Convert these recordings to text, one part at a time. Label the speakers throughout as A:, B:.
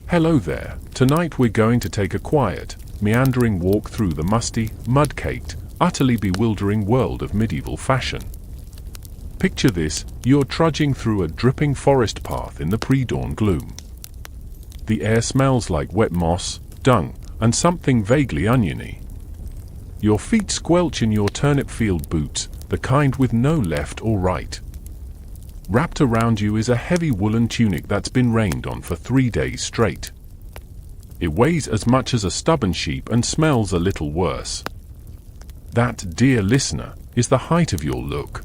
A: Hello there. Tonight we're going to take a quiet, meandering walk through the musty, mud-caked, utterly bewildering world of medieval fashion. Picture this: you're trudging through a dripping forest path in the pre-dawn gloom. The air smells like wet moss, dung, and something vaguely oniony. Your feet squelch in your turnip-field boots, the kind with no left or right. Wrapped around you is a heavy woolen tunic that's been rained on for 3 days straight. It weighs as much as a stubborn sheep and smells a little worse. That, dear listener, is the height of your look.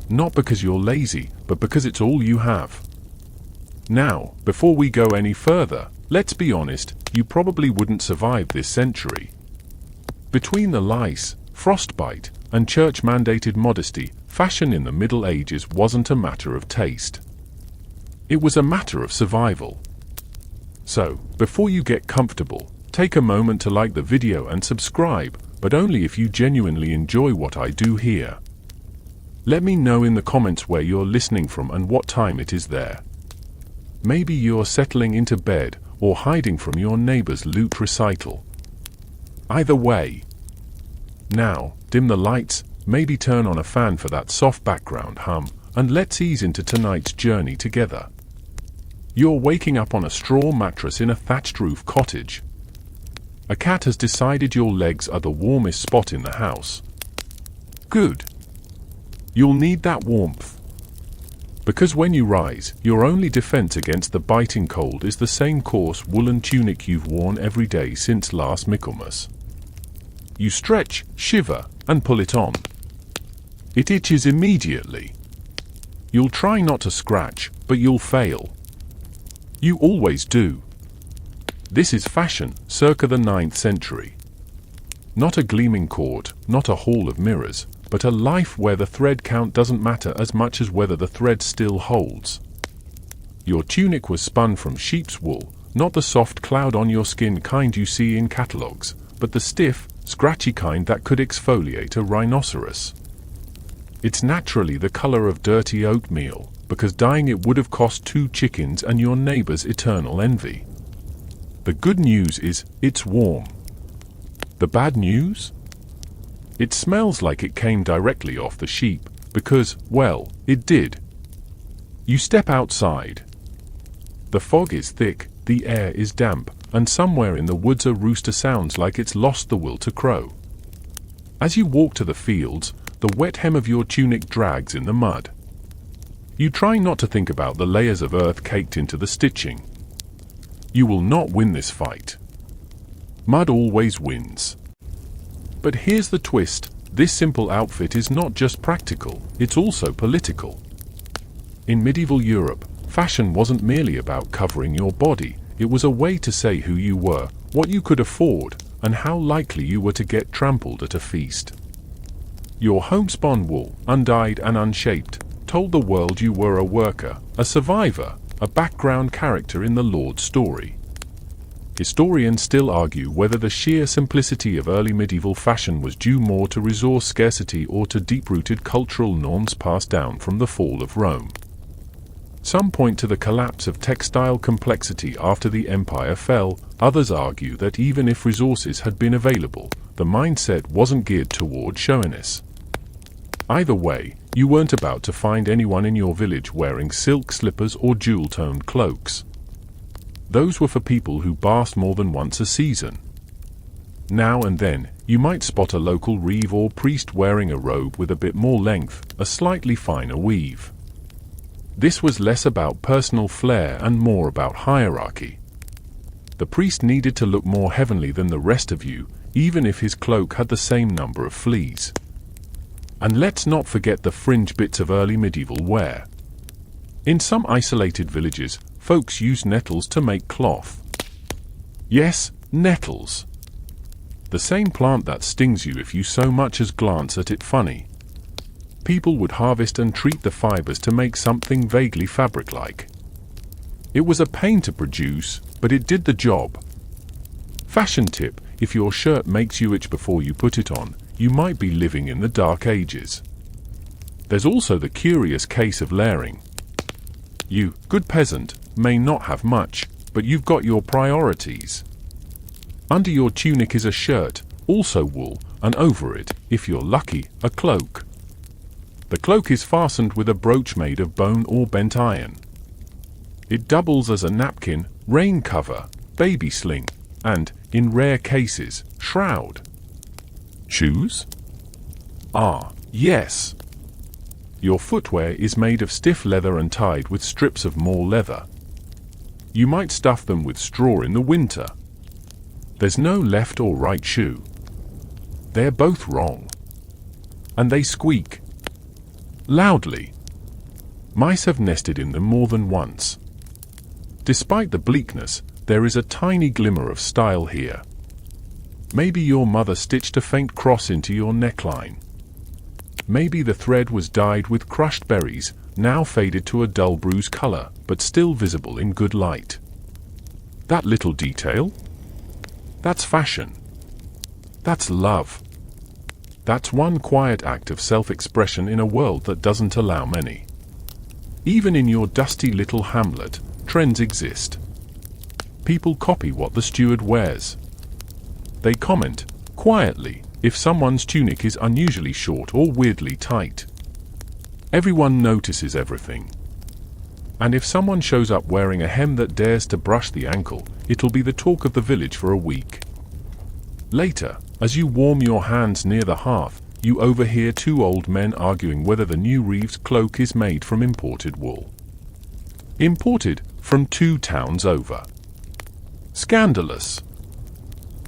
A: Not because you're lazy, but because it's all you have. Now, before we go any further, let's be honest, you probably wouldn't survive this century. Between the lice, frostbite, and church-mandated modesty, fashion in the Middle Ages wasn't a matter of taste. It was a matter of survival. So, before you get comfortable, take a moment to like the video and subscribe, but only if you genuinely enjoy what I do here. Let me know in the comments where you're listening from and what time it is there. Maybe you're settling into bed or hiding from your neighbor's lute recital. Either way. Now, dim the lights, maybe turn on a fan for that soft background hum, and let's ease into tonight's journey together. You're waking up on a straw mattress in a thatched roof cottage. A cat has decided your legs are the warmest spot in the house. Good. You'll need that warmth. Because when you rise, your only defense against the biting cold is the same coarse woolen tunic you've worn every day since last Michaelmas. You stretch, shiver, and pull it on. It itches immediately. You'll try not to scratch, but you'll fail. You always do. This is fashion, circa the 9th century. Not a gleaming court, not a hall of mirrors, but a life where the thread count doesn't matter as much as whether the thread still holds. Your tunic was spun from sheep's wool, not the soft cloud on your skin kind you see in catalogues, but the stiff, scratchy kind that could exfoliate a rhinoceros. It's naturally the color of dirty oatmeal, because dyeing it would have cost 2 chickens and your neighbor's eternal envy. The good news is, it's warm. The bad news? It smells like it came directly off the sheep, because, well, it did. You step outside. The fog is thick, the air is damp, and somewhere in the woods a rooster sounds like it's lost the will to crow. As you walk to the fields, the wet hem of your tunic drags in the mud. You try not to think about the layers of earth caked into the stitching. You will not win this fight. Mud always wins. But here's the twist: this simple outfit is not just practical, it's also political. In medieval Europe, fashion wasn't merely about covering your body, it was a way to say who you were, what you could afford, and how likely you were to get trampled at a feast. Your homespun wool, undyed and unshaped, told the world you were a worker, a survivor, a background character in the Lord's story. Historians still argue whether the sheer simplicity of early medieval fashion was due more to resource scarcity or to deep-rooted cultural norms passed down from the fall of Rome. Some point to the collapse of textile complexity after the empire fell, others argue that even if resources had been available, the mindset wasn't geared toward showiness. Either way, you weren't about to find anyone in your village wearing silk slippers or jewel-toned cloaks. Those were for people who basked more than once a season. Now and then, you might spot a local reeve or priest wearing a robe with a bit more length, a slightly finer weave. This was less about personal flair and more about hierarchy. The priest needed to look more heavenly than the rest of you, even if his cloak had the same number of fleas. And let's not forget the fringe bits of early medieval wear. In some isolated villages, folks used nettles to make cloth. Yes, nettles. The same plant that stings you if you so much as glance at it funny. People would harvest and treat the fibers to make something vaguely fabric-like. It was a pain to produce, but it did the job. Fashion tip: if your shirt makes you itch before you put it on, you might be living in the Dark Ages. There's also the curious case of layering. You, good peasant, may not have much, but you've got your priorities. Under your tunic is a shirt, also wool, and over it, if you're lucky, a cloak. The cloak is fastened with a brooch made of bone or bent iron. It doubles as a napkin, rain cover, baby sling, and, in rare cases, shroud. Shoes? Ah, yes. Your footwear is made of stiff leather and tied with strips of more leather. You might stuff them with straw in the winter. There's no left or right shoe. They're both wrong. And they squeak. Loudly. Mice have nested in them more than once. Despite the bleakness, there is a tiny glimmer of style here. Maybe your mother stitched a faint cross into your neckline. Maybe the thread was dyed with crushed berries, now faded to a dull bruise color, but still visible in good light. That little detail? That's fashion. That's love. That's one quiet act of self-expression in a world that doesn't allow many. Even in your dusty little hamlet, trends exist. People copy what the steward wears. They comment, quietly, if someone's tunic is unusually short or weirdly tight. Everyone notices everything. And if someone shows up wearing a hem that dares to brush the ankle, it'll be the talk of the village for a week. Later, as you warm your hands near the hearth, you overhear two old men arguing whether the new Reeves cloak is made from imported wool. Imported from 2 towns over. Scandalous.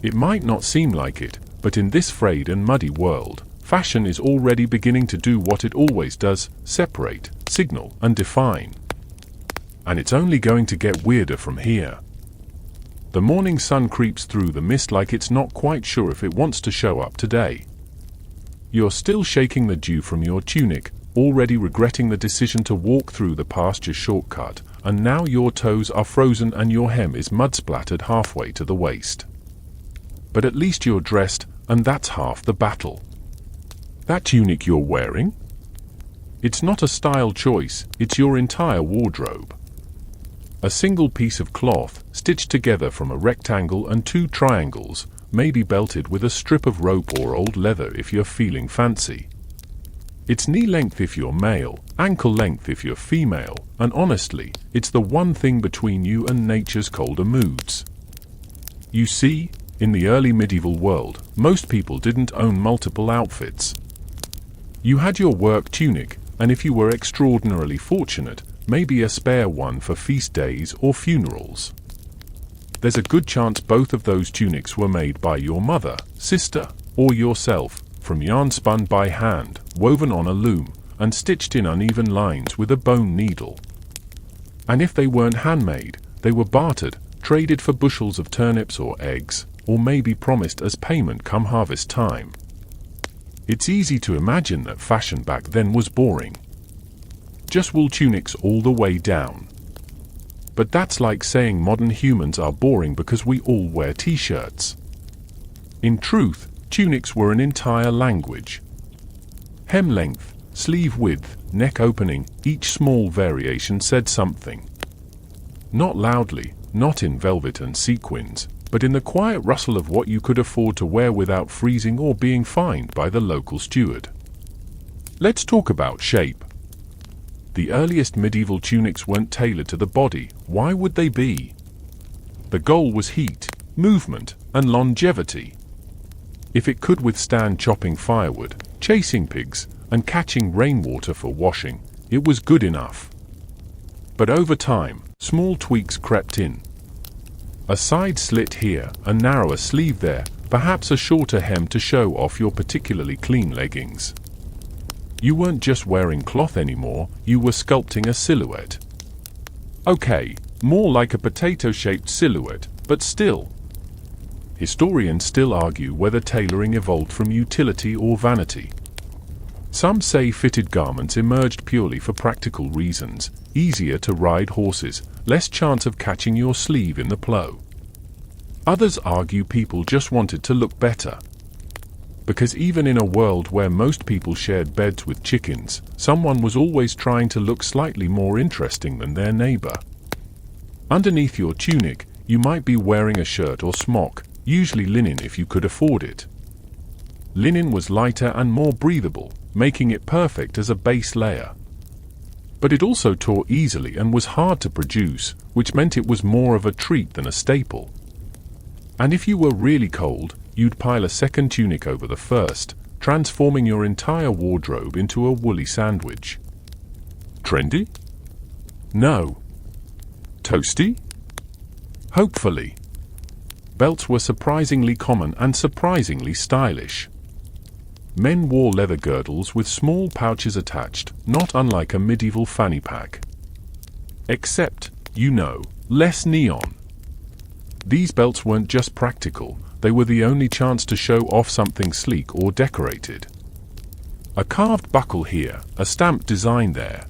A: It might not seem like it, but in this frayed and muddy world, fashion is already beginning to do what it always does: separate, signal, and define. And it's only going to get weirder from here. The morning sun creeps through the mist like it's not quite sure if it wants to show up today. You're still shaking the dew from your tunic, already regretting the decision to walk through the pasture shortcut, and now your toes are frozen and your hem is mud-splattered halfway to the waist. But at least you're dressed, and that's half the battle. That tunic you're wearing? It's not a style choice, it's your entire wardrobe. A single piece of cloth, stitched together from a rectangle and 2 triangles, maybe belted with a strip of rope or old leather if you're feeling fancy. It's knee length if you're male, ankle length if you're female, and honestly, it's the one thing between you and nature's colder moods. You see, in the early medieval world, most people didn't own multiple outfits. You had your work tunic, and if you were extraordinarily fortunate, maybe a spare one for feast days or funerals. There's a good chance both of those tunics were made by your mother, sister, or yourself, from yarn spun by hand, woven on a loom, and stitched in uneven lines with a bone needle. And if they weren't handmade, they were bartered, traded for bushels of turnips or eggs, or maybe promised as payment come harvest time. It's easy to imagine that fashion back then was boring. Just wool tunics all the way down. But that's like saying modern humans are boring because we all wear t-shirts. In truth, tunics were an entire language. Hem length, sleeve width, neck opening, each small variation said something. Not loudly, not in velvet and sequins, but in the quiet rustle of what you could afford to wear without freezing or being fined by the local steward. Let's talk about shape. The earliest medieval tunics weren't tailored to the body. Why would they be? The goal was heat, movement, and longevity. If it could withstand chopping firewood, chasing pigs, and catching rainwater for washing, it was good enough. But over time, small tweaks crept in. A side slit here, a narrower sleeve there, perhaps a shorter hem to show off your particularly clean leggings. You weren't just wearing cloth anymore, you were sculpting a silhouette. Okay, more like a potato-shaped silhouette, but still. Historians still argue whether tailoring evolved from utility or vanity. Some say fitted garments emerged purely for practical reasons: easier to ride horses, less chance of catching your sleeve in the plough. Others argue people just wanted to look better. Because even in a world where most people shared beds with chickens, someone was always trying to look slightly more interesting than their neighbor. Underneath your tunic, you might be wearing a shirt or smock, usually linen if you could afford it. Linen was lighter and more breathable, making it perfect as a base layer. But it also tore easily and was hard to produce, which meant it was more of a treat than a staple. And if you were really cold, you'd pile a second tunic over the first, transforming your entire wardrobe into a woolly sandwich. Trendy? No. Toasty? Hopefully. Belts were surprisingly common and surprisingly stylish. Men wore leather girdles with small pouches attached, not unlike a medieval fanny pack. Except, less neon. These belts weren't just practical, they were the only chance to show off something sleek or decorated. A carved buckle here, a stamped design there.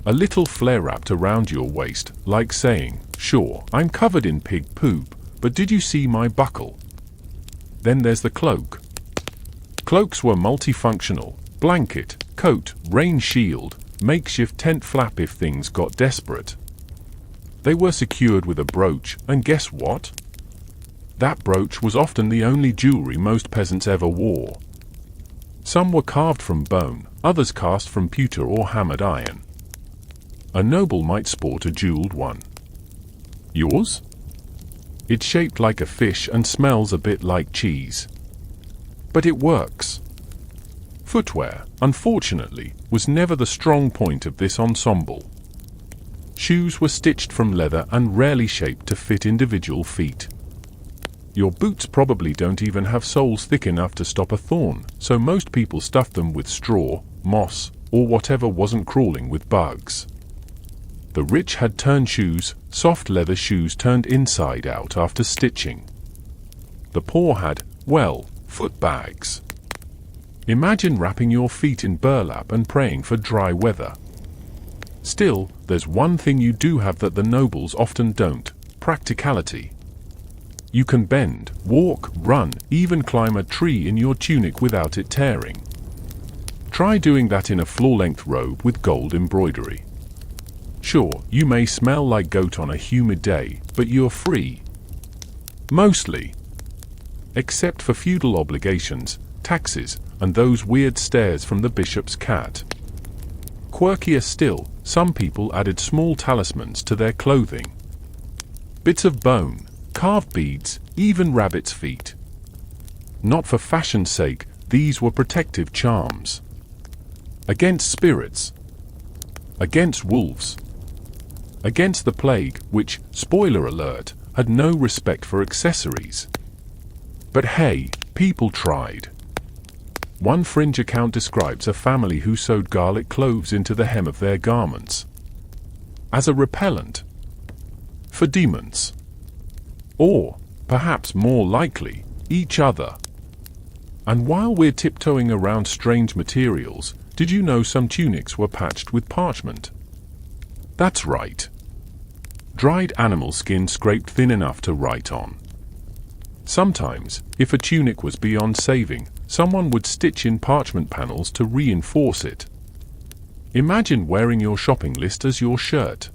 A: A little flare wrapped around your waist, like saying, "Sure, I'm covered in pig poop, but did you see my buckle?" Then there's the cloak. Cloaks were multifunctional: blanket, coat, rain shield, makeshift tent flap if things got desperate. They were secured with a brooch, and guess what? That brooch was often the only jewelry most peasants ever wore. Some were carved from bone, others cast from pewter or hammered iron. A noble might sport a jeweled one. Yours? It's shaped like a fish and smells a bit like cheese. But it works. Footwear, unfortunately, was never the strong point of this ensemble. Shoes were stitched from leather and rarely shaped to fit individual feet. Your boots probably don't even have soles thick enough to stop a thorn, so most people stuffed them with straw, moss, or whatever wasn't crawling with bugs. The rich had turn shoes, soft leather shoes turned inside out after stitching. The poor had, foot bags. Imagine wrapping your feet in burlap and praying for dry weather. Still, there's one thing you do have that the nobles often don't: practicality. You can bend, walk, run, even climb a tree in your tunic without it tearing. Try doing that in a floor-length robe with gold embroidery. Sure, you may smell like goat on a humid day, but you're free. Mostly. Except for feudal obligations, taxes, and those weird stares from the bishop's cat. Quirkier still, some people added small talismans to their clothing. Bits of bone, carved beads, even rabbit's feet. Not for fashion's sake, these were protective charms. Against spirits. Against wolves. Against the plague, which, spoiler alert, had no respect for accessories. But hey, people tried. One fringe account describes a family who sewed garlic cloves into the hem of their garments. As a repellent. For demons. Or, perhaps more likely, each other. And while we're tiptoeing around strange materials, did you know some tunics were patched with parchment? That's right. Dried animal skin scraped thin enough to write on. Sometimes, if a tunic was beyond saving, someone would stitch in parchment panels to reinforce it. Imagine wearing your shopping list as your shirt.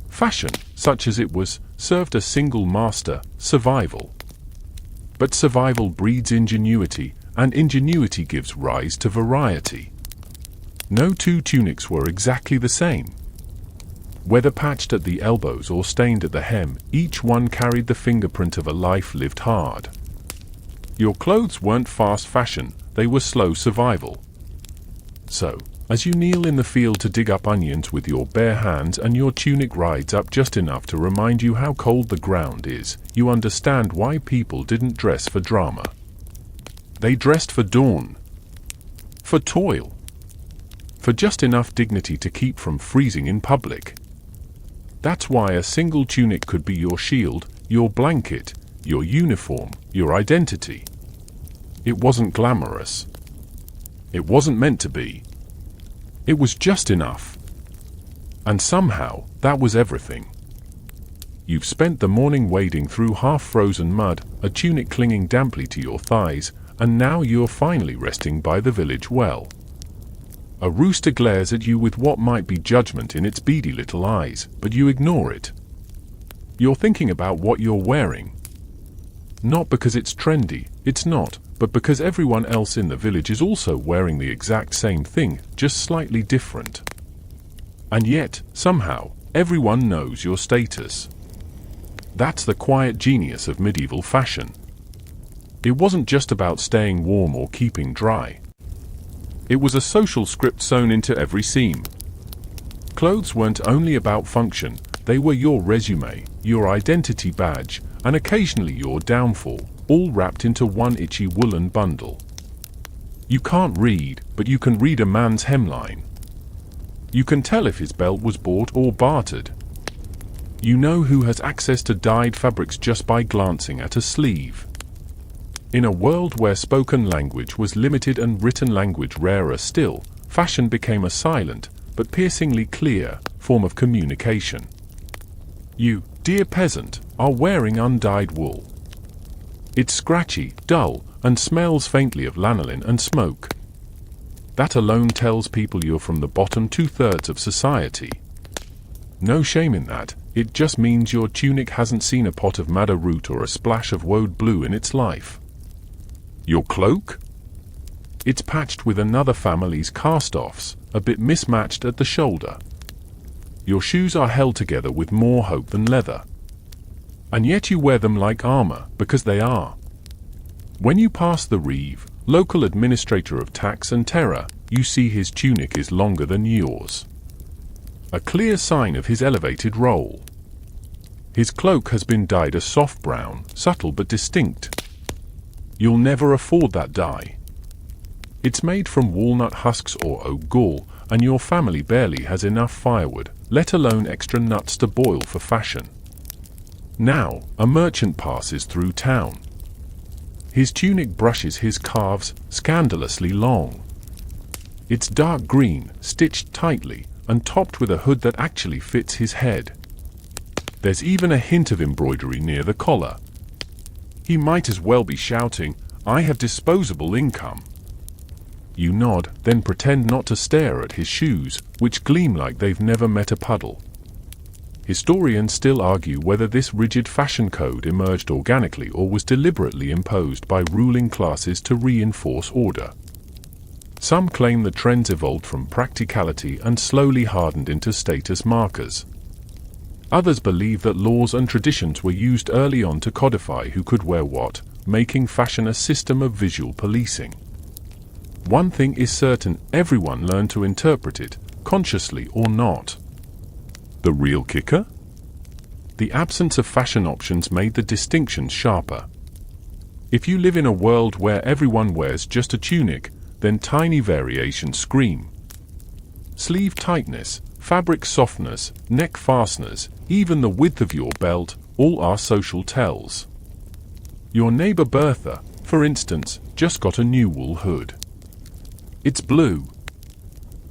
A: Fashion, such as it was, served a single master: survival. But survival breeds ingenuity, and ingenuity gives rise to variety. No two tunics were exactly the same. Whether patched at the elbows or stained at the hem, each one carried the fingerprint of a life lived hard. Your clothes weren't fast fashion, they were slow survival. So, as you kneel in the field to dig up onions with your bare hands and your tunic rides up just enough to remind you how cold the ground is, you understand why people didn't dress for drama. They dressed for dawn. For toil. For just enough dignity to keep from freezing in public. That's why a single tunic could be your shield, your blanket, your uniform, your identity. It wasn't glamorous. It wasn't meant to be. It was just enough. And somehow, that was everything. You've spent the morning wading through half-frozen mud, a tunic clinging damply to your thighs, and now you're finally resting by the village well. A rooster glares at you with what might be judgment in its beady little eyes, but you ignore it, You're thinking about what you're wearing. Not because it's trendy, it's not, but because everyone else in the village is also wearing the exact same thing, just slightly different. And yet, somehow, everyone knows your status. That's the quiet genius of medieval fashion. It wasn't just about staying warm or keeping dry. It was a social script sewn into every seam. Clothes weren't only about function, they were your resume, your identity badge, and occasionally your downfall, all wrapped into one itchy woolen bundle. You can't read, but you can read a man's hemline. You can tell if his belt was bought or bartered. You know who has access to dyed fabrics just by glancing at a sleeve. In a world where spoken language was limited and written language rarer still, fashion became a silent, but piercingly clear, form of communication. You, dear peasant, are wearing undyed wool. It's scratchy, dull, and smells faintly of lanolin and smoke. That alone tells people you're from the bottom 2/3 of society. No shame in that, it just means your tunic hasn't seen a pot of madder root or a splash of woad blue in its life. Your cloak? It's patched with another family's cast-offs, a bit mismatched at the shoulder. Your shoes are held together with more hope than leather. And yet you wear them like armor, because they are. When you pass the reeve, local administrator of tax and terror, you see his tunic is longer than yours. A clear sign of his elevated role. His cloak has been dyed a soft brown, subtle but distinct. You'll never afford that dye. It's made from walnut husks or oak gall, and your family barely has enough firewood, let alone extra nuts to boil for fashion. Now, a merchant passes through town. His tunic brushes his calves, scandalously long. It's dark green, stitched tightly, and topped with a hood that actually fits his head. There's even a hint of embroidery near the collar. He might as well be shouting, "I have disposable income." You nod, then pretend not to stare at his shoes, which gleam like they've never met a puddle. Historians still argue whether this rigid fashion code emerged organically or was deliberately imposed by ruling classes to reinforce order. Some claim the trends evolved from practicality and slowly hardened into status markers. Others believe that laws and traditions were used early on to codify who could wear what, making fashion a system of visual policing. One thing is certain, everyone learned to interpret it, consciously or not. The real kicker? The absence of fashion options made the distinctions sharper. If you live in a world where everyone wears just a tunic, then tiny variations scream. Sleeve tightness, fabric softness, neck fasteners, even the width of your belt, all are social tells. Your neighbor Bertha, for instance, just got a new wool hood. It's blue.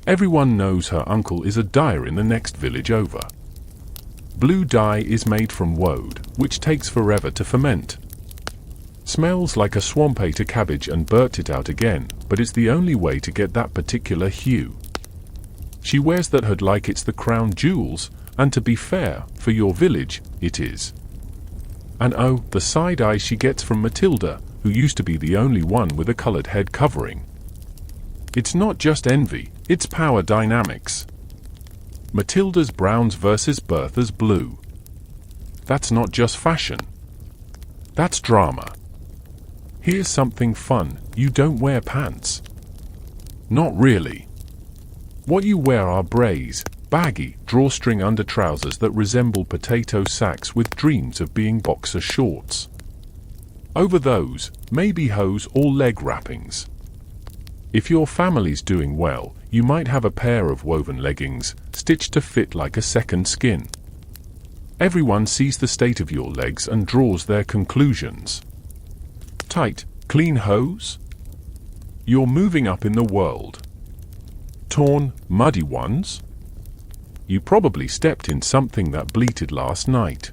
A: Everyone knows her uncle is a dyer in the next village over. Blue dye is made from woad, which takes forever to ferment. Smells like a swamp ate a cabbage and burnt it out again, but it's the only way to get that particular hue. She wears that hood like it's the crown jewels, and to be fair, for your village, it is. And oh, the side eye she gets from Matilda, who used to be the only one with a colored head covering. It's not just envy, it's power dynamics. Matilda's browns versus Bertha's blue. That's not just fashion. That's drama. Here's something fun, you don't wear pants. Not really. What you wear are braids, baggy, drawstring under trousers that resemble potato sacks with dreams of being boxer shorts. Over those, maybe hose or leg wrappings. If your family's doing well, you might have a pair of woven leggings, stitched to fit like a second skin. Everyone sees the state of your legs and draws their conclusions. Tight, clean hose? You're moving up in the world. Torn, muddy ones? You probably stepped in something that bleated last night.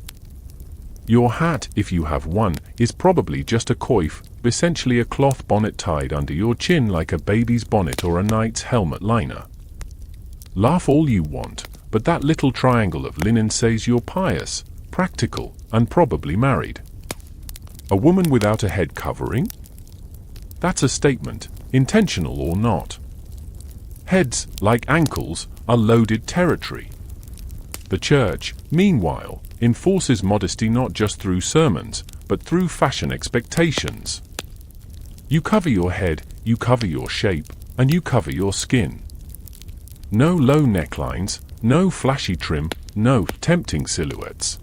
A: Your hat, if you have one, is probably just a coif, essentially a cloth bonnet tied under your chin like a baby's bonnet or a knight's helmet liner. Laugh all you want, but that little triangle of linen says you're pious, practical, and probably married. A woman without a head covering? That's a statement, intentional or not. Heads, like ankles, are loaded territory. The church, meanwhile, enforces modesty not just through sermons, but through fashion expectations. You cover your head, you cover your shape, and you cover your skin. No low necklines, no flashy trim, no tempting silhouettes.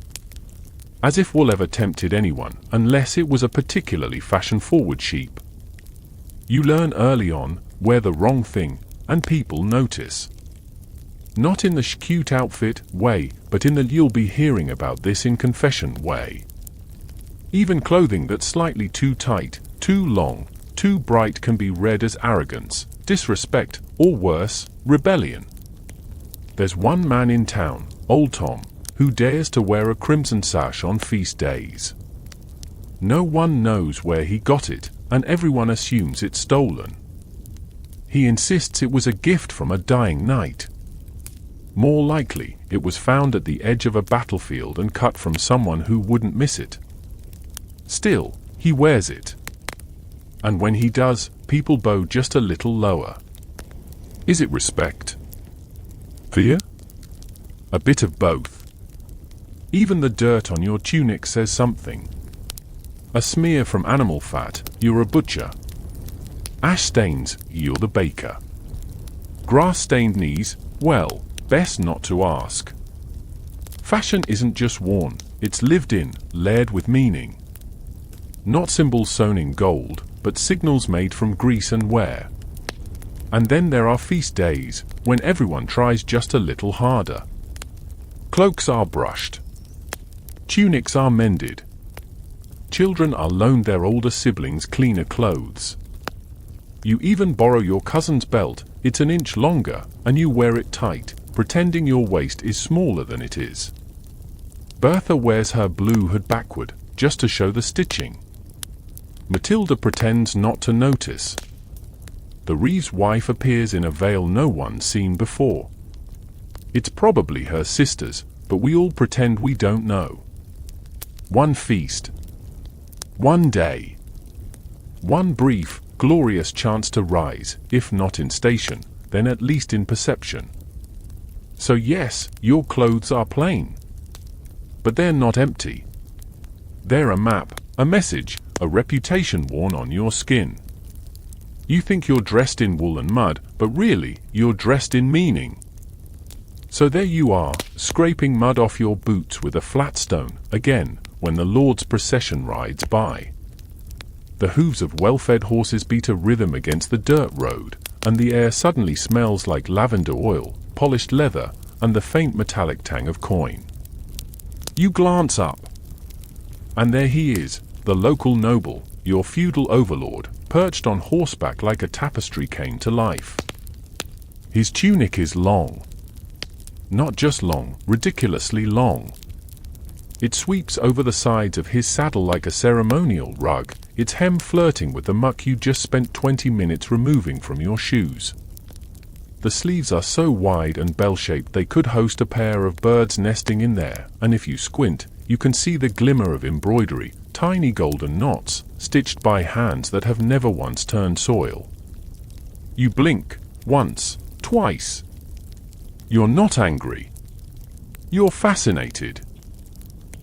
A: As if wool ever tempted anyone, unless it was a particularly fashion-forward sheep. You learn early on, wear the wrong thing, and people notice. Not in the cute outfit way, but in the you'll be hearing about this in confession way. Even clothing that's slightly too tight, too long, too bright can be read as arrogance, disrespect, or worse, rebellion. There's one man in town, Old Tom, who dares to wear a crimson sash on feast days. No one knows where he got it, and everyone assumes it's stolen. He insists it was a gift from a dying knight. More likely, it was found at the edge of a battlefield and cut from someone who wouldn't miss it. Still, he wears it. And when he does, people bow just a little lower. Is it respect? Fear? A bit of both. Even the dirt on your tunic says something. A smear from animal fat, you're a butcher. Ash stains, you're the baker. Grass-stained knees, well, best not to ask. Fashion isn't just worn, it's lived in, layered with meaning. Not symbols sewn in gold, but signals made from grease and wear. And then there are feast days, when everyone tries just a little harder. Cloaks are brushed. Tunics are mended. Children are loaned their older siblings cleaner clothes. You even borrow your cousin's belt, it's an inch longer, and you wear it tight, pretending your waist is smaller than it is. Bertha wears her blue hood backward, just to show the stitching. Matilda pretends not to notice. The Reeves wife appears in a veil no one's seen before. It's probably her sister's, but we all pretend we don't know. One feast. One day. One brief, glorious chance to rise, if not in station, then at least in perception. So yes, your clothes are plain. But they're not empty. They're a map, a message, a reputation worn on your skin. You think you're dressed in wool and mud, but really, you're dressed in meaning. So there you are, scraping mud off your boots with a flat stone, again, when the Lord's procession rides by. The hooves of well-fed horses beat a rhythm against the dirt road, and the air suddenly smells like lavender oil, polished leather, and the faint metallic tang of coin. You glance up. And there he is, the local noble, your feudal overlord, perched on horseback like a tapestry came to life. His tunic is long. Not just long, ridiculously long. It sweeps over the sides of his saddle like a ceremonial rug, its hem flirting with the muck you just spent 20 minutes removing from your shoes. The sleeves are so wide and bell-shaped they could host a pair of birds nesting in there, and if you squint, you can see the glimmer of embroidery, tiny golden knots, stitched by hands that have never once turned soil. You blink, once, twice. You're not angry. You're fascinated.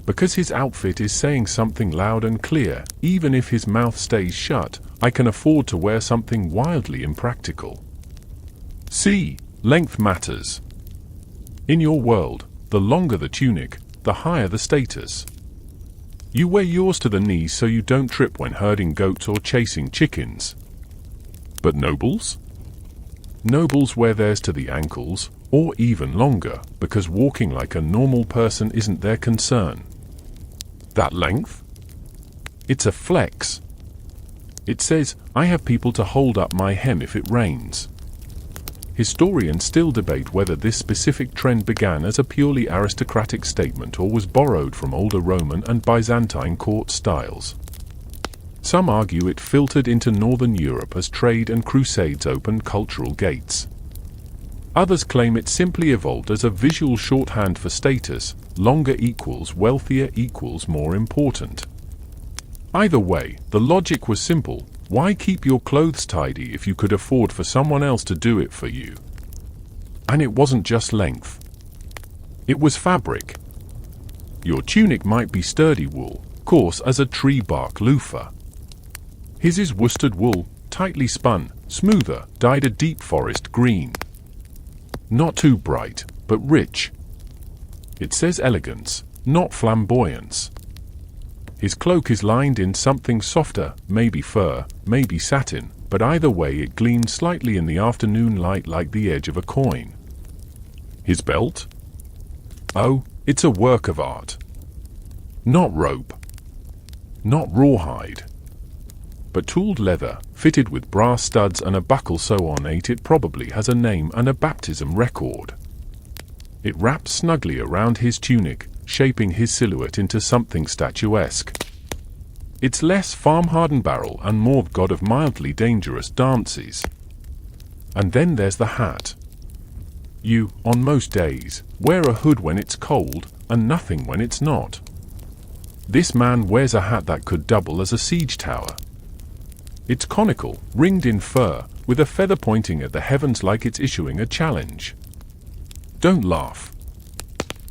A: Because his outfit is saying something loud and clear, even if his mouth stays shut, I can afford to wear something wildly impractical. See, length matters. In your world, the longer the tunic, the higher the status. You wear yours to the knees so you don't trip when herding goats or chasing chickens. But nobles? Nobles wear theirs to the ankles, or even longer, because walking like a normal person isn't their concern. That length? It's a flex. It says, I have people to hold up my hem if it rains. Historians still debate whether this specific trend began as a purely aristocratic statement or was borrowed from older Roman and Byzantine court styles. Some argue it filtered into Northern Europe as trade and crusades opened cultural gates. Others claim it simply evolved as a visual shorthand for status, longer equals wealthier equals more important. Either way, the logic was simple: why keep your clothes tidy if you could afford for someone else to do it for you? And it wasn't just length. It was fabric. Your tunic might be sturdy wool, coarse as a tree bark loofah. His is worsted wool, tightly spun, smoother, dyed a deep forest green. Not too bright, but rich. It says elegance, not flamboyance. His cloak is lined in something softer, maybe fur, maybe satin, but either way it gleams slightly in the afternoon light like the edge of a coin. His belt? Oh, it's a work of art. Not rope. Not rawhide. But tooled leather, fitted with brass studs and a buckle so ornate it probably has a name and a baptism record. It wraps snugly around his tunic, shaping his silhouette into something statuesque. It's less farm-hardened barrel and more god of mildly dangerous dances. And then there's the hat. You, on most days, wear a hood when it's cold, and nothing when it's not. This man wears a hat that could double as a siege tower. It's conical, ringed in fur, with a feather pointing at the heavens like it's issuing a challenge. Don't laugh.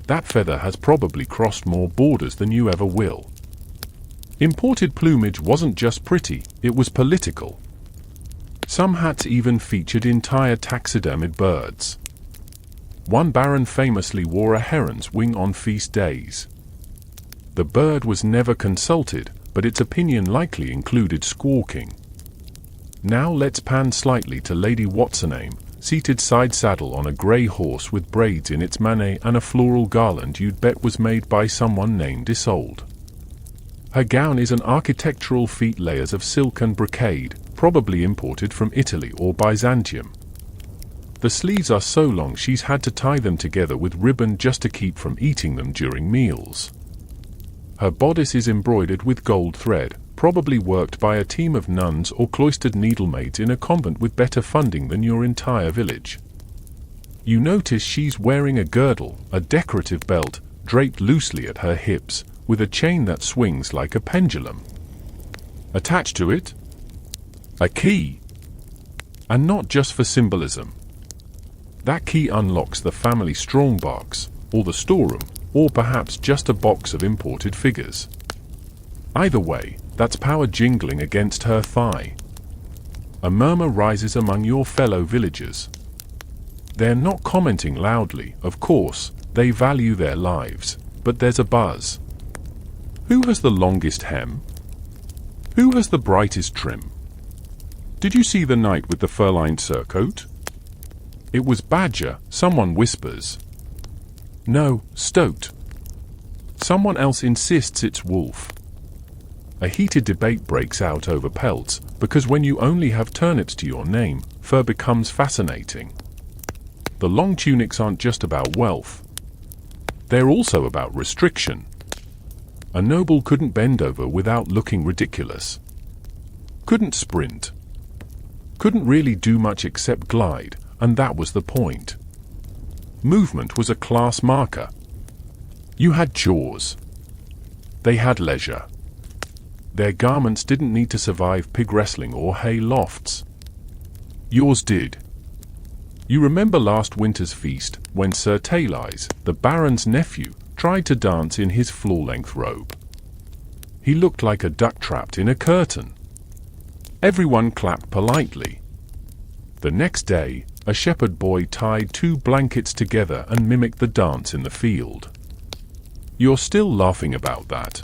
A: That feather has probably crossed more borders than you ever will. Imported plumage wasn't just pretty, it was political. Some hats even featured entire taxidermied birds. One baron famously wore a heron's wing on feast days. The bird was never consulted, but its opinion likely included squawking. Now let's pan slightly to Lady What's-her-name, seated side-saddle on a grey horse with braids in its manet and a floral garland you'd bet was made by someone named Isolde. Her gown is an architectural feat, layers of silk and brocade, probably imported from Italy or Byzantium. The sleeves are so long she's had to tie them together with ribbon just to keep from eating them during meals. Her bodice is embroidered with gold thread, probably worked by a team of nuns or cloistered needlemaids in a convent with better funding than your entire village. You notice she's wearing a girdle, a decorative belt, draped loosely at her hips, with a chain that swings like a pendulum. Attached to it? A key. And not just for symbolism. That key unlocks the family strongbox, or the storeroom, or perhaps just a box of imported figures. Either way, that's power jingling against her thigh. A murmur rises among your fellow villagers. They're not commenting loudly, of course, they value their lives, but there's a buzz. Who has the longest hem? Who has the brightest trim? Did you see the knight with the fur-lined surcoat? It was Badger, someone whispers. No, Stoat. Someone else insists it's Wolf. A heated debate breaks out over pelts, because when you only have turnips to your name, fur becomes fascinating. The long tunics aren't just about wealth. They're also about restriction. A noble couldn't bend over without looking ridiculous. Couldn't sprint. Couldn't really do much except glide, and that was the point. Movement was a class marker. You had chores. They had leisure. Their garments didn't need to survive pig wrestling or hay lofts. Yours did. You remember last winter's feast, when Sir Talais, the Baron's nephew, tried to dance in his floor-length robe. He looked like a duck trapped in a curtain. Everyone clapped politely. The next day, a shepherd boy tied 2 blankets together and mimicked the dance in the field. You're still laughing about that.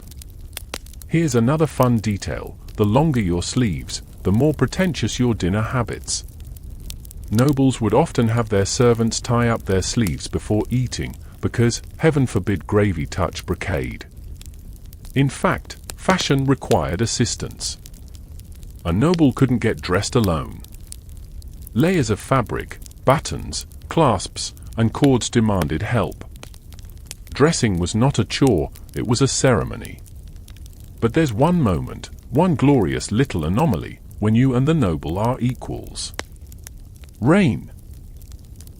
A: Here's another fun detail: the longer your sleeves, the more pretentious your dinner habits. Nobles would often have their servants tie up their sleeves before eating, because, heaven forbid, gravy touch brocade. In fact, fashion required assistance. A noble couldn't get dressed alone. Layers of fabric, buttons, clasps, and cords demanded help. Dressing was not a chore, it was a ceremony. But there's one moment, one glorious little anomaly, when you and the noble are equals. Rain.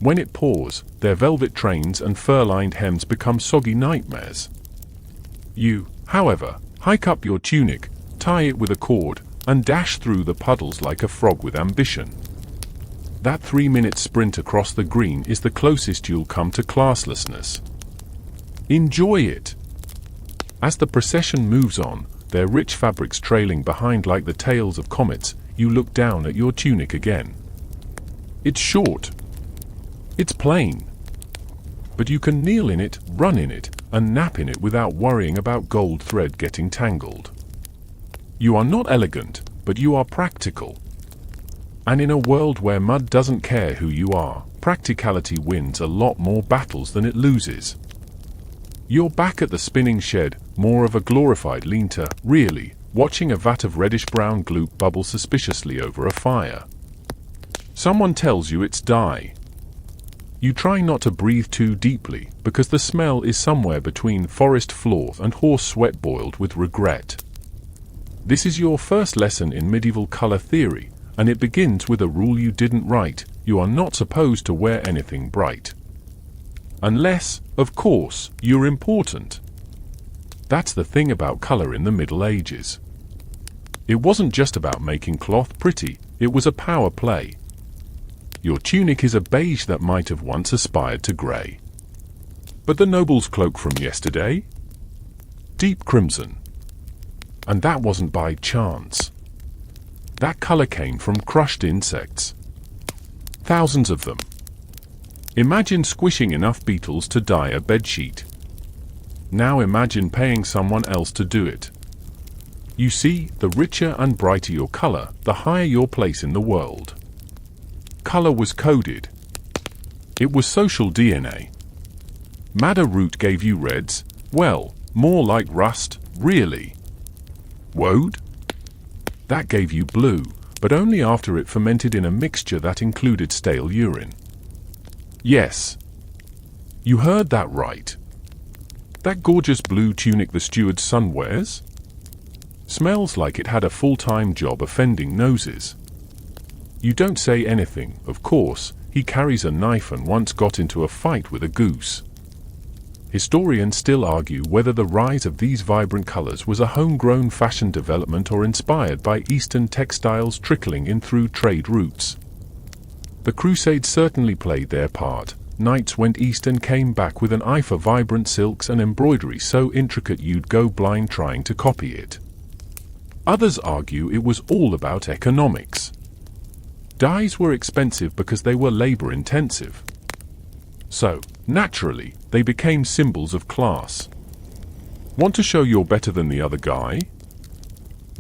A: When it pours, their velvet trains and fur-lined hems become soggy nightmares. You, however, hike up your tunic, tie it with a cord, and dash through the puddles like a frog with ambition. That 3-minute sprint across the green is the closest you'll come to classlessness. Enjoy it! As the procession moves on, their rich fabrics trailing behind like the tails of comets, you look down at your tunic again. It's short. It's plain. But you can kneel in it, run in it, and nap in it without worrying about gold thread getting tangled. You are not elegant, but you are practical. And in a world where mud doesn't care who you are, practicality wins a lot more battles than it loses. You're back at the spinning shed, more of a glorified lean-to, really, watching a vat of reddish-brown gloop bubble suspiciously over a fire. Someone tells you it's dye. You try not to breathe too deeply, because the smell is somewhere between forest floor and horse sweat boiled with regret. This is your first lesson in medieval color theory, and it begins with a rule you didn't write: you are not supposed to wear anything bright. Unless, of course, you're important. That's the thing about color in the Middle Ages. It wasn't just about making cloth pretty, it was a power play. Your tunic is a beige that might have once aspired to grey. But the noble's cloak from yesterday? Deep crimson. And that wasn't by chance. That color came from crushed insects. Thousands of them. Imagine squishing enough beetles to dye a bedsheet. Now imagine paying someone else to do it. You see, the richer and brighter your color, the higher your place in the world. Color was coded. It was social DNA. Madder root gave you reds, well, more like rust, really. Woad? That gave you blue, but only after it fermented in a mixture that included stale urine. Yes. You heard that right. That gorgeous blue tunic the steward's son wears? Smells like it had a full-time job offending noses. You don't say anything, of course. He carries a knife and once got into a fight with a goose. Historians still argue whether the rise of these vibrant colors was a homegrown fashion development or inspired by Eastern textiles trickling in through trade routes. The Crusades certainly played their part. Knights went east and came back with an eye for vibrant silks and embroidery so intricate you'd go blind trying to copy it. Others argue it was all about economics. Dyes were expensive because they were labor-intensive. So, naturally, they became symbols of class. Want to show you're better than the other guy?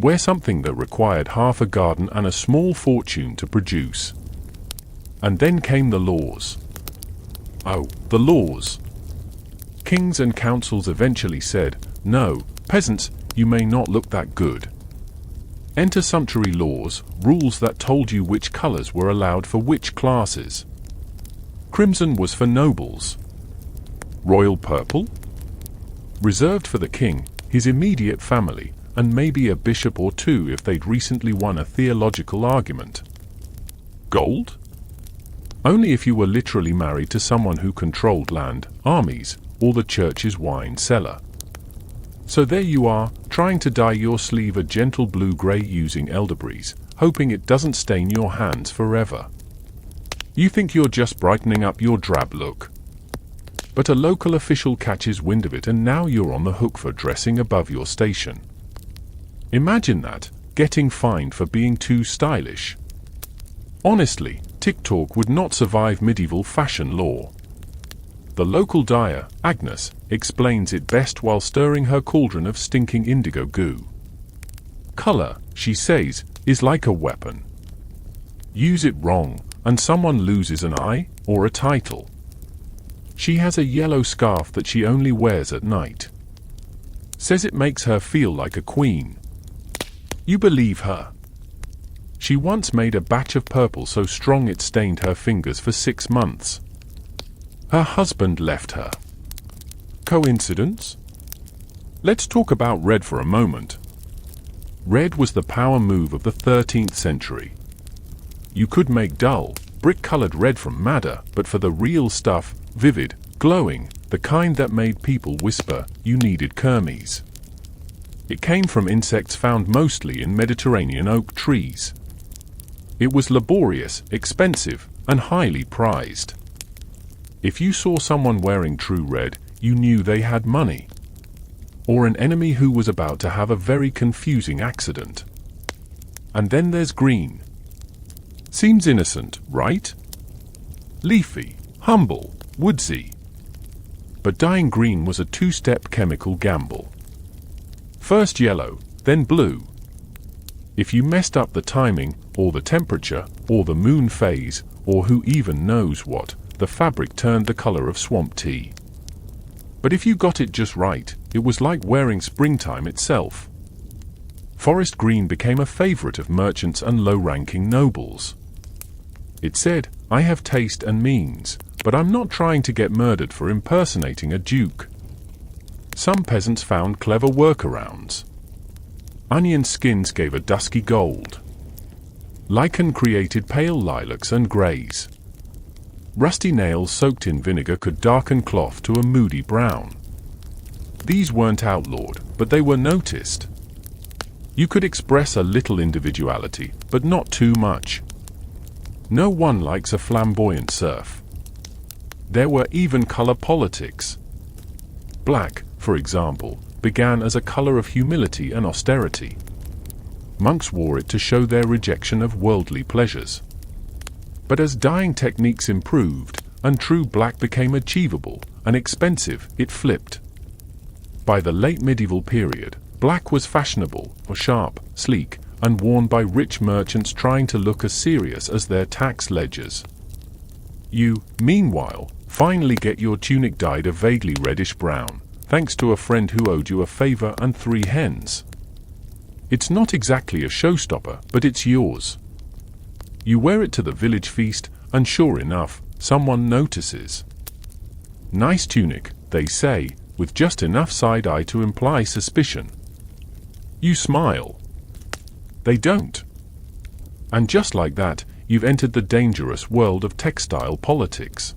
A: Wear something that required half a garden and a small fortune to produce. And then came the laws. Oh, the laws. Kings and councils eventually said, no, peasants, you may not look that good. Enter sumptuary laws, rules that told you which colors were allowed for which classes. Crimson was for nobles. Royal purple? Reserved for the king, his immediate family, and maybe a bishop or two if they'd recently won a theological argument. Gold? Only if you were literally married to someone who controlled land, armies, or the church's wine cellar. So there you are, trying to dye your sleeve a gentle blue-gray using elderberries, hoping it doesn't stain your hands forever. You think you're just brightening up your drab look. But a local official catches wind of it and now you're on the hook for dressing above your station. Imagine that, getting fined for being too stylish. Honestly, TikTok would not survive medieval fashion law. The local dyer, Agnes, explains it best while stirring her cauldron of stinking indigo goo. Color, she says, is like a weapon. Use it wrong, and someone loses an eye or a title. She has a yellow scarf that she only wears at night. Says it makes her feel like a queen. You believe her. She once made a batch of purple so strong it stained her fingers for 6 months. Her husband left her. Coincidence? Let's talk about red for a moment. Red was the power move of the 13th century. You could make dull, brick-colored red from madder, but for the real stuff, vivid, glowing, the kind that made people whisper, you needed Kermes. It came from insects found mostly in Mediterranean oak trees. It was laborious, expensive, and highly prized. If you saw someone wearing true red, you knew they had money. Or an enemy who was about to have a very confusing accident. And then there's green. Seems innocent, right? Leafy, humble, woodsy. But dyeing green was a two-step chemical gamble. First yellow, then blue. If you messed up the timing, or the temperature, or the moon phase, or who even knows what, the fabric turned the color of swamp tea. But if you got it just right, it was like wearing springtime itself. Forest green became a favorite of merchants and low-ranking nobles. It said, I have taste and means, but I'm not trying to get murdered for impersonating a duke. Some peasants found clever workarounds. Onion skins gave a dusky gold. Lichen created pale lilacs and greys. Rusty nails soaked in vinegar could darken cloth to a moody brown. These weren't outlawed, but they were noticed. You could express a little individuality, but not too much. No one likes a flamboyant serf. There were even color politics. Black, for example, began as a color of humility and austerity. Monks wore it to show their rejection of worldly pleasures. But as dyeing techniques improved, and true black became achievable and expensive, it flipped. By the late medieval period, black was fashionable, or sharp, sleek, and worn by rich merchants trying to look as serious as their tax ledgers. You, meanwhile, finally get your tunic dyed a vaguely reddish brown, thanks to a friend who owed you a favor and 3 hens. It's not exactly a showstopper, but it's yours. You wear it to the village feast, and sure enough, someone notices. Nice tunic, they say, with just enough side-eye to imply suspicion. You smile. They don't. And just like that, you've entered the dangerous world of textile politics.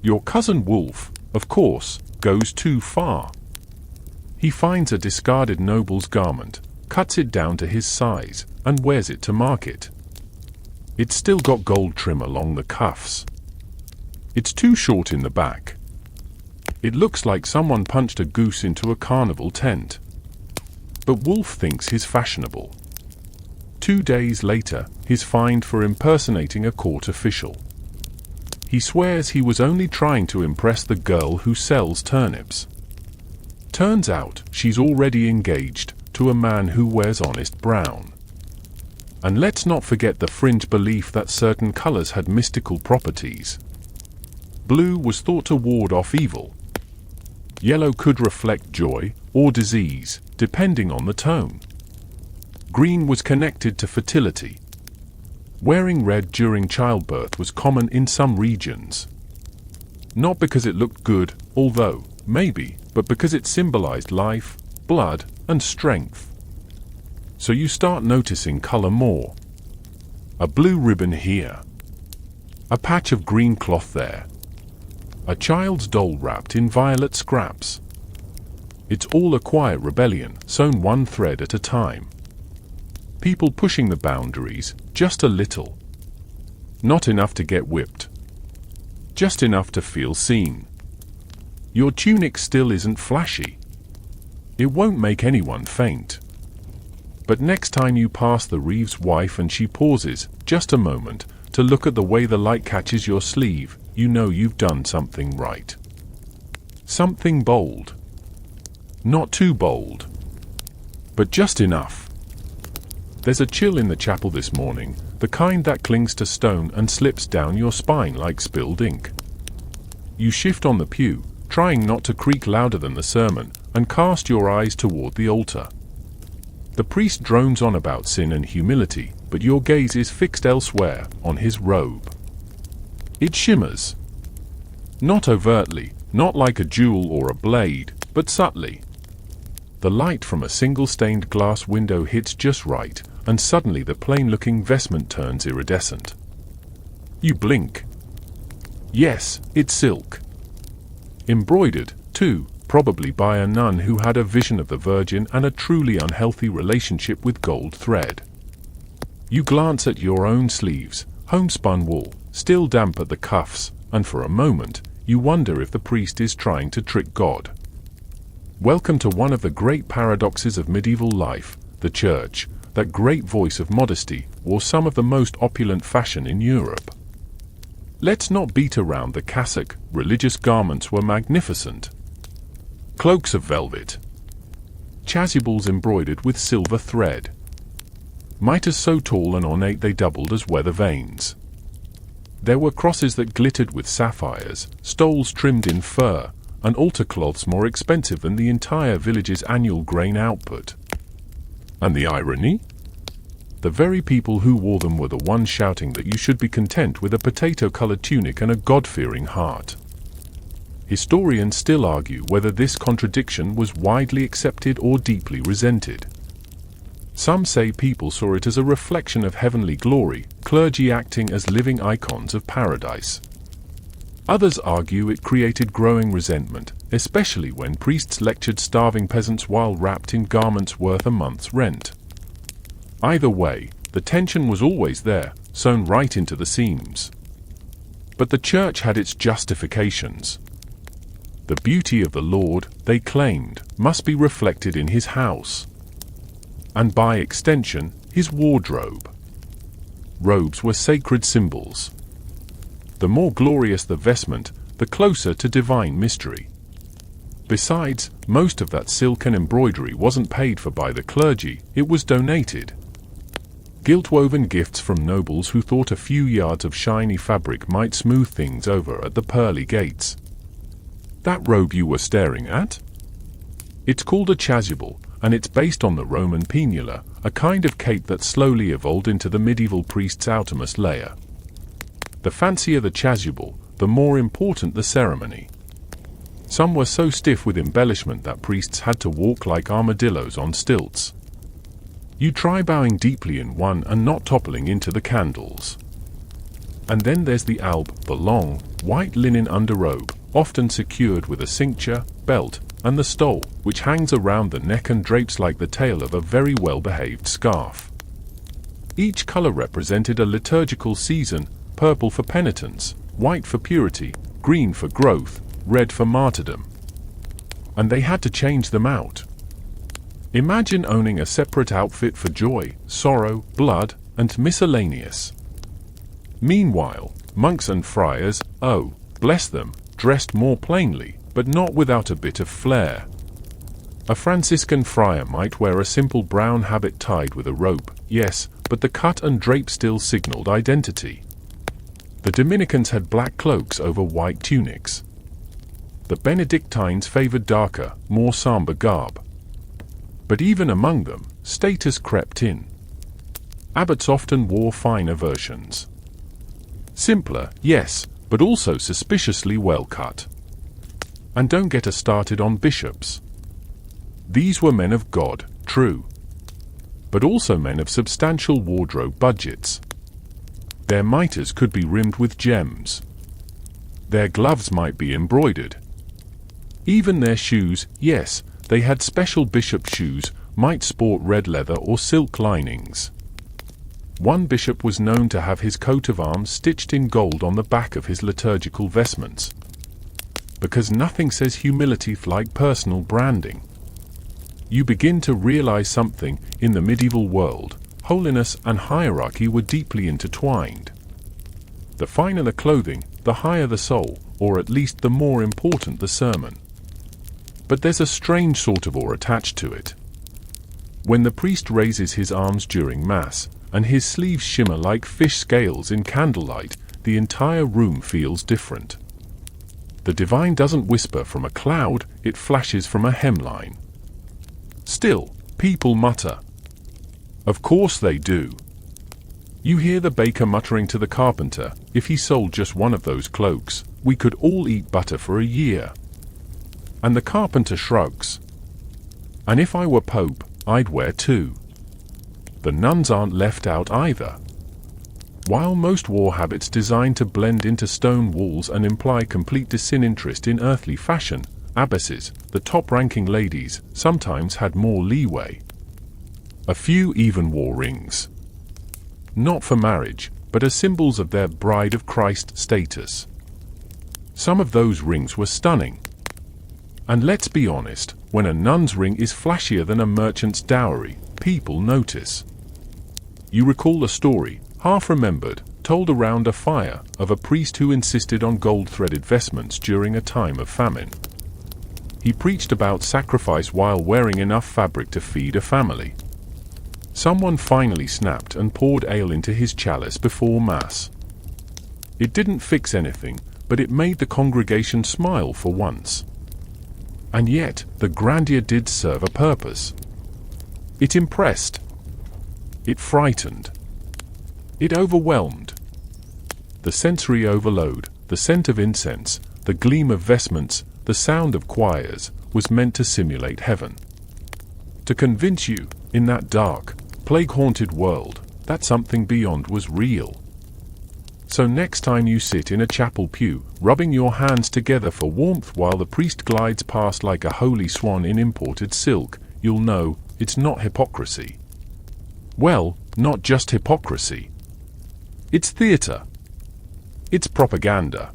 A: Your cousin Wolf, of course, goes too far. He finds a discarded noble's garment, cuts it down to his size, and wears it to market. It's still got gold trim along the cuffs. It's too short in the back. It looks like someone punched a goose into a carnival tent. But Wolf thinks he's fashionable. 2 days later, he's fined for impersonating a court official. He swears he was only trying to impress the girl who sells turnips. Turns out, she's already engaged to a man who wears honest brown. And let's not forget the fringe belief that certain colors had mystical properties. Blue was thought to ward off evil. Yellow could reflect joy or disease, depending on the tone. Green was connected to fertility. Wearing red during childbirth was common in some regions. Not because it looked good, although, maybe, but because it symbolized life, blood, and strength. So you start noticing color more. A blue ribbon here. A patch of green cloth there. A child's doll wrapped in violet scraps. It's all a quiet rebellion, sewn one thread at a time. People pushing the boundaries, just a little. Not enough to get whipped. Just enough to feel seen. Your tunic still isn't flashy. It won't make anyone faint. But next time you pass the Reeves' wife and she pauses, just a moment, to look at the way the light catches your sleeve, you know you've done something right. Something bold. Not too bold. But just enough. There's a chill in the chapel this morning, the kind that clings to stone and slips down your spine like spilled ink. You shift on the pew, trying not to creak louder than the sermon, and cast your eyes toward the altar. The priest drones on about sin and humility, but your gaze is fixed elsewhere, on his robe. It shimmers. Not overtly, not like a jewel or a blade, but subtly. The light from a single stained glass window hits just right, and suddenly the plain-looking vestment turns iridescent. You blink. Yes, it's silk. Embroidered, too, probably by a nun who had a vision of the Virgin and a truly unhealthy relationship with gold thread. You glance at your own sleeves, homespun wool, still damp at the cuffs, and for a moment, you wonder if the priest is trying to trick God. Welcome to one of the great paradoxes of medieval life. The church, that great voice of modesty, wore some of the most opulent fashion in Europe. Let's not beat around the cassock. Religious garments were magnificent. Cloaks of velvet. Chasubles embroidered with silver thread. Mitres so tall and ornate they doubled as weather vanes. There were crosses that glittered with sapphires, stoles trimmed in fur, and altar cloths more expensive than the entire village's annual grain output. And the irony? The very people who wore them were the ones shouting that you should be content with a potato-colored tunic and a God-fearing heart. Historians still argue whether this contradiction was widely accepted or deeply resented. Some say people saw it as a reflection of heavenly glory, clergy acting as living icons of paradise. Others argue it created growing resentment, especially when priests lectured starving peasants while wrapped in garments worth a month's rent. Either way, the tension was always there, sewn right into the seams. But the church had its justifications. The beauty of the Lord, they claimed, must be reflected in his house. And by extension, his wardrobe. Robes were sacred symbols. The more glorious the vestment, the closer to divine mystery. Besides, most of that silk and embroidery wasn't paid for by the clergy, it was donated. Gilt-woven gifts from nobles who thought a few yards of shiny fabric might smooth things over at the pearly gates. That robe you were staring at? It's called a chasuble, and it's based on the Roman penula, a kind of cape that slowly evolved into the medieval priest's outermost layer. The fancier the chasuble, the more important the ceremony. Some were so stiff with embellishment that priests had to walk like armadillos on stilts. You try bowing deeply in one and not toppling into the candles. And then there's the alb, the long, white linen underrobe, often secured with a cincture, belt, and the stole, which hangs around the neck and drapes like the tail of a very well-behaved scarf. Each color represented a liturgical season: purple for penitence, white for purity, green for growth, red for martyrdom. And they had to change them out. Imagine owning a separate outfit for joy, sorrow, blood, and miscellaneous. Meanwhile, monks and friars, oh, bless them, dressed more plainly, but not without a bit of flair. A Franciscan friar might wear a simple brown habit tied with a rope, yes, but the cut and drape still signaled identity. The Dominicans had black cloaks over white tunics. The Benedictines favored darker, more somber garb. But even among them, status crept in. Abbots often wore finer versions. Simpler, yes, but also suspiciously well cut. And don't get us started on bishops. These were men of God, true, but also men of substantial wardrobe budgets. Their mitres could be rimmed with gems. Their gloves might be embroidered. Even their shoes, yes, they had special bishop shoes, might sport red leather or silk linings. One bishop was known to have his coat of arms stitched in gold on the back of his liturgical vestments. Because nothing says humility like personal branding. You begin to realize something: in the medieval world, holiness and hierarchy were deeply intertwined. The finer the clothing, the higher the soul, or at least the more important the sermon. But there's a strange sort of awe attached to it. When the priest raises his arms during Mass, and his sleeves shimmer like fish scales in candlelight, the entire room feels different. The divine doesn't whisper from a cloud, it flashes from a hemline. Still, people mutter. Of course they do. You hear the baker muttering to the carpenter, if he sold just one of those cloaks, we could all eat butter for a year. And the carpenter shrugs. And if I were Pope, I'd wear two. The nuns aren't left out either. While most wore habits designed to blend into stone walls and imply complete disinterest in earthly fashion, abbesses, the top-ranking ladies, sometimes had more leeway. A few even wore rings. Not for marriage, but as symbols of their Bride of Christ status. Some of those rings were stunning. And let's be honest, when a nun's ring is flashier than a merchant's dowry, people notice. You recall a story, half remembered, told around a fire, of a priest who insisted on gold-threaded vestments during a time of famine. He preached about sacrifice while wearing enough fabric to feed a family. Someone finally snapped and poured ale into his chalice before Mass. It didn't fix anything, but it made the congregation smile for once. And yet, the grandeur did serve a purpose. It impressed. It frightened. It overwhelmed. The sensory overload, the scent of incense, the gleam of vestments, the sound of choirs, was meant to simulate heaven. To convince you, in that dark, plague-haunted world, that something beyond was real. So next time you sit in a chapel pew, rubbing your hands together for warmth while the priest glides past like a holy swan in imported silk, you'll know, it's not hypocrisy. Well, not just hypocrisy. It's theater. It's propaganda.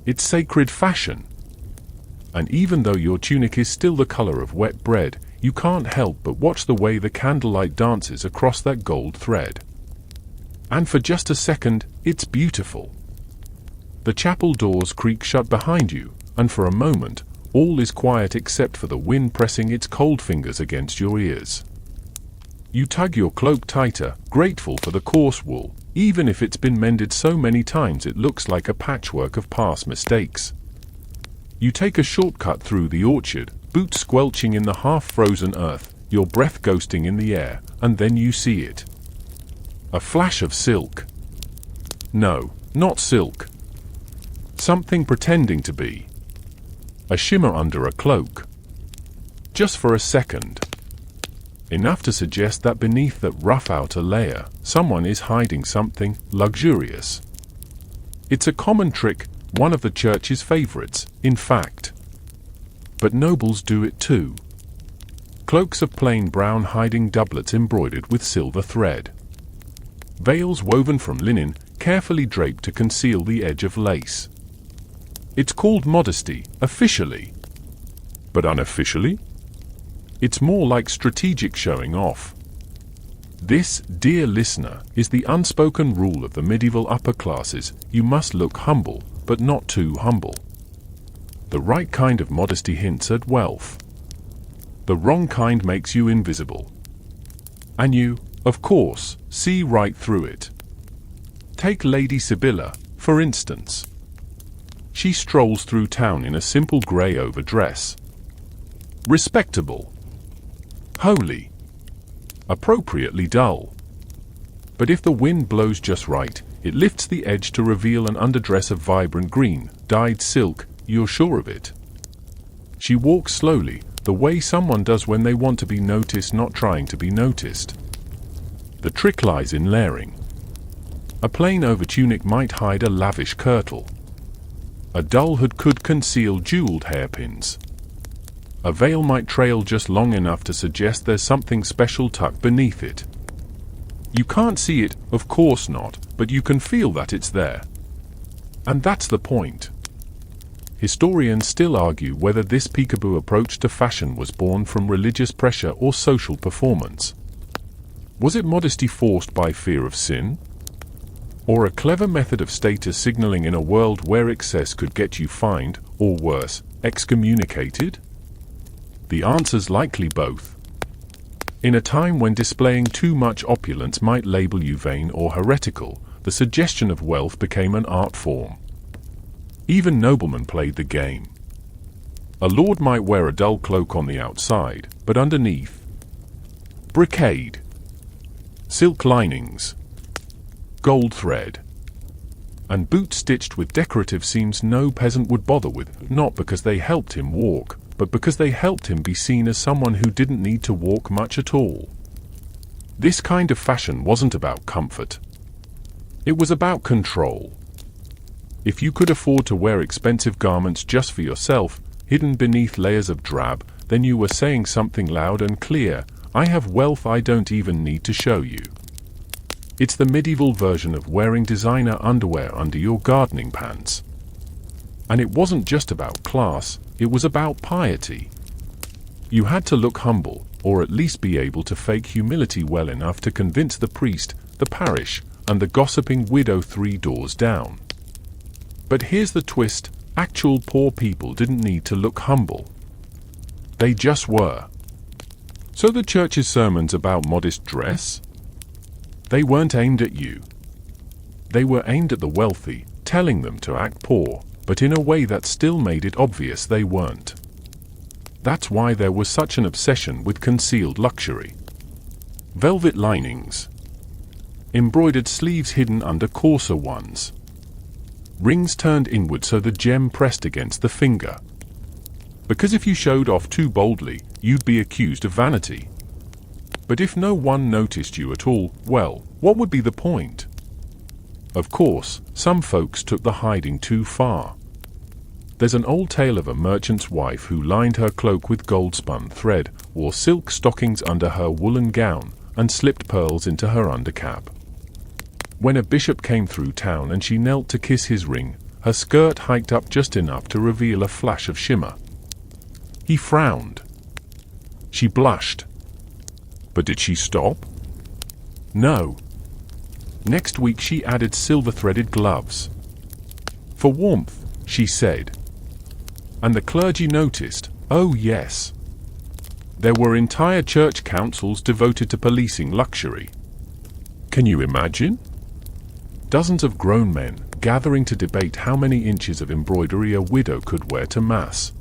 A: It's sacred fashion. And even though your tunic is still the color of wet bread, you can't help but watch the way the candlelight dances across that gold thread. And for just a second, it's beautiful. The chapel doors creak shut behind you, and for a moment, all is quiet except for the wind pressing its cold fingers against your ears. You tug your cloak tighter, grateful for the coarse wool, even if it's been mended so many times it looks like a patchwork of past mistakes. You take a shortcut through the orchard, boots squelching in the half-frozen earth, your breath ghosting in the air, and then you see it. A flash of silk. No, not silk. Something pretending to be. A shimmer under a cloak. Just for a second. Enough to suggest that beneath that rough outer layer, someone is hiding something luxurious. It's a common trick, one of the church's favorites, in fact. But nobles do it too. Cloaks of plain brown hiding doublets embroidered with silver thread. Veils woven from linen, carefully draped to conceal the edge of lace. It's called modesty, officially. But unofficially? It's more like strategic showing off. This, dear listener, is the unspoken rule of the medieval upper classes: you must look humble, but not too humble. The right kind of modesty hints at wealth. The wrong kind makes you invisible. And you, of course, see right through it. Take Lady Sibylla, for instance. She strolls through town in a simple grey overdress. Respectable. Holy. Appropriately dull. But if the wind blows just right, it lifts the edge to reveal an underdress of vibrant green, dyed silk, you're sure of it. She walks slowly, the way someone does when they want to be noticed, not trying to be noticed. The trick lies in layering. A plain overtunic might hide a lavish kirtle. A dull hood could conceal jeweled hairpins. A veil might trail just long enough to suggest there's something special tucked beneath it. You can't see it, of course not, but you can feel that it's there. And that's the point. Historians still argue whether this peekaboo approach to fashion was born from religious pressure or social performance. Was it modesty forced by fear of sin? Or a clever method of status signaling in a world where excess could get you fined, or worse, excommunicated? The answer's likely both. In a time when displaying too much opulence might label you vain or heretical, the suggestion of wealth became an art form. Even noblemen played the game. A lord might wear a dull cloak on the outside, but underneath, brocade, silk linings, gold thread, and boots stitched with decorative seams no peasant would bother with, not because they helped him walk, but because they helped him be seen as someone who didn't need to walk much at all. This kind of fashion wasn't about comfort. It was about control. If you could afford to wear expensive garments just for yourself, hidden beneath layers of drab, then you were saying something loud and clear: I have wealth I don't even need to show you. It's the medieval version of wearing designer underwear under your gardening pants. And it wasn't just about class, it was about piety. You had to look humble, or at least be able to fake humility well enough to convince the priest, the parish, and the gossiping widow 3 doors down. But here's the twist: actual poor people didn't need to look humble. They just were. So the church's sermons about modest dress? They weren't aimed at you. They were aimed at the wealthy, telling them to act poor, but in a way that still made it obvious they weren't. That's why there was such an obsession with concealed luxury. Velvet linings. Embroidered sleeves hidden under coarser ones. Rings turned inward so the gem pressed against the finger. Because if you showed off too boldly, you'd be accused of vanity. But if no one noticed you at all, well, what would be the point? Of course, some folks took the hiding too far. There's an old tale of a merchant's wife who lined her cloak with gold-spun thread, wore silk stockings under her woolen gown, and slipped pearls into her undercap. When a bishop came through town and she knelt to kiss his ring, her skirt hiked up just enough to reveal a flash of shimmer. He frowned. She blushed. But did she stop? No. Next week she added silver-threaded gloves. For warmth, she said. And the clergy noticed. Oh yes. There were entire church councils devoted to policing luxury. Can you imagine? Dozens of grown men gathering to debate how many inches of embroidery a widow could wear to mass.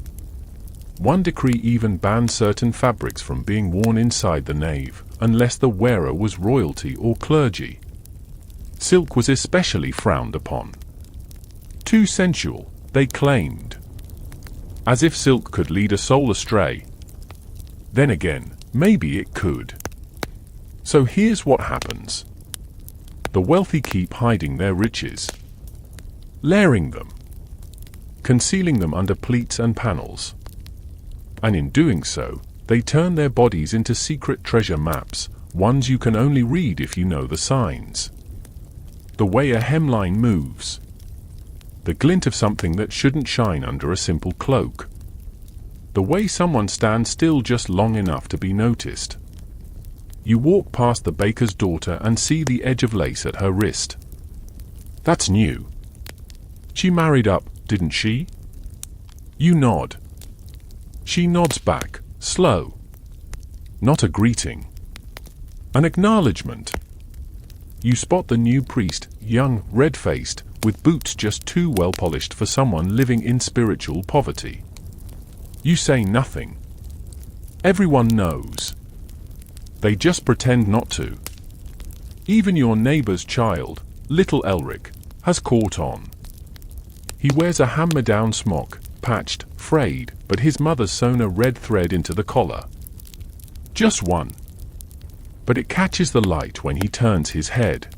A: One decree even banned certain fabrics from being worn inside the nave, unless the wearer was royalty or clergy. Silk was especially frowned upon. Too sensual, they claimed. As if silk could lead a soul astray. Then again, maybe it could. So here's what happens. The wealthy keep hiding their riches. Layering them. Concealing them under pleats and panels. And in doing so, they turn their bodies into secret treasure maps, ones you can only read if you know the signs. The way a hemline moves. The glint of something that shouldn't shine under a simple cloak. The way someone stands still just long enough to be noticed. You walk past the baker's daughter and see the edge of lace at her wrist. That's new. She married up, didn't she? You nod. She nods back, slow. Not a greeting. An acknowledgement. You spot the new priest, young, red-faced, with boots just too well polished for someone living in spiritual poverty. You say nothing. Everyone knows. They just pretend not to. Even your neighbor's child, little Elric, has caught on. He wears a hand-me-down smock, patched, frayed, but his mother's sewn a red thread into the collar. Just one. But it catches the light when he turns his head.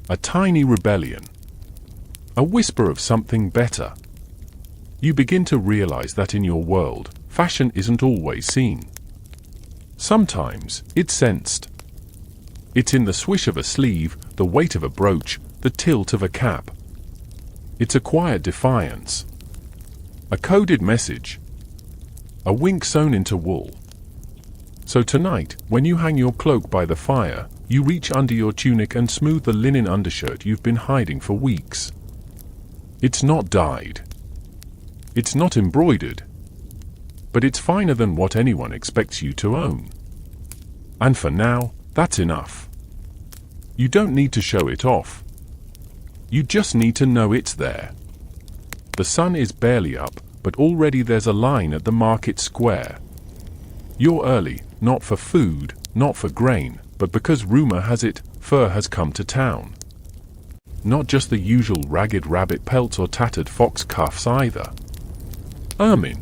A: A tiny rebellion. A whisper of something better. You begin to realize that in your world, fashion isn't always seen. Sometimes, it's sensed. It's in the swish of a sleeve, the weight of a brooch, the tilt of a cap. It's a quiet defiance. A coded message. A wink sewn into wool. So tonight, when you hang your cloak by the fire, you reach under your tunic and smooth the linen undershirt you've been hiding for weeks. It's not dyed. It's not embroidered. But it's finer than what anyone expects you to own. And for now, that's enough. You don't need to show it off. You just need to know it's there. The sun is barely up, but already there's a line at the market square. You're early, not for food, not for grain, but because rumor has it, fur has come to town. Not just the usual ragged rabbit pelts or tattered fox cuffs either. Ermine.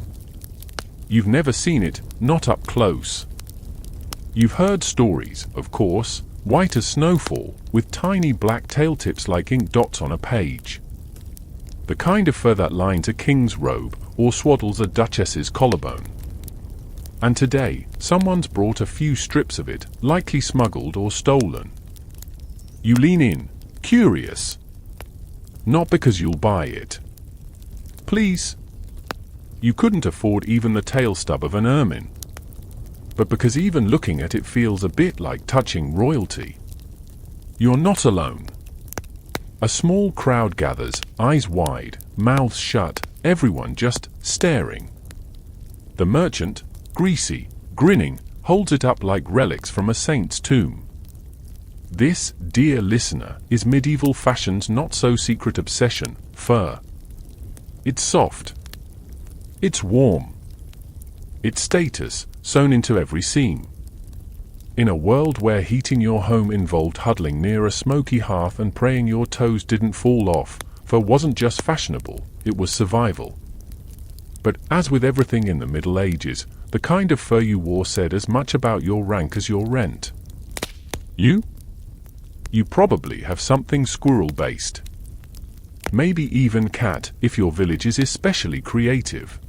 A: You've never seen it, not up close. You've heard stories, of course, white as snowfall, with tiny black tail tips like ink dots on a page. The kind of fur that lines a king's robe or swaddles a duchess's collarbone. And today, someone's brought a few strips of it, likely smuggled or stolen. You lean in, curious. Not because you'll buy it. Please. You couldn't afford even the tail stub of an ermine. But because even looking at it feels a bit like touching royalty. You're not alone. A small crowd gathers, eyes wide, mouths shut, everyone just staring. The merchant, greasy, grinning, holds it up like relics from a saint's tomb. This, dear listener, is medieval fashion's not-so-secret obsession, fur. It's soft. It's warm. It's status, sewn into every seam. In a world where heating your home involved huddling near a smoky hearth and praying your toes didn't fall off, fur wasn't just fashionable, it was survival. But as with everything in the Middle Ages, the kind of fur you wore said as much about your rank as your rent. You probably have something squirrel-based. Maybe even cat, if your village is especially creative.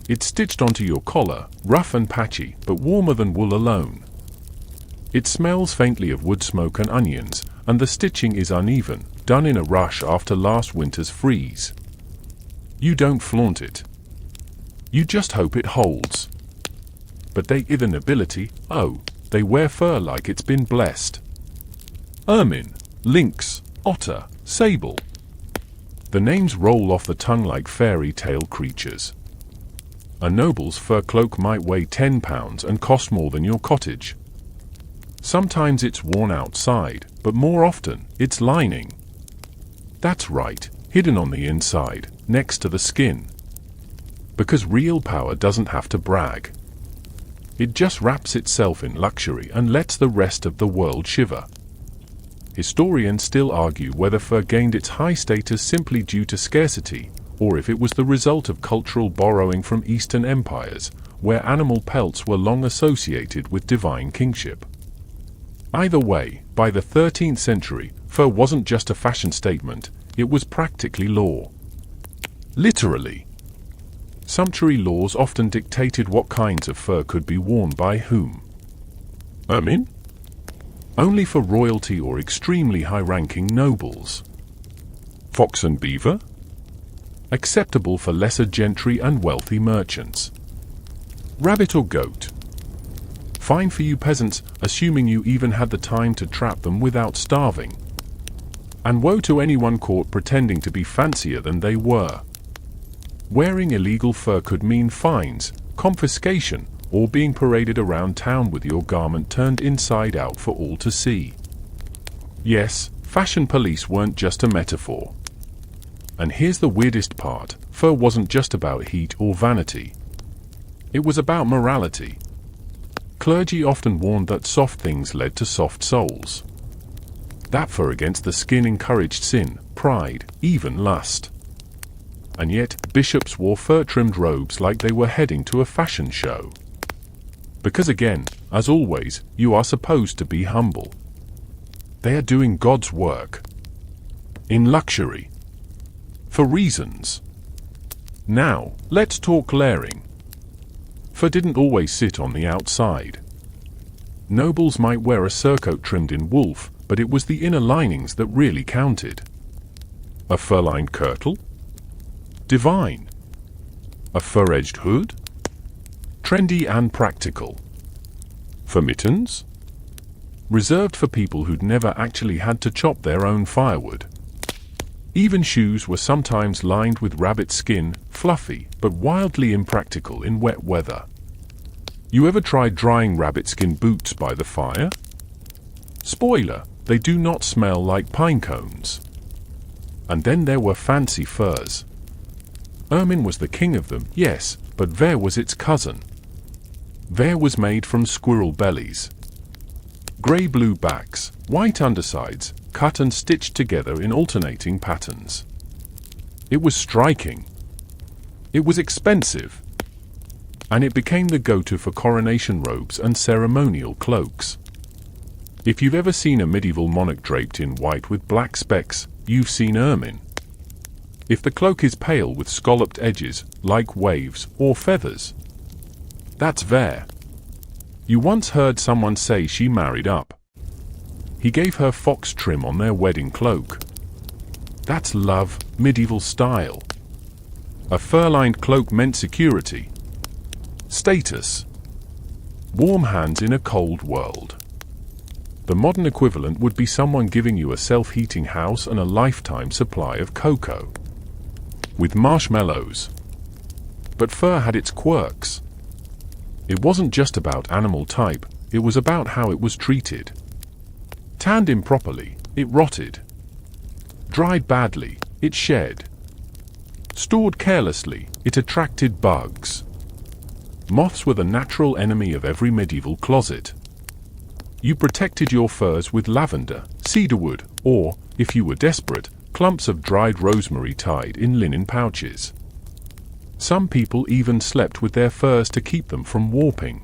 A: It's stitched onto your collar, rough and patchy, but warmer than wool alone. It smells faintly of wood smoke and onions, and the stitching is uneven, done in a rush after last winter's freeze. You don't flaunt it. You just hope it holds. But they the nobility, oh, they wear fur like it's been blessed. Ermine, lynx, otter, sable. The names roll off the tongue like fairy tale creatures. A noble's fur cloak might weigh 10 pounds and cost more than your cottage. Sometimes it's worn outside, but more often, it's lining. That's right, hidden on the inside, next to the skin. Because real power doesn't have to brag. It just wraps itself in luxury and lets the rest of the world shiver. Historians still argue whether fur gained its high status simply due to scarcity, or if it was the result of cultural borrowing from Eastern empires, where animal pelts were long associated with divine kingship. Either way, by the 13th century, fur wasn't just a fashion statement, it was practically law. Literally. Sumptuary laws often dictated what kinds of fur could be worn by whom. Ermine? Only for royalty or extremely high-ranking nobles. Fox and beaver? Acceptable for lesser gentry and wealthy merchants. Rabbit or goat? Fine for you peasants, assuming you even had the time to trap them without starving. And woe to anyone caught pretending to be fancier than they were. Wearing illegal fur could mean fines, confiscation, or being paraded around town with your garment turned inside out for all to see. Yes, fashion police weren't just a metaphor. And here's the weirdest part, fur wasn't just about heat or vanity. It was about morality. Clergy often warned that soft things led to soft souls. That fur against the skin encouraged sin, pride, even lust. And yet, bishops wore fur-trimmed robes like they were heading to a fashion show. Because again, as always, you are supposed to be humble. They are doing God's work. In luxury. For reasons. Now, let's talk layering. Fur didn't always sit on the outside. Nobles might wear a surcoat trimmed in wolf, but it was the inner linings that really counted. A fur-lined kirtle? Divine. A fur-edged hood? Trendy and practical. For mittens? Reserved for people who'd never actually had to chop their own firewood. Even shoes were sometimes lined with rabbit skin, fluffy, but wildly impractical in wet weather. You ever tried drying rabbit skin boots by the fire? Spoiler, they do not smell like pine cones. And then there were fancy furs. Ermine was the king of them, yes, but vair was its cousin. Vair was made from squirrel bellies. Grey-blue backs, white undersides, cut and stitched together in alternating patterns. It was striking. It was expensive. And it became the go-to for coronation robes and ceremonial cloaks. If you've ever seen a medieval monarch draped in white with black specks, you've seen ermine. If the cloak is pale with scalloped edges, like waves or feathers, that's Ver. You once heard someone say she married up. He gave her fox trim on their wedding cloak. That's love, medieval style. A fur-lined cloak meant security. Status. Warm hands in a cold world. The modern equivalent would be someone giving you a self-heating house and a lifetime supply of cocoa. With marshmallows. But fur had its quirks. It wasn't just about animal type, it was about how it was treated. Tanned improperly, it rotted. Dried badly, it shed. Stored carelessly, it attracted bugs. Moths were the natural enemy of every medieval closet. You protected your furs with lavender, cedarwood, or, if you were desperate, clumps of dried rosemary tied in linen pouches. Some people even slept with their furs to keep them from warping.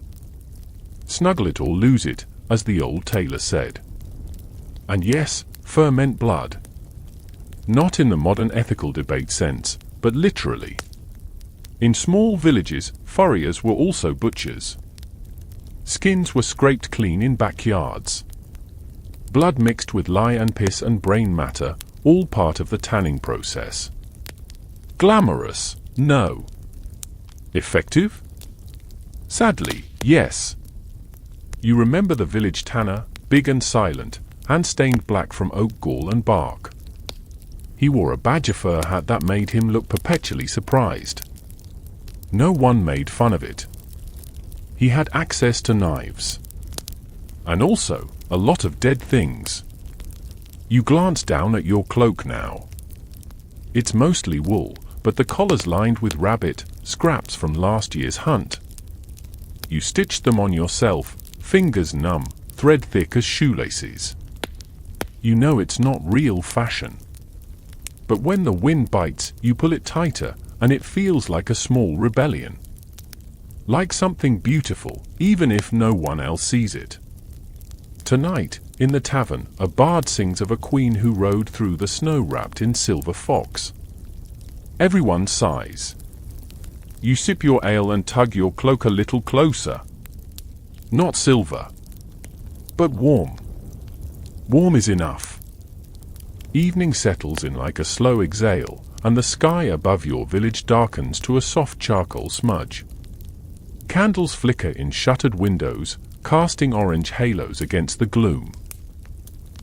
A: Snuggle it or lose it, as the old tailor said. And yes, fur meant blood. Not in the modern ethical debate sense, but literally. In small villages, furriers were also butchers. Skins were scraped clean in backyards. Blood mixed with lye and piss and brain matter, all part of the tanning process. Glamorous? No. Effective? Sadly, yes. You remember the village tanner, big and silent, and stained black from oak gall and bark. He wore a badger fur hat that made him look perpetually surprised. No one made fun of it. He had access to knives. And also, a lot of dead things. You glance down at your cloak now. It's mostly wool, but the collar's lined with rabbit, scraps from last year's hunt. You stitched them on yourself, fingers numb, thread thick as shoelaces. You know it's not real fashion. But when the wind bites, you pull it tighter, and it feels like a small rebellion. Like something beautiful, even if no one else sees it. Tonight, in the tavern, a bard sings of a queen who rode through the snow wrapped in silver fox. Everyone sighs. You sip your ale and tug your cloak a little closer. Not silver, but warm. Warm is enough. Evening settles in like a slow exhale, and the sky above your village darkens to a soft charcoal smudge. Candles flicker in shuttered windows, casting orange halos against the gloom.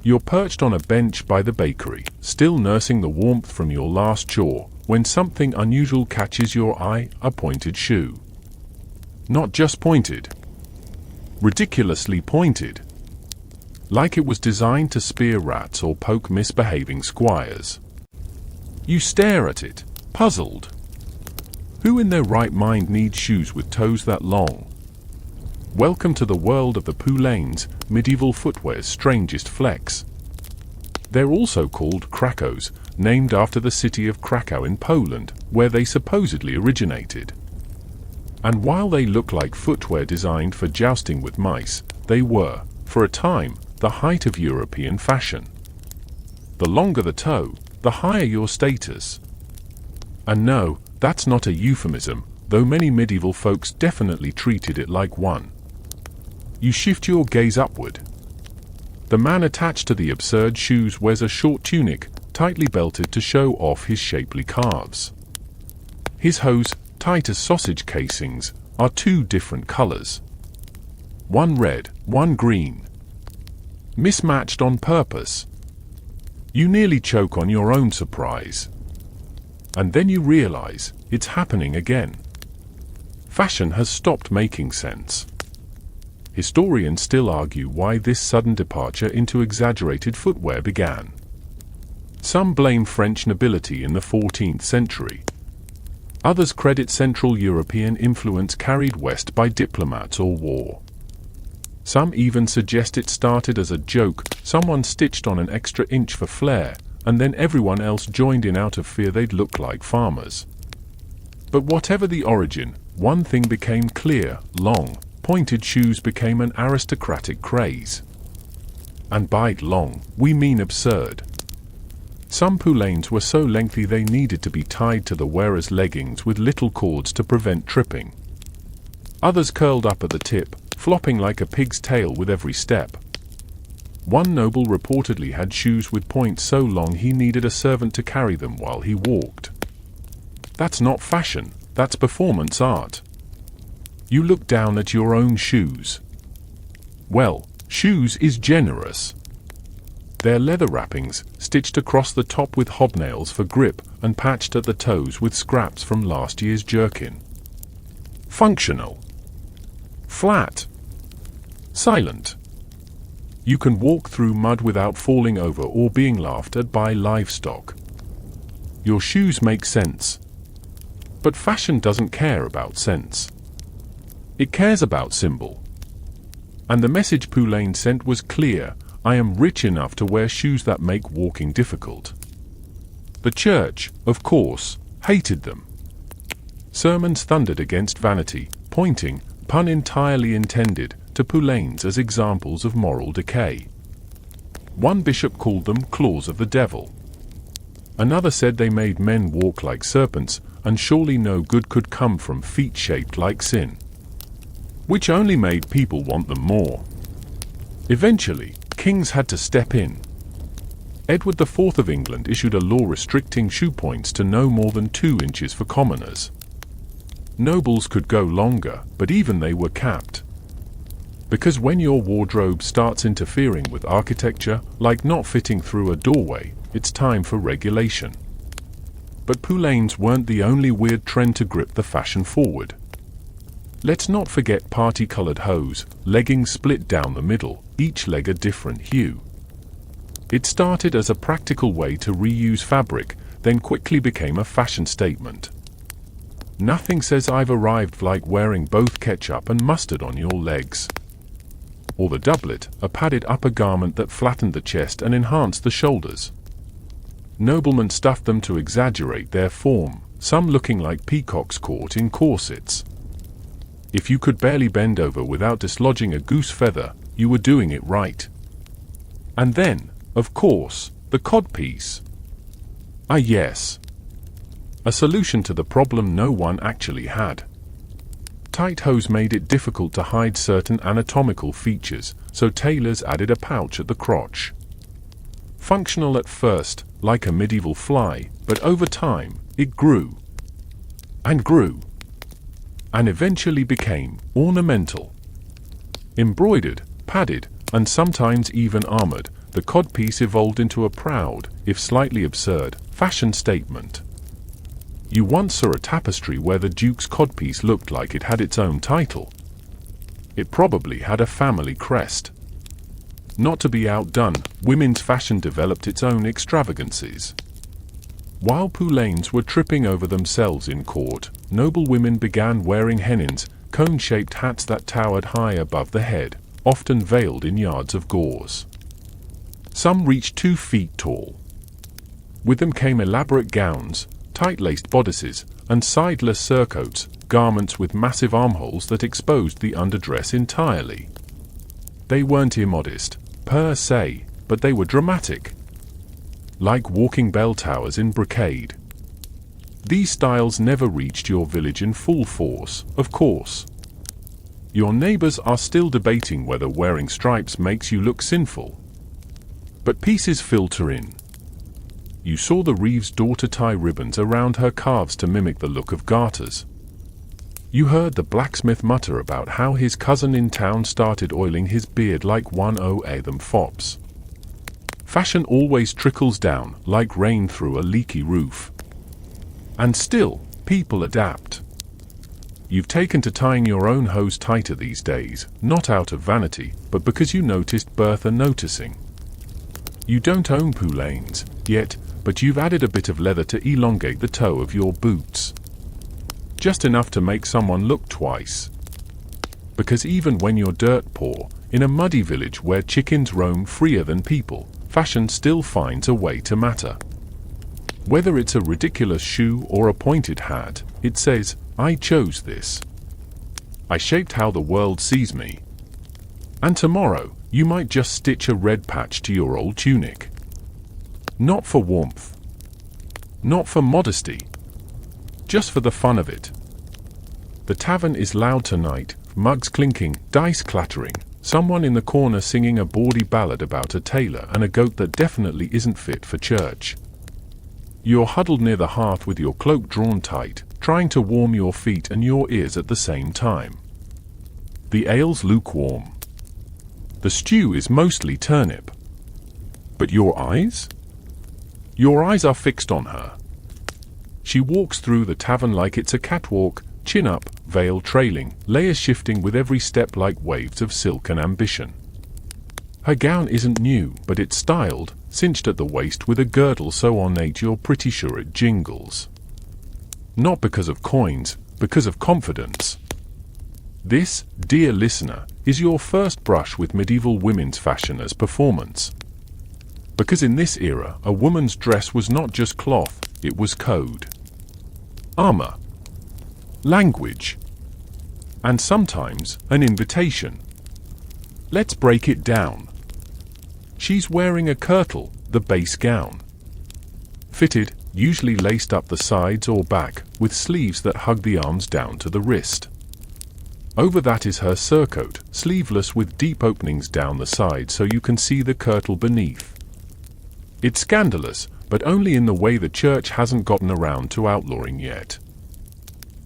A: You're perched on a bench by the bakery, still nursing the warmth from your last chore, when something unusual catches your eye, a pointed shoe. Not just pointed. Ridiculously pointed. Like it was designed to spear rats or poke misbehaving squires. You stare at it, puzzled. Who in their right mind needs shoes with toes that long? Welcome to the world of the Poulains, medieval footwear's strangest flex. They're also called Krakos, named after the city of Krakow in Poland, where they supposedly originated. And while they look like footwear designed for jousting with mice, they were, for a time, the height of European fashion. The longer the toe, the higher your status. And no, that's not a euphemism, though many medieval folks definitely treated it like one. You shift your gaze upward. The man attached to the absurd shoes wears a short tunic, tightly belted to show off his shapely calves. His hose, tight as sausage casings, are two different colors. One red, one green. Mismatched on purpose. You nearly choke on your own surprise. And then you realize, it's happening again. Fashion has stopped making sense. Historians still argue why this sudden departure into exaggerated footwear began. Some blame French nobility in the 14th century. Others credit Central European influence carried west by diplomats or war. Some even suggest it started as a joke, someone stitched on an extra inch for flair, and then everyone else joined in out of fear they'd look like farmers. But whatever the origin, one thing became clear: long, pointed shoes became an aristocratic craze. And by long, we mean absurd. Some poulaines were so lengthy they needed to be tied to the wearer's leggings with little cords to prevent tripping. Others curled up at the tip, flopping like a pig's tail with every step. One noble reportedly had shoes with points so long he needed a servant to carry them while he walked. That's not fashion, that's performance art. You look down at your own shoes. Well, shoes is generous. Their leather wrappings, stitched across the top with hobnails for grip and patched at the toes with scraps from last year's jerkin. Functional. Flat. Silent. You can walk through mud without falling over or being laughed at by livestock. Your shoes make sense. But fashion doesn't care about sense. It cares about symbol. And the message Poulain sent was clear: I am rich enough to wear shoes that make walking difficult. The church, of course, hated them. Sermons thundered against vanity, pointing, pun entirely intended, to poulains as examples of moral decay. One bishop called them claws of the devil. Another said they made men walk like serpents, and surely no good could come from feet shaped like sin. Which only made people want them more. Eventually, kings had to step in. Edward IV of England issued a law restricting shoe points to no more than 2 inches for commoners. Nobles could go longer, but even they were capped. Because when your wardrobe starts interfering with architecture, like not fitting through a doorway, it's time for regulation. But poulains weren't the only weird trend to grip the fashion forward. Let's not forget party-colored hose, leggings split down the middle, each leg a different hue. It started as a practical way to reuse fabric, then quickly became a fashion statement. Nothing says I've arrived like wearing both ketchup and mustard on your legs. Or the doublet, a padded upper garment that flattened the chest and enhanced the shoulders. Noblemen stuffed them to exaggerate their form, some looking like peacocks caught in corsets. If you could barely bend over without dislodging a goose feather, you were doing it right. And then, of course, the codpiece. Ah yes. A solution to the problem no one actually had. Tight hose made it difficult to hide certain anatomical features, so tailors added a pouch at the crotch. Functional at first, like a medieval fly, but over time, it grew. And grew. And eventually became ornamental. Embroidered, padded, and sometimes even armored, the codpiece evolved into a proud, if slightly absurd, fashion statement. You once saw a tapestry where the Duke's codpiece looked like it had its own title. It probably had a family crest. Not to be outdone, women's fashion developed its own extravagancies. While poulains were tripping over themselves in court, noble women began wearing hennins, cone-shaped hats that towered high above the head, often veiled in yards of gauze. Some reached 2 feet tall. With them came elaborate gowns, tight-laced bodices, and sideless surcoats, garments with massive armholes that exposed the underdress entirely. They weren't immodest, per se, but they were dramatic. Like walking bell towers in brocade. These styles never reached your village in full force, of course. Your neighbors are still debating whether wearing stripes makes you look sinful. But pieces filter in. You saw the Reeves' daughter tie ribbons around her calves to mimic the look of garters. You heard the blacksmith mutter about how his cousin in town started oiling his beard like one o' them fops. Fashion always trickles down, like rain through a leaky roof. And still, people adapt. You've taken to tying your own hose tighter these days, not out of vanity, but because you noticed Bertha noticing. You don't own poulains, yet, but you've added a bit of leather to elongate the toe of your boots. Just enough to make someone look twice. Because even when you're dirt poor, in a muddy village where chickens roam freer than people, fashion still finds a way to matter. Whether it's a ridiculous shoe or a pointed hat, it says, I chose this. I shaped how the world sees me. And tomorrow, you might just stitch a red patch to your old tunic. Not for warmth. Not for modesty. Just for the fun of it. The tavern is loud tonight, mugs clinking, dice clattering, someone in the corner singing a bawdy ballad about a tailor and a goat that definitely isn't fit for church. You're huddled near the hearth with your cloak drawn tight, trying to warm your feet and your ears at the same time. The ale's lukewarm. The stew is mostly turnip. But your eyes? Your eyes are fixed on her. She walks through the tavern like it's a catwalk, chin up, veil trailing, layers shifting with every step like waves of silk and ambition. Her gown isn't new, but it's styled, cinched at the waist with a girdle so ornate you're pretty sure it jingles. Not because of coins, because of confidence. This, dear listener, is your first brush with medieval women's fashion as performance. Because in this era, a woman's dress was not just cloth, it was code. Armor. Language. And sometimes, an invitation. Let's break it down. She's wearing a kirtle, the base gown. Fitted, usually laced up the sides or back, with sleeves that hug the arms down to the wrist. Over that is her surcoat, sleeveless with deep openings down the side so you can see the kirtle beneath. It's scandalous, but only in the way the church hasn't gotten around to outlawing yet.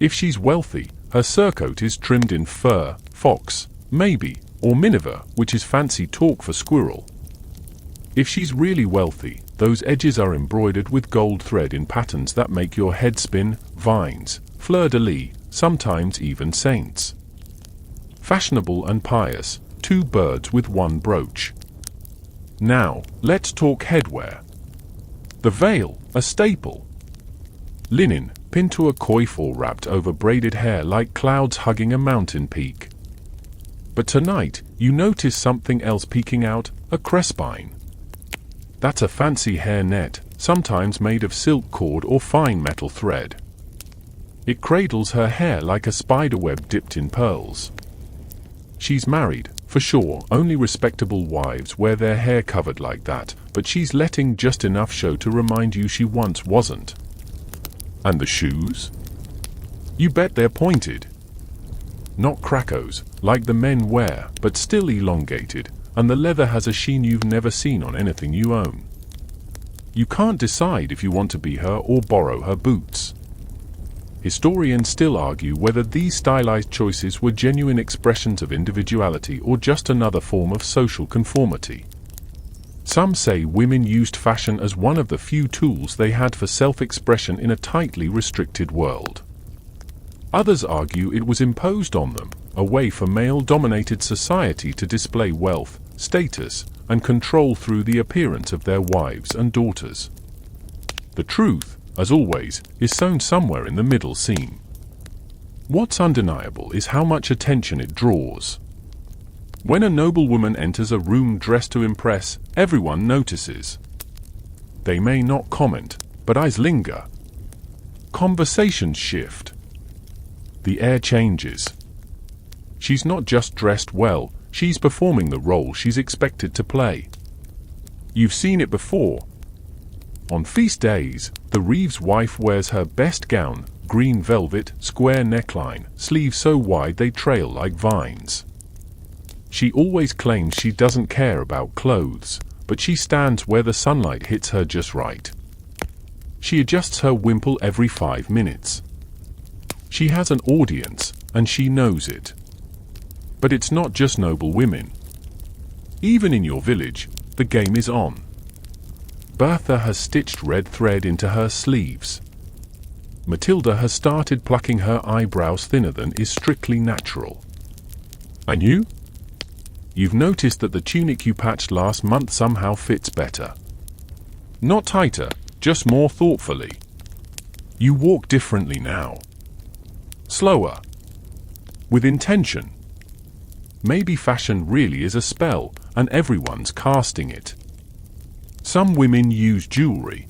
A: If she's wealthy, her surcoat is trimmed in fur, fox, maybe, or miniver, which is fancy talk for squirrel. If she's really wealthy, those edges are embroidered with gold thread in patterns that make your head spin, vines, fleur-de-lis, sometimes even saints. Fashionable and pious, two birds with one brooch. Now, let's talk headwear. The veil, a staple. Linen, pinned to a coif or wrapped over braided hair like clouds hugging a mountain peak. But tonight, you notice something else peeking out, a crespine. That's a fancy hair net, sometimes made of silk cord or fine metal thread. It cradles her hair like a spiderweb dipped in pearls. She's married, for sure, only respectable wives wear their hair covered like that, but she's letting just enough show to remind you she once wasn't. And the shoes? You bet they're pointed. Not cracos, like the men wear, but still elongated, and the leather has a sheen you've never seen on anything you own. You can't decide if you want to be her or borrow her boots. Historians still argue whether these stylized choices were genuine expressions of individuality or just another form of social conformity. Some say women used fashion as one of the few tools they had for self-expression in a tightly restricted world. Others argue it was imposed on them, a way for male-dominated society to display wealth, status, and control through the appearance of their wives and daughters. The truth, as always, is sewn somewhere in the middle seam. What's undeniable is how much attention it draws. When a noblewoman enters a room dressed to impress, everyone notices. They may not comment, but eyes linger. Conversations shift. The air changes. She's not just dressed well, she's performing the role she's expected to play. You've seen it before. On feast days, the Reeves wife wears her best gown, green velvet, square neckline, sleeves so wide they trail like vines. She always claims she doesn't care about clothes, but she stands where the sunlight hits her just right. She adjusts her wimple every 5 minutes. She has an audience, and she knows it. But it's not just noble women. Even in your village, the game is on. Bertha has stitched red thread into her sleeves. Matilda has started plucking her eyebrows thinner than is strictly natural. And you? You've noticed that the tunic you patched last month somehow fits better. Not tighter, just more thoughtfully. You walk differently now. Slower. With intention. Maybe fashion really is a spell, and everyone's casting it. Some women use jewelry.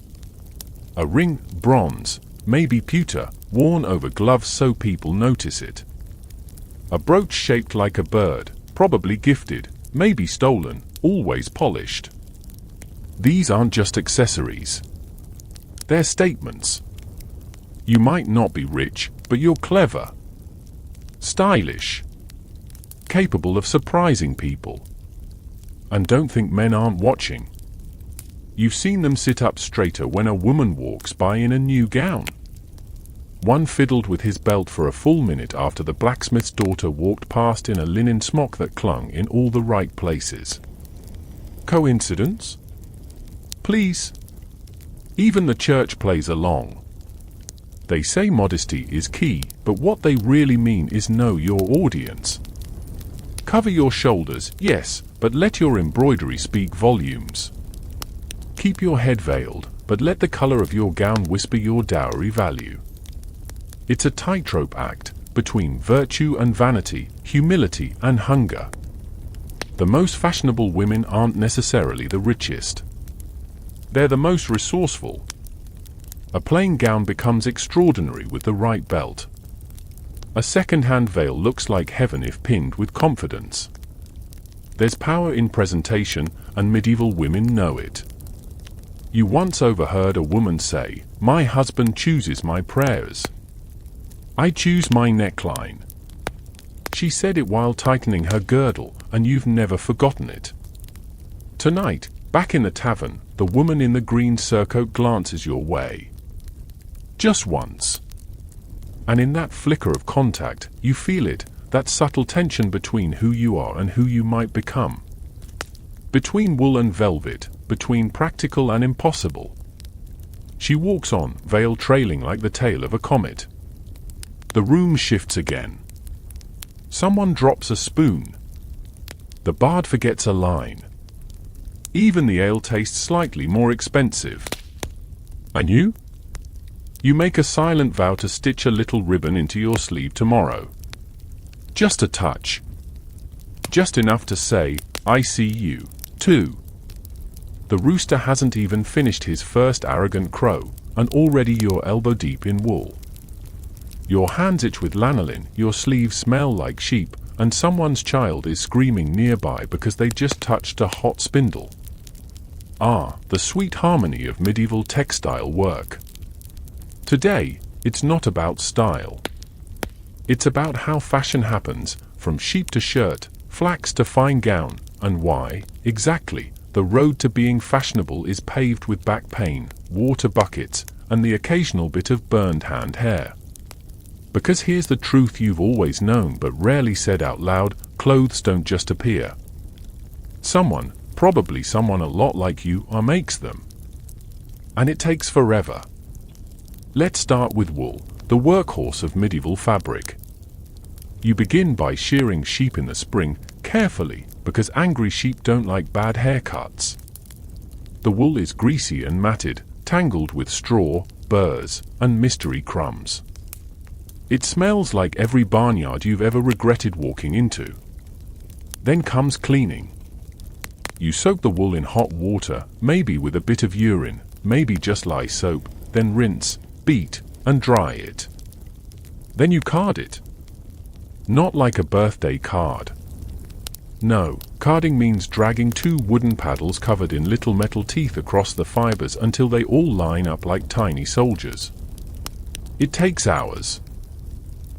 A: A ring, bronze, maybe pewter, worn over gloves so people notice it. A brooch shaped like a bird, probably gifted, maybe stolen, always polished. These aren't just accessories. They're statements. You might not be rich, but you're clever, stylish, capable of surprising people. And don't think men aren't watching. You've seen them sit up straighter when a woman walks by in a new gown. One fiddled with his belt for a full minute after the blacksmith's daughter walked past in a linen smock that clung in all the right places. Coincidence? Please. Even the church plays along. They say modesty is key, but what they really mean is know your audience. Cover your shoulders, yes, but let your embroidery speak volumes. Keep your head veiled, but let the color of your gown whisper your dowry value. It's a tightrope act between virtue and vanity, humility and hunger. The most fashionable women aren't necessarily the richest. They're the most resourceful. A plain gown becomes extraordinary with the right belt. A second-hand veil looks like heaven if pinned with confidence. There's power in presentation, and medieval women know it. You once overheard a woman say, "My husband chooses my prayers. I choose my neckline." She said it while tightening her girdle, and you've never forgotten it. Tonight, back in the tavern, the woman in the green surcoat glances your way. Just once. And in that flicker of contact, you feel it, that subtle tension between who you are and who you might become. Between wool and velvet, between practical and impossible. She walks on, veil trailing like the tail of a comet. The room shifts again. Someone drops a spoon. The bard forgets a line. Even the ale tastes slightly more expensive. And you? You make a silent vow to stitch a little ribbon into your sleeve tomorrow. Just a touch. Just enough to say, "I see you, too." The rooster hasn't even finished his first arrogant crow, and already you're elbow deep in wool. Your hands itch with lanolin, your sleeves smell like sheep, and someone's child is screaming nearby because they just touched a hot spindle. Ah, the sweet harmony of medieval textile work. Today, it's not about style. It's about how fashion happens, from sheep to shirt, flax to fine gown, and why, exactly, the road to being fashionable is paved with back pain, water buckets, and the occasional bit of burned hand hair. Because here's the truth you've always known but rarely said out loud: clothes don't just appear. Someone, probably someone a lot like you, makes them. And it takes forever. Let's start with wool, the workhorse of medieval fabric. You begin by shearing sheep in the spring, carefully, because angry sheep don't like bad haircuts. The wool is greasy and matted, tangled with straw, burrs, and mystery crumbs. It smells like every barnyard you've ever regretted walking into. Then comes cleaning. You soak the wool in hot water, maybe with a bit of urine, maybe just lye soap, then rinse, beat, and dry it. Then you card it. Not like a birthday card. No, carding means dragging two wooden paddles covered in little metal teeth across the fibers until they all line up like tiny soldiers. It takes hours.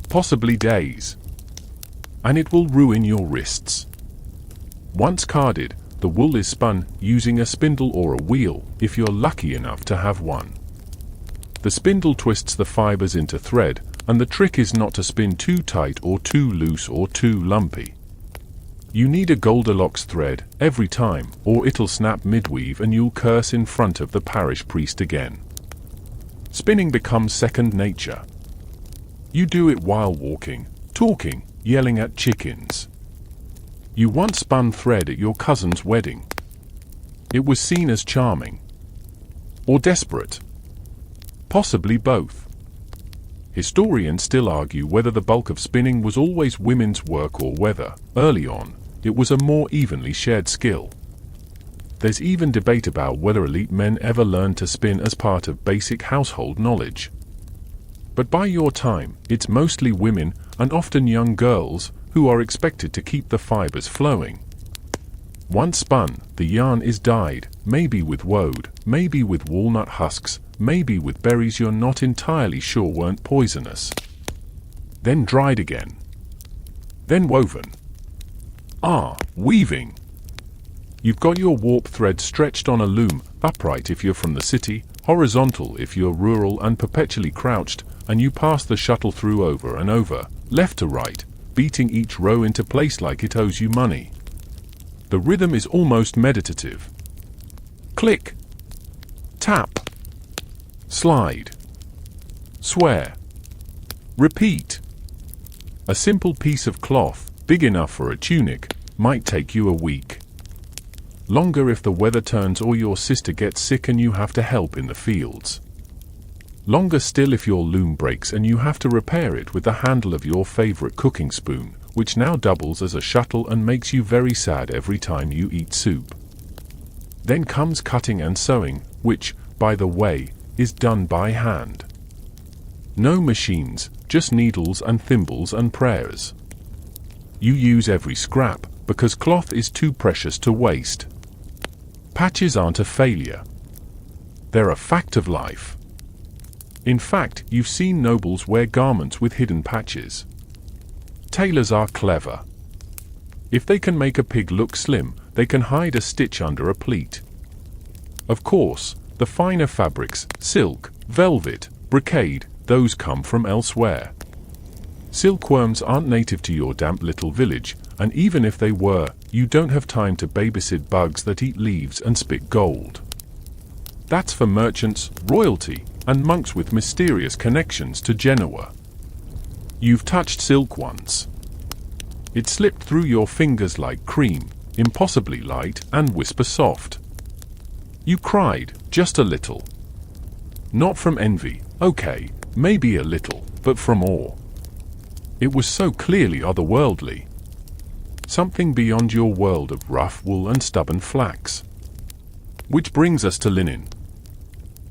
A: Possibly days. And it will ruin your wrists. Once carded, the wool is spun using a spindle or a wheel, if you're lucky enough to have one. The spindle twists the fibers into thread, and the trick is not to spin too tight or too loose or too lumpy. You need a Goldilocks thread every time, or it'll snap midweave and you'll curse in front of the parish priest again. Spinning becomes second nature. You do it while walking, talking, yelling at chickens. You once spun thread at your cousin's wedding. It was seen as charming. Or desperate. Possibly both. Historians still argue whether the bulk of spinning was always women's work or whether, early on, it was a more evenly shared skill. There's even debate about whether elite men ever learned to spin as part of basic household knowledge. But by your time, it's mostly women, and often young girls, who are expected to keep the fibers flowing. Once spun, the yarn is dyed, maybe with woad, maybe with walnut husks, maybe with berries you're not entirely sure weren't poisonous. Then dried again. Then woven. Weaving. You've got your warp thread stretched on a loom, upright if you're from the city, horizontal if you're rural, and perpetually crouched, and you pass the shuttle through over and over, left to right, beating each row into place like it owes you money. The rhythm is almost meditative. Click. Tap. Slide. Swear. Repeat. A simple piece of cloth, big enough for a tunic, might take you a week. Longer if the weather turns or your sister gets sick and you have to help in the fields. Longer still if your loom breaks and you have to repair it with the handle of your favorite cooking spoon, which now doubles as a shuttle and makes you very sad every time you eat soup. Then comes cutting and sewing, which, by the way, is done by hand. No machines, just needles and thimbles and prayers. You use every scrap, because cloth is too precious to waste. Patches aren't a failure. They're a fact of life. In fact, you've seen nobles wear garments with hidden patches. Tailors are clever. If they can make a pig look slim, they can hide a stitch under a pleat. Of course, the finer fabrics, silk, velvet, brocade, those come from elsewhere. Silkworms aren't native to your damp little village, and even if they were, you don't have time to babysit bugs that eat leaves and spit gold. That's for merchants, royalty, and monks with mysterious connections to Genoa. You've touched silk once. It slipped through your fingers like cream, impossibly light and whisper soft. You cried, just a little. Not from envy, okay, maybe a little, but from awe. It was so clearly otherworldly. Something beyond your world of rough wool and stubborn flax. Which brings us to linen.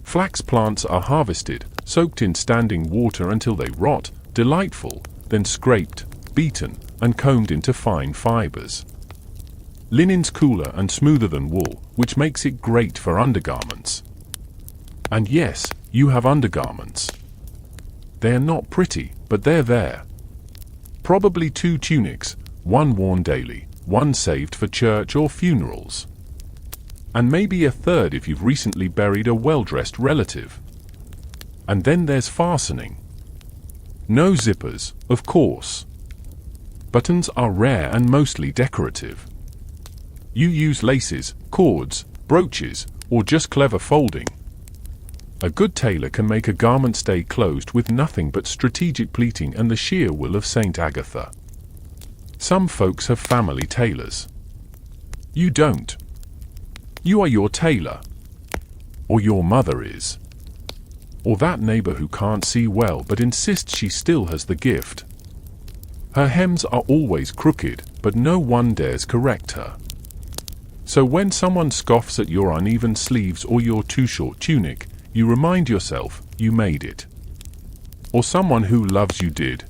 A: Flax plants are harvested, soaked in standing water until they rot, delightful, then scraped, beaten, and combed into fine fibers. Linen's cooler and smoother than wool, which makes it great for undergarments. And yes, you have undergarments. They're not pretty, but they're there. Probably 2 tunics, one worn daily, one saved for church or funerals. And maybe a third if you've recently buried a well-dressed relative. And then there's fastening. No zippers, of course. Buttons are rare and mostly decorative. You use laces, cords, brooches, or just clever folding. A good tailor can make a garment stay closed with nothing but strategic pleating and the sheer will of Saint Agatha. Some folks have family tailors. You don't. You are your tailor. Or your mother is. Or that neighbor who can't see well but insists she still has the gift. Her hems are always crooked, but no one dares correct her. So when someone scoffs at your uneven sleeves or your too short tunic, you remind yourself you made it. Or someone who loves you did.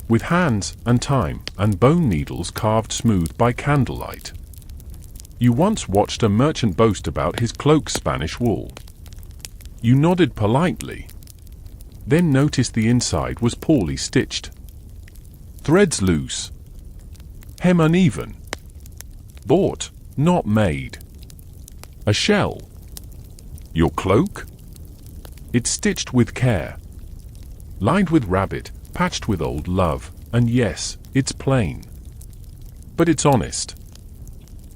A: With hands and time and bone needles carved smooth by candlelight. You once watched a merchant boast about his cloak's Spanish wool. You nodded politely. Then noticed the inside was poorly stitched. Threads loose. Hem uneven. Bought, not made. A shell. Your cloak? It's stitched with care. Lined with rabbit, patched with old love, and yes, it's plain. But it's honest.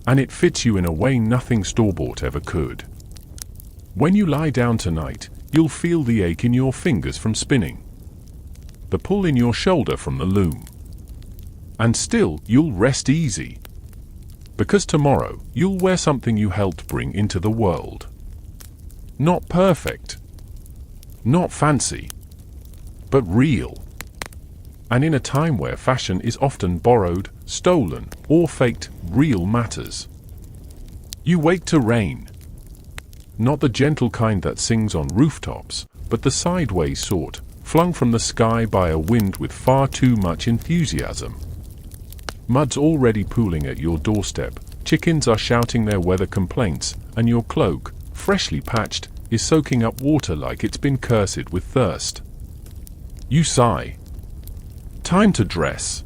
A: And it fits you in a way nothing store-bought ever could. When you lie down tonight, you'll feel the ache in your fingers from spinning. The pull in your shoulder from the loom. And still, you'll rest easy. Because tomorrow, you'll wear something you helped bring into the world. Not perfect. Not fancy. But real. And in a time where fashion is often borrowed, stolen, or faked, real matters. You wake to rain. Not the gentle kind that sings on rooftops, but the sideways sort, flung from the sky by a wind with far too much enthusiasm. Mud's already pooling at your doorstep, chickens are shouting their weather complaints, and your cloak, freshly patched, is soaking up water like it's been cursed with thirst. You sigh. Time to dress.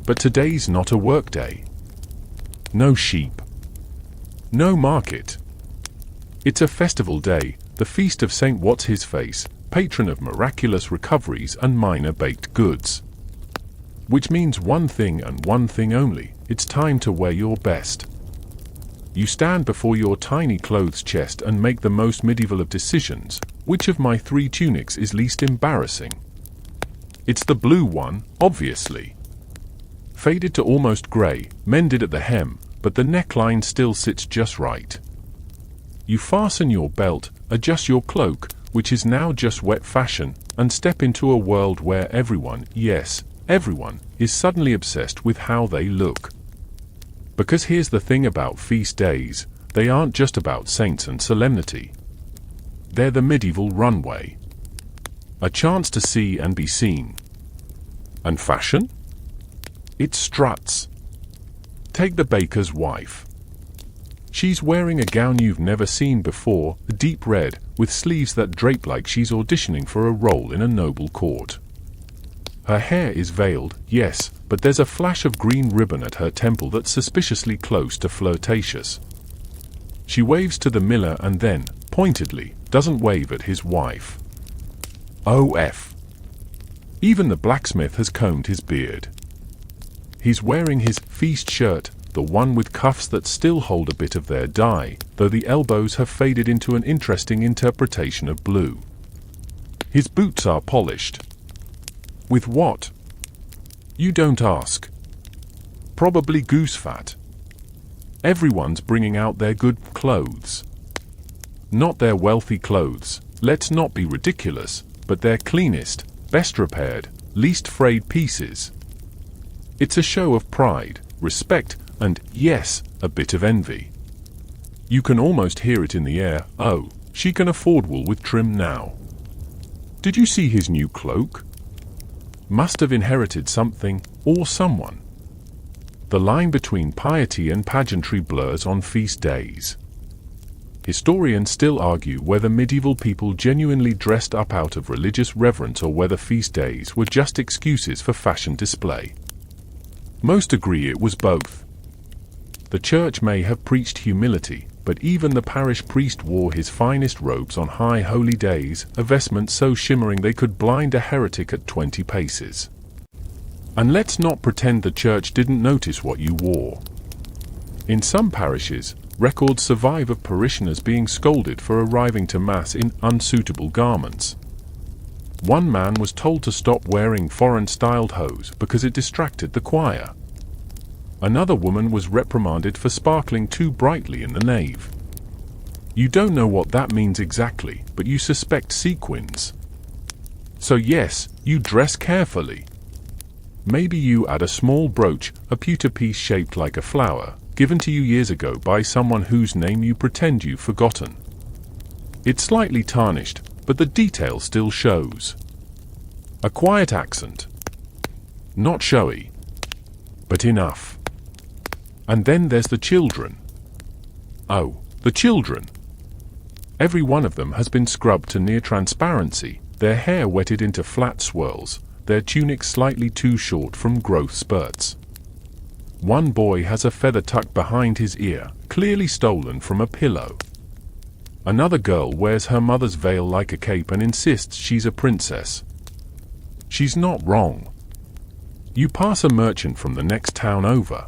A: But today's not a work day. No sheep. No market. It's a festival day, the feast of Saint What's-His-Face, patron of miraculous recoveries and minor baked goods. Which means one thing and one thing only: it's time to wear your best. You stand before your tiny clothes chest and make the most medieval of decisions. Which of my 3 tunics is least embarrassing? It's the blue one, obviously. Faded to almost grey, mended at the hem, but the neckline still sits just right. You fasten your belt, adjust your cloak, which is now just wet fashion, and step into a world where everyone, yes, everyone, is suddenly obsessed with how they look. Because here's the thing about feast days: they aren't just about saints and solemnity. They're the medieval runway. A chance to see and be seen. And fashion? It struts. Take the baker's wife. She's wearing a gown you've never seen before, deep red, with sleeves that drape like she's auditioning for a role in a noble court. Her hair is veiled, yes, but there's a flash of green ribbon at her temple that's suspiciously close to flirtatious. She waves to the miller and then, pointedly, doesn't wave at his wife. OF. Even the blacksmith has combed his beard. He's wearing his feast shirt, the one with cuffs that still hold a bit of their dye, though the elbows have faded into an interesting interpretation of blue. His boots are polished. With what? You don't ask. Probably goose fat. Everyone's bringing out their good clothes. Not their wealthy clothes, let's not be ridiculous, but their cleanest, best repaired, least frayed pieces. It's a show of pride, respect, and, yes, a bit of envy. You can almost hear it in the air. Oh, she can afford wool with trim now. Did you see his new cloak? Must have inherited something, or someone. The line between piety and pageantry blurs on feast days. Historians still argue whether medieval people genuinely dressed up out of religious reverence or whether feast days were just excuses for fashion display. Most agree it was both. The church may have preached humility, but even the parish priest wore his finest robes on high holy days, a vestment so shimmering they could blind a heretic at 20 paces. And let's not pretend the church didn't notice what you wore. In some parishes, records survive of parishioners being scolded for arriving to Mass in unsuitable garments. One man was told to stop wearing foreign-styled hose because it distracted the choir. Another woman was reprimanded for sparkling too brightly in the nave. You don't know what that means exactly, but you suspect sequins. So yes, you dress carefully. Maybe you add a small brooch, a pewter piece shaped like a flower, given to you years ago by someone whose name you pretend you've forgotten. It's slightly tarnished, but the detail still shows. A quiet accent. Not showy, but enough. And then there's the children. Oh, the children. Every one of them has been scrubbed to near transparency, their hair wetted into flat swirls, their tunics slightly too short from growth spurts. One boy has a feather tucked behind his ear, clearly stolen from a pillow. Another girl wears her mother's veil like a cape and insists she's a princess. She's not wrong. You pass a merchant from the next town over.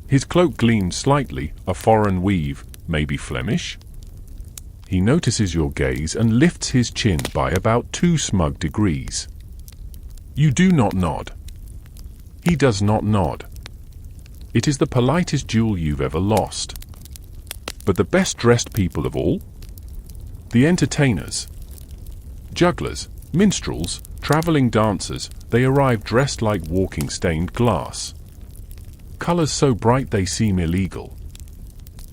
A: His cloak gleams slightly, a foreign weave, maybe Flemish. He notices your gaze and lifts his chin by about 2 smug degrees. You do not nod. He does not nod. It is the politest jewel you've ever lost. But the best-dressed people of all? The entertainers. Jugglers, minstrels, traveling dancers, they arrive dressed like walking stained glass. Colors so bright they seem illegal.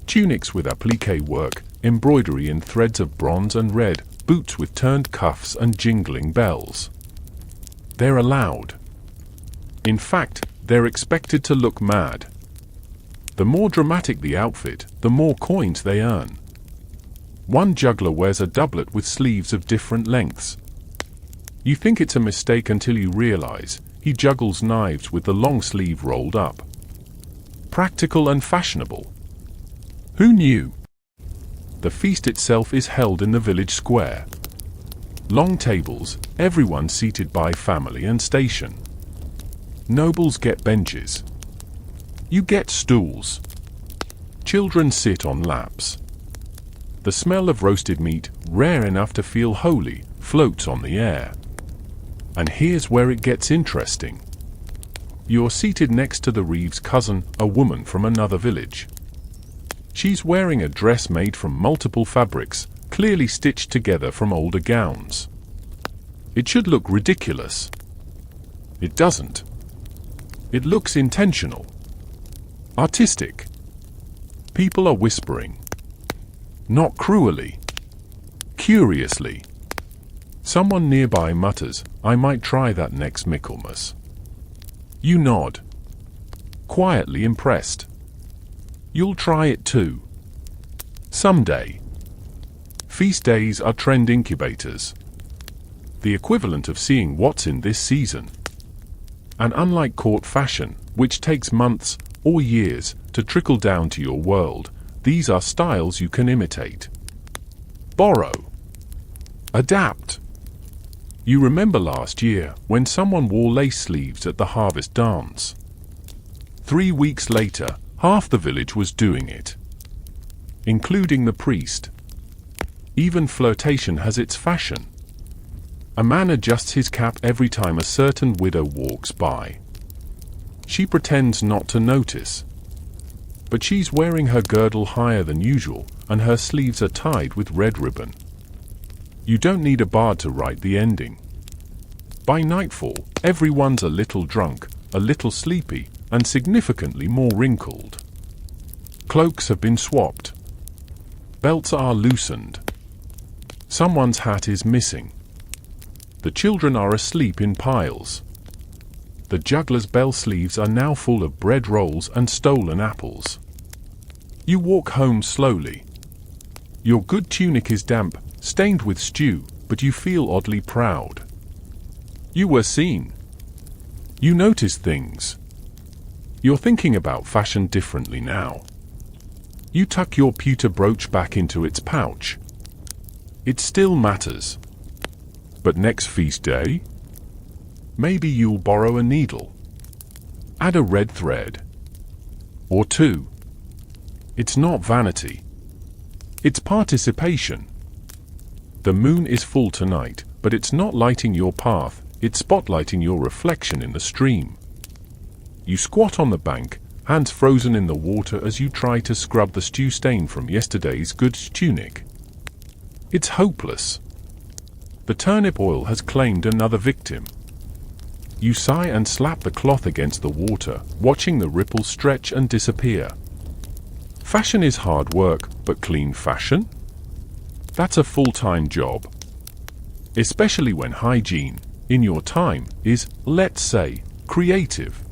A: Tunics with applique work, embroidery in threads of bronze and red, boots with turned cuffs and jingling bells. They're allowed. In fact, they're expected to look mad. The more dramatic the outfit, the more coins they earn. One juggler wears a doublet with sleeves of different lengths. You think it's a mistake until you realize he juggles knives with the long sleeve rolled up. Practical and fashionable. Who knew? The feast itself is held in the village square. Long tables, everyone seated by family and station. Nobles get benches. You get stools. Children sit on laps. The smell of roasted meat, rare enough to feel holy, floats on the air. And here's where it gets interesting. You're seated next to the Reeves' cousin, a woman from another village. She's wearing a dress made from multiple fabrics, clearly stitched together from older gowns. It should look ridiculous. It doesn't. It looks intentional. Artistic. People are whispering. Not cruelly. Curiously. Someone nearby mutters, "I might try that next Michaelmas." You nod. Quietly impressed. You'll try it too. Someday. Feast days are trend incubators. The equivalent of seeing what's in this season. And unlike court fashion, which takes months or years to trickle down to your world, these are styles you can imitate. Borrow. Adapt. You remember last year when someone wore lace sleeves at the harvest dance. 3 weeks later, half the village was doing it, including the priest. Even flirtation has its fashion. A man adjusts his cap every time a certain widow walks by. She pretends not to notice. But she's wearing her girdle higher than usual, and her sleeves are tied with red ribbon. You don't need a bard to write the ending. By nightfall, everyone's a little drunk, a little sleepy, and significantly more wrinkled. Cloaks have been swapped. Belts are loosened. Someone's hat is missing. The children are asleep in piles. The juggler's bell sleeves are now full of bread rolls and stolen apples. You walk home slowly. Your good tunic is damp, stained with stew, but you feel oddly proud. You were seen. You notice things. You're thinking about fashion differently now. You tuck your pewter brooch back into its pouch. It still matters. But next feast day? Maybe you'll borrow a needle. Add a red thread. Or two. It's not vanity. It's participation. The moon is full tonight, but it's not lighting your path, it's spotlighting your reflection in the stream. You squat on the bank, hands frozen in the water as you try to scrub the stew stain from yesterday's good tunic. It's hopeless. The turnip oil has claimed another victim. You sigh and slap the cloth against the water, watching the ripples stretch and disappear. Fashion is hard work, but clean fashion? That's a full-time job. Especially when hygiene, in your time, is, let's say, creative.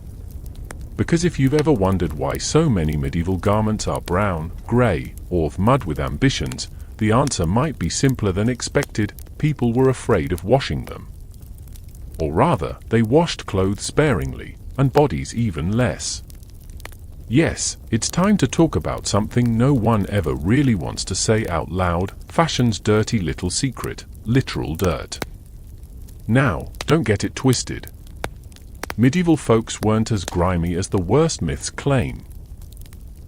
A: Because if you've ever wondered why so many medieval garments are brown, grey, or of mud with ambitions, the answer might be simpler than expected: people were afraid of washing them. Or rather, they washed clothes sparingly, and bodies even less. Yes, it's time to talk about something no one ever really wants to say out loud: fashion's dirty little secret, literal dirt. Now, don't get it twisted. Medieval folks weren't as grimy as the worst myths claim.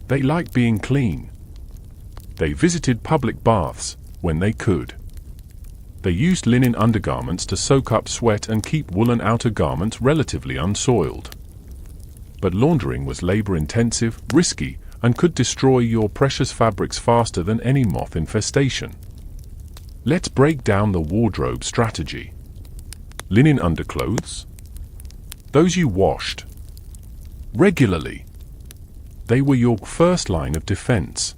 A: They liked being clean. They visited public baths when they could. They used linen undergarments to soak up sweat and keep woolen outer garments relatively unsoiled. But laundering was labor-intensive, risky, and could destroy your precious fabrics faster than any moth infestation. Let's break down the wardrobe strategy. Linen underclothes. Those you washed regularly. They were your first line of defense.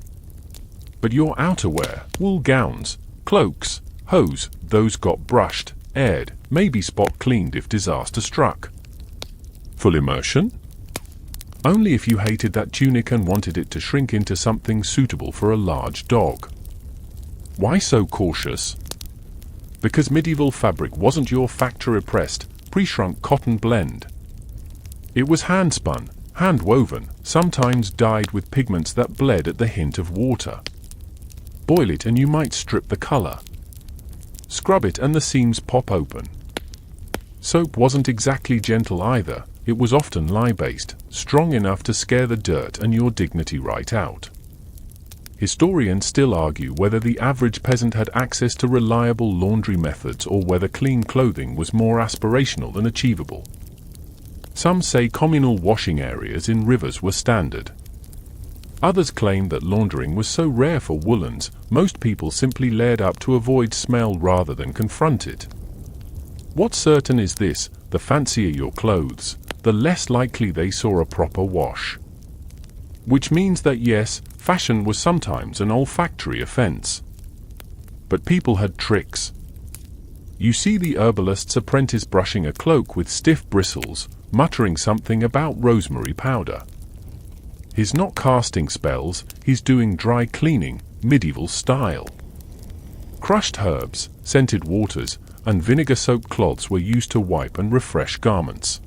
A: But your outerwear, wool gowns, cloaks, hose, those got brushed, aired, maybe spot cleaned if disaster struck. Full immersion? Only if you hated that tunic and wanted it to shrink into something suitable for a large dog. Why so cautious? Because medieval fabric wasn't your factory-pressed, pre-shrunk cotton blend. It was hand-spun, hand-woven, sometimes dyed with pigments that bled at the hint of water. Boil it and you might strip the color. Scrub it and the seams pop open. Soap wasn't exactly gentle either. It was often lye-based, strong enough to scare the dirt and your dignity right out. Historians still argue whether the average peasant had access to reliable laundry methods or whether clean clothing was more aspirational than achievable. Some say communal washing areas in rivers were standard. Others claim that laundering was so rare for woolens, most people simply layered up to avoid smell rather than confront it. What's certain is this: the fancier your clothes, the less likely they saw a proper wash. Which means that yes, fashion was sometimes an olfactory offense. But people had tricks. You see the herbalist's apprentice brushing a cloak with stiff bristles, muttering something about rosemary powder. He's not casting spells, he's doing dry cleaning, medieval style. Crushed herbs, scented waters, and vinegar-soaked cloths were used to wipe and refresh garments.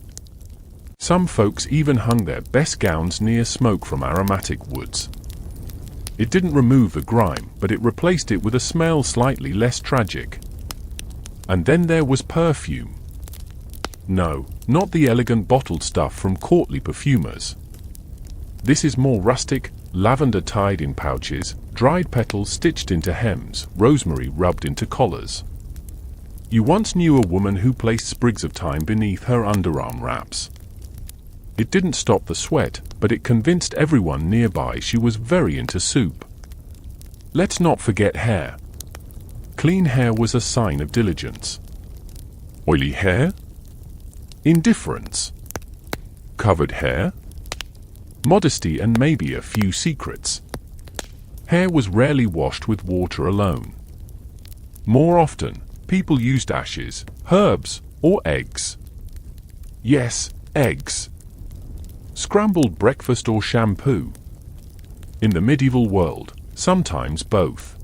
A: Some folks even hung their best gowns near smoke from aromatic woods. It didn't remove the grime, but it replaced it with a smell slightly less tragic. And then there was perfume. No, not the elegant bottled stuff from courtly perfumers. This is more rustic, lavender tied in pouches, dried petals stitched into hems, rosemary rubbed into collars. You once knew a woman who placed sprigs of thyme beneath her underarm wraps. It didn't stop the sweat, but it convinced everyone nearby she was very into soup. Let's not forget hair. Clean hair was a sign of diligence. Oily hair? Indifference. Covered hair? Modesty and maybe a few secrets. Hair was rarely washed with water alone. More often, people used ashes, herbs, or eggs. Yes, eggs. Scrambled breakfast or shampoo. In the medieval world, sometimes both.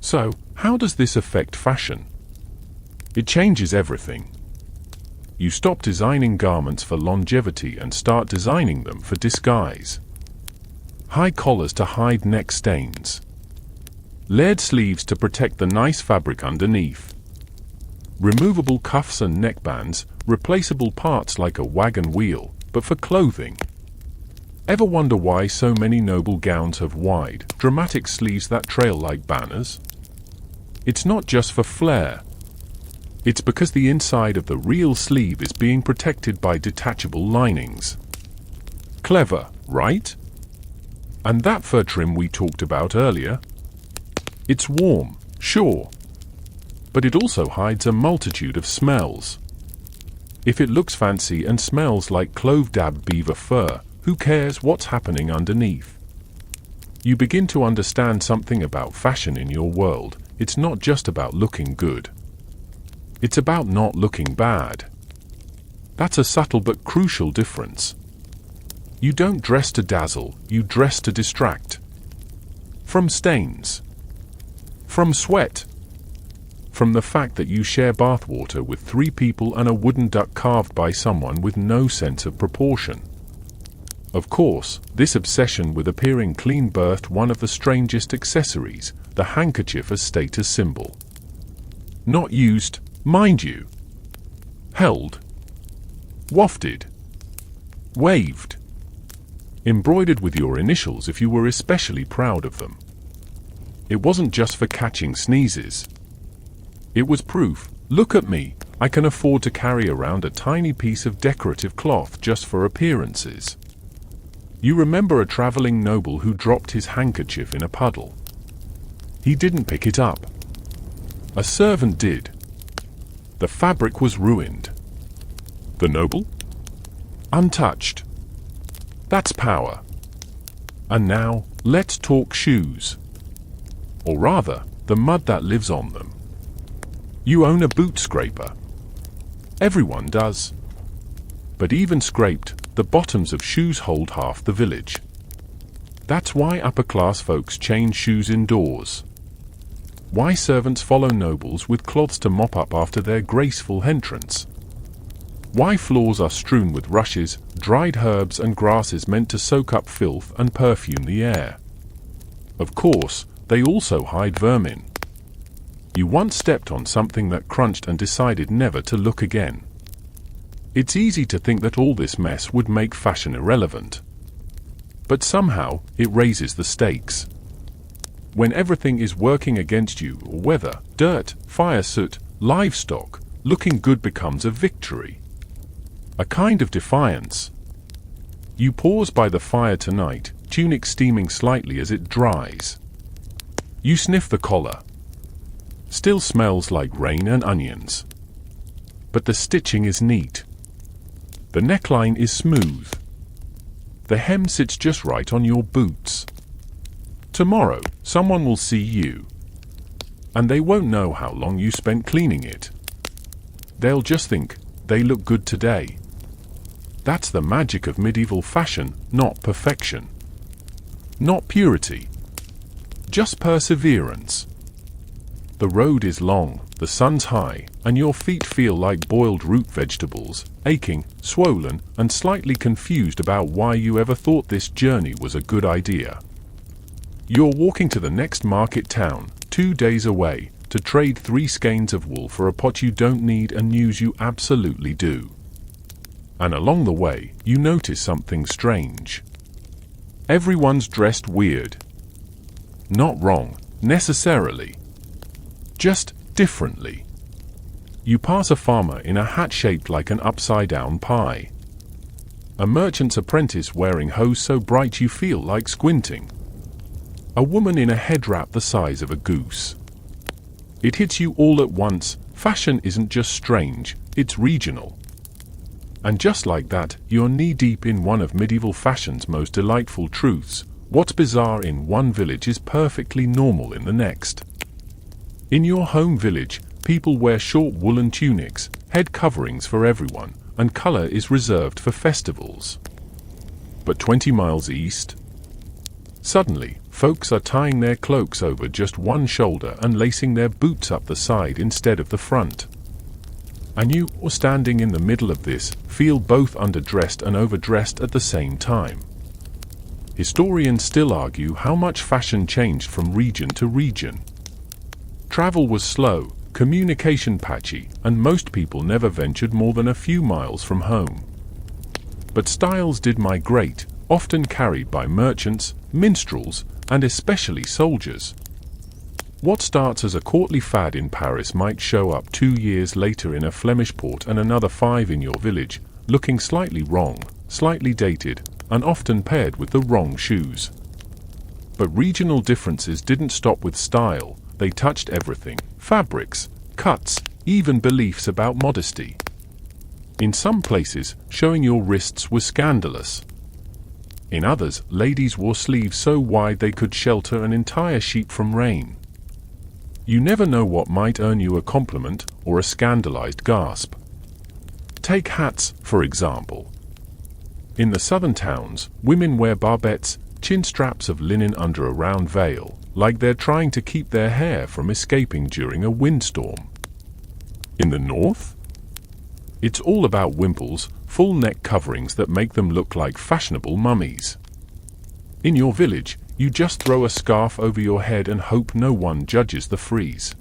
A: So, how does this affect fashion? It changes everything. You stop designing garments for longevity and start designing them for disguise. High collars to hide neck stains. Layered sleeves to protect the nice fabric underneath. Removable cuffs and neckbands, replaceable parts like a wagon wheel, but for clothing. Ever wonder why so many noble gowns have wide, dramatic sleeves that trail like banners? It's not just for flair. It's because the inside of the real sleeve is being protected by detachable linings. Clever, right? And that fur trim we talked about earlier? It's warm, sure. But it also hides a multitude of smells. If it looks fancy and smells like clove-dabbed beaver fur, who cares what's happening underneath? You begin to understand something about fashion in your world. It's not just about looking good. It's about not looking bad. That's a subtle but crucial difference. You don't dress to dazzle, you dress to distract. From stains. From sweat. From the fact that you share bathwater with 3 people and a wooden duck carved by someone with no sense of proportion. Of course, this obsession with appearing clean birthed one of the strangest accessories, the handkerchief as status symbol. Not used, mind you. Held. Wafted. Waved. Embroidered with your initials if you were especially proud of them. It wasn't just for catching sneezes. It was proof, look at me, I can afford to carry around a tiny piece of decorative cloth just for appearances. You remember a traveling noble who dropped his handkerchief in a puddle. He didn't pick it up. A servant did. The fabric was ruined. The noble? Untouched. That's power. And now, let's talk shoes. Or rather, the mud that lives on them. You own a boot scraper. Everyone does. But even scraped, the bottoms of shoes hold half the village. That's why upper-class folks change shoes indoors. Why servants follow nobles with cloths to mop up after their graceful entrance. Why floors are strewn with rushes, dried herbs and grasses meant to soak up filth and perfume the air. Of course, they also hide vermin. You once stepped on something that crunched and decided never to look again. It's easy to think that all this mess would make fashion irrelevant. But somehow, it raises the stakes. When everything is working against you, or weather, dirt, fire soot, livestock, looking good becomes a victory. A kind of defiance. You pause by the fire tonight, tunic steaming slightly as it dries. You sniff the collar. Still smells like rain and onions. But the stitching is neat. The neckline is smooth. The hem sits just right on your boots. Tomorrow, someone will see you. And they won't know how long you spent cleaning it. They'll just think, they look good today. That's the magic of medieval fashion, not perfection. Not purity. Just perseverance. The road is long, the sun's high, and your feet feel like boiled root vegetables, aching, swollen, and slightly confused about why you ever thought this journey was a good idea. You're walking to the next market town, 2 days away, to trade 3 skeins of wool for a pot you don't need and news you absolutely do. And along the way, you notice something strange. Everyone's dressed weird. Not wrong, necessarily. Just differently. You pass a farmer in a hat shaped like an upside-down pie. A merchant's apprentice wearing hose so bright you feel like squinting. A woman in a head wrap the size of a goose. It hits you all at once, fashion isn't just strange, it's regional. And just like that, you're knee-deep in one of medieval fashion's most delightful truths. What's bizarre in one village is perfectly normal in the next. In your home village, people wear short woolen tunics, head coverings for everyone, and color is reserved for festivals. But 20 miles east? Suddenly, folks are tying their cloaks over just one shoulder and lacing their boots up the side instead of the front. And you, standing in the middle of this, feel both underdressed and overdressed at the same time. Historians still argue how much fashion changed from region to region. Travel was slow, communication patchy, and most people never ventured more than a few miles from home. But styles did migrate, often carried by merchants, minstrels, and especially soldiers. What starts as a courtly fad in Paris might show up 2 years later in a Flemish port and another 5 in your village, looking slightly wrong, slightly dated, and often paired with the wrong shoes. But regional differences didn't stop with style, they touched everything: fabrics, cuts, even beliefs about modesty. In some places, showing your wrists was scandalous. In others, ladies wore sleeves so wide they could shelter an entire sheep from rain. You never know what might earn you a compliment or a scandalized gasp. Take hats, for example. In the southern towns, women wear barbettes, chin straps of linen under a round veil, like they're trying to keep their hair from escaping during a windstorm. In the north? It's all about wimples, full neck coverings that make them look like fashionable mummies. In your village, you just throw a scarf over your head and hope no one judges the frieze.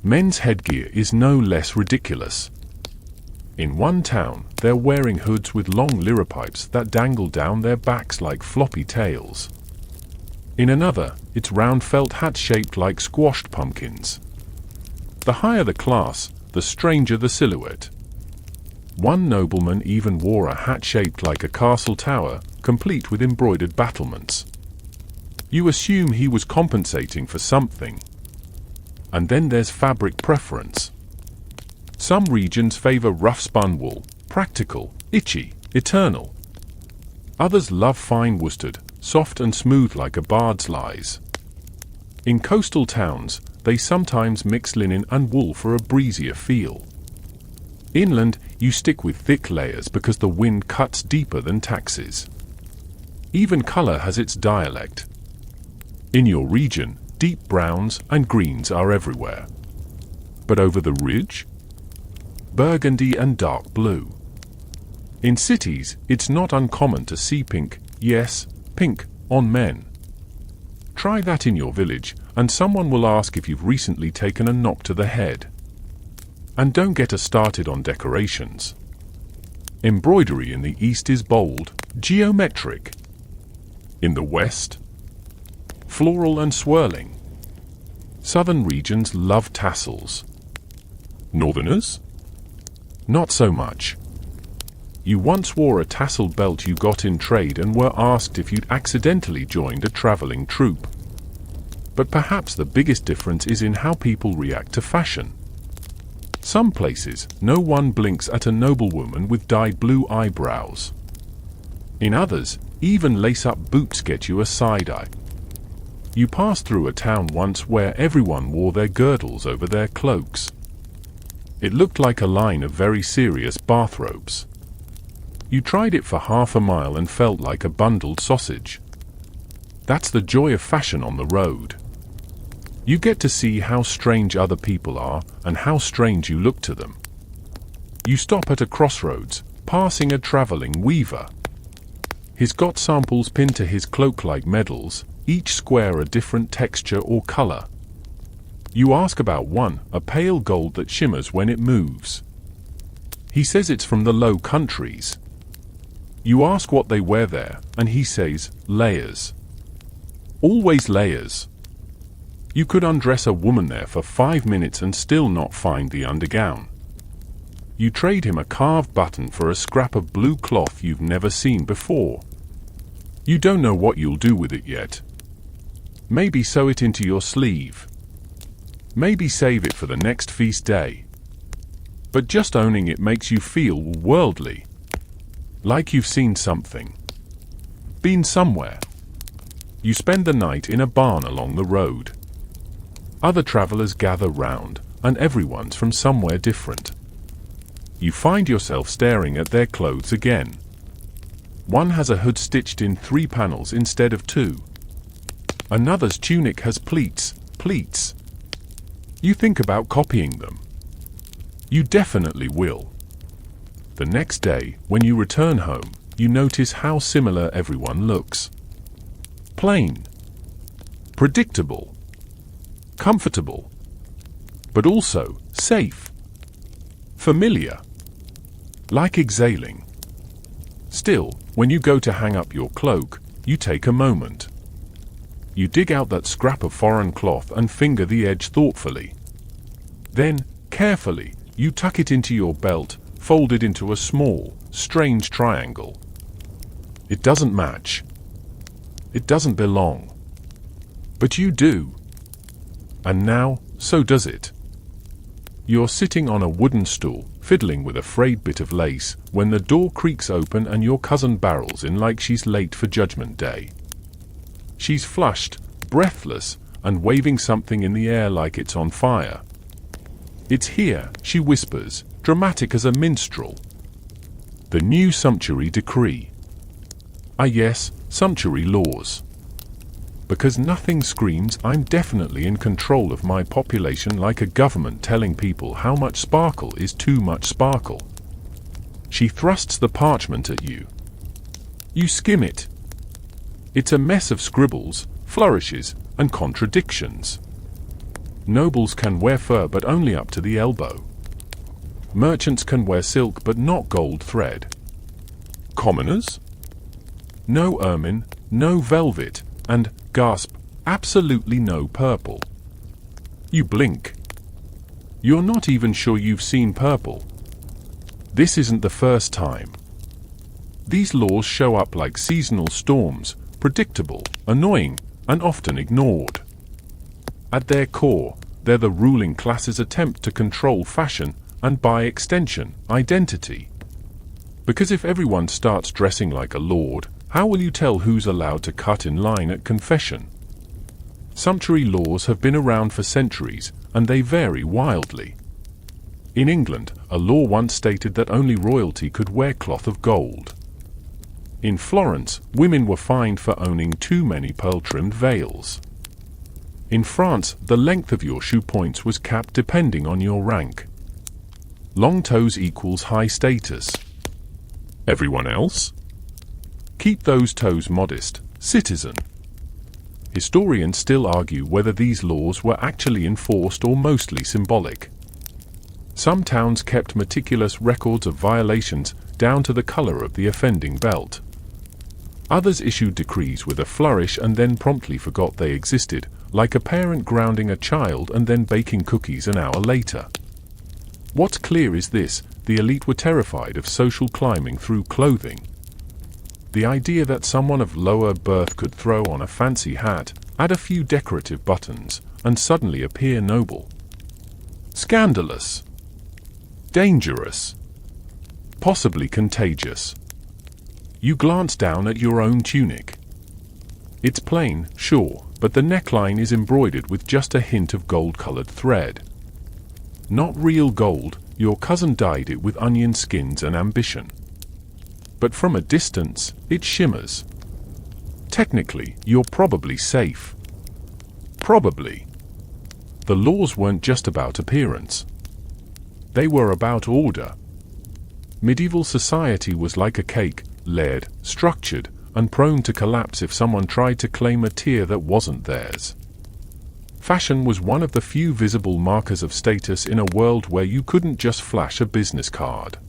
A: Men's headgear is no less ridiculous. In one town, they're wearing hoods with long liripipes that dangle down their backs like floppy tails. In another, it's round felt hats shaped like squashed pumpkins. The higher the class, the stranger the silhouette. One nobleman even wore a hat shaped like a castle tower, complete with embroidered battlements. You assume he was compensating for something. And then there's fabric preference. Some regions favor rough-spun wool, practical, itchy, eternal. Others love fine worsted, soft and smooth like a bard's lies. In coastal towns, they sometimes mix linen and wool for a breezier feel. Inland, you stick with thick layers because the wind cuts deeper than taxes. Even color has its dialect. In your region, deep browns and greens are everywhere. But over the ridge? Burgundy and dark blue. In cities, it's not uncommon to see pink, yes, pink, on men. Try that in your village, and someone will ask if you've recently taken a knock to the head. And don't get us started on decorations. Embroidery in the East is bold, geometric. In the West, floral and swirling. Southern regions love tassels. Northerners? Not so much. You once wore a tasseled belt you got in trade and were asked if you'd accidentally joined a traveling troupe. But perhaps the biggest difference is in how people react to fashion. Some places, no one blinks at a noblewoman with dyed blue eyebrows. In others, even lace-up boots get you a side-eye. You passed through a town once where everyone wore their girdles over their cloaks. It looked like a line of very serious bathrobes. You tried it for half a mile and felt like a bundled sausage. That's the joy of fashion on the road. You get to see how strange other people are and how strange you look to them. You stop at a crossroads, passing a traveling weaver. He's got samples pinned to his cloak like medals, each square a different texture or color. You ask about one, a pale gold that shimmers when it moves. He says it's from the Low Countries. You ask what they wear there, and he says, layers. Always layers. You could undress a woman there for 5 minutes and still not find the undergown. You trade him a carved button for a scrap of blue cloth you've never seen before. You don't know what you'll do with it yet. Maybe sew it into your sleeve. Maybe save it for the next feast day. But just owning it makes you feel worldly. Like you've seen something. Been somewhere. You spend the night in a barn along the road. Other travelers gather round, and everyone's from somewhere different. You find yourself staring at their clothes again. One has a hood stitched in 3 panels instead of 2. Another's tunic has pleats. You think about copying them. You definitely will. The next day, when you return home, you notice how similar everyone looks. Plain. Predictable. Comfortable. But also safe. Familiar. Like exhaling. Still, when you go to hang up your cloak, you take a moment. You dig out that scrap of foreign cloth and finger the edge thoughtfully. Then, carefully, you tuck it into your belt, folded into a small, strange triangle. It doesn't match. It doesn't belong. But you do. And now, so does it. You're sitting on a wooden stool, fiddling with a frayed bit of lace, when the door creaks open and your cousin barrels in like she's late for Judgment Day. She's flushed, breathless, and waving something in the air like it's on fire. It's here, she whispers, dramatic as a minstrel. The new sumptuary decree. Ah yes, sumptuary laws. Because nothing screams I'm definitely in control of my population like a government telling people how much sparkle is too much sparkle. She thrusts the parchment at you. You skim it. It's a mess of scribbles, flourishes, and contradictions. Nobles can wear fur but only up to the elbow. Merchants can wear silk but not gold thread. Commoners? No ermine, no velvet, and, gasp, absolutely no purple. You blink. You're not even sure you've seen purple. This isn't the first time. These laws show up like seasonal storms, predictable, annoying, and often ignored. At their core, they're the ruling class's attempt to control fashion and, by extension, identity. Because if everyone starts dressing like a lord, how will you tell who's allowed to cut in line at confession? Sumptuary laws have been around for centuries, and they vary wildly. In England, a law once stated that only royalty could wear cloth of gold. In Florence, women were fined for owning too many pearl-trimmed veils. In France, the length of your shoe points was capped depending on your rank. Long toes equals high status. Everyone else? Keep those toes modest, citizen. Historians still argue whether these laws were actually enforced or mostly symbolic. Some towns kept meticulous records of violations down to the color of the offending belt. Others issued decrees with a flourish and then promptly forgot they existed, like a parent grounding a child and then baking cookies an hour later. What's clear is this: the elite were terrified of social climbing through clothing. The idea that someone of lower birth could throw on a fancy hat, add a few decorative buttons, and suddenly appear noble. Scandalous. Dangerous. Possibly contagious. You glance down at your own tunic. It's plain, sure, but the neckline is embroidered with just a hint of gold-colored thread. Not real gold, your cousin dyed it with onion skins and ambition. But from a distance, it shimmers. Technically, you're probably safe. Probably. The laws weren't just about appearance. They were about order. Medieval society was like a cake, layered, structured, and prone to collapse if someone tried to claim a tier that wasn't theirs. Fashion was one of the few visible markers of status in a world where you couldn't just flash a business card.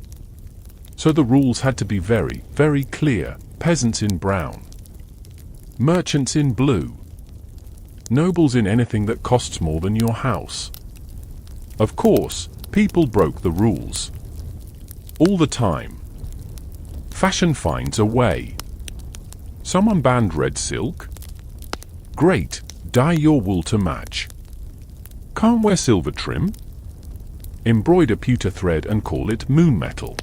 A: So the rules had to be very, very clear: peasants in brown, merchants in blue, nobles in anything that costs more than your house. Of course, people broke the rules. All the time. Fashion finds a way. Someone banned red silk? Great, dye your wool to match. Can't wear silver trim? Embroider pewter thread and call it moon metal.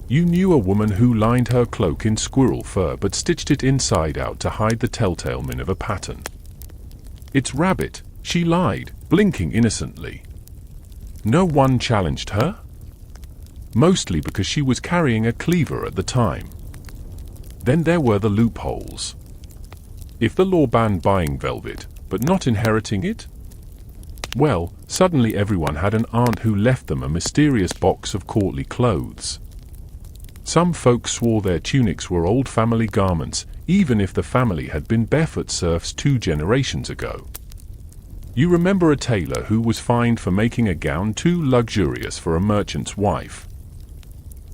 A: You knew a woman who lined her cloak in squirrel fur but stitched it inside out to hide the telltale Minerva pattern. It's rabbit, she lied, blinking innocently. No one challenged her? Mostly because she was carrying a cleaver at the time. Then there were the loopholes. If the law banned buying velvet, but not inheriting it? Well, suddenly everyone had an aunt who left them a mysterious box of courtly clothes. Some folks swore their tunics were old family garments, even if the family had been barefoot serfs 2 generations ago. You remember a tailor who was fined for making a gown too luxurious for a merchant's wife.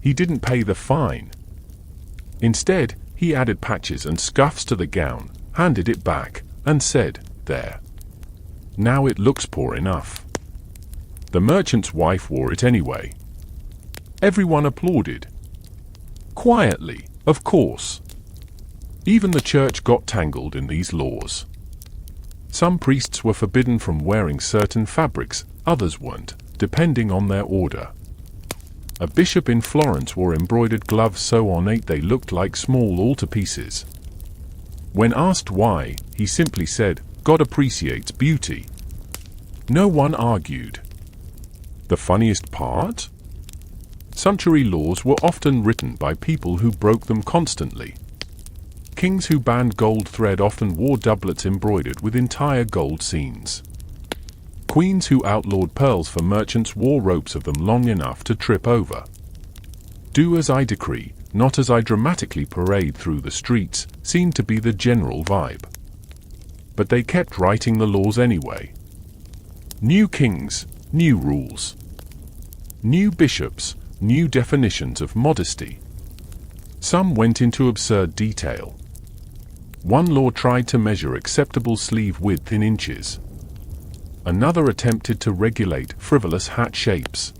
A: He didn't pay the fine. Instead, he added patches and scuffs to the gown, handed it back, and said, "There. Now it looks poor enough." The merchant's wife wore it anyway. Everyone applauded. Quietly, of course. Even the church got tangled in these laws. Some priests were forbidden from wearing certain fabrics, others weren't, depending on their order. A bishop in Florence wore embroidered gloves so ornate they looked like small altarpieces. When asked why, he simply said, "God appreciates beauty." No one argued. The funniest part? Sumptuary laws were often written by people who broke them constantly. Kings who banned gold thread often wore doublets embroidered with entire gold scenes. Queens who outlawed pearls for merchants wore ropes of them long enough to trip over. Do as I decree, not as I dramatically parade through the streets, seemed to be the general vibe. But they kept writing the laws anyway. New kings, new rules. New bishops, new definitions of modesty. Some went into absurd detail. One law tried to measure acceptable sleeve width in inches. Another attempted to regulate frivolous hat shapes.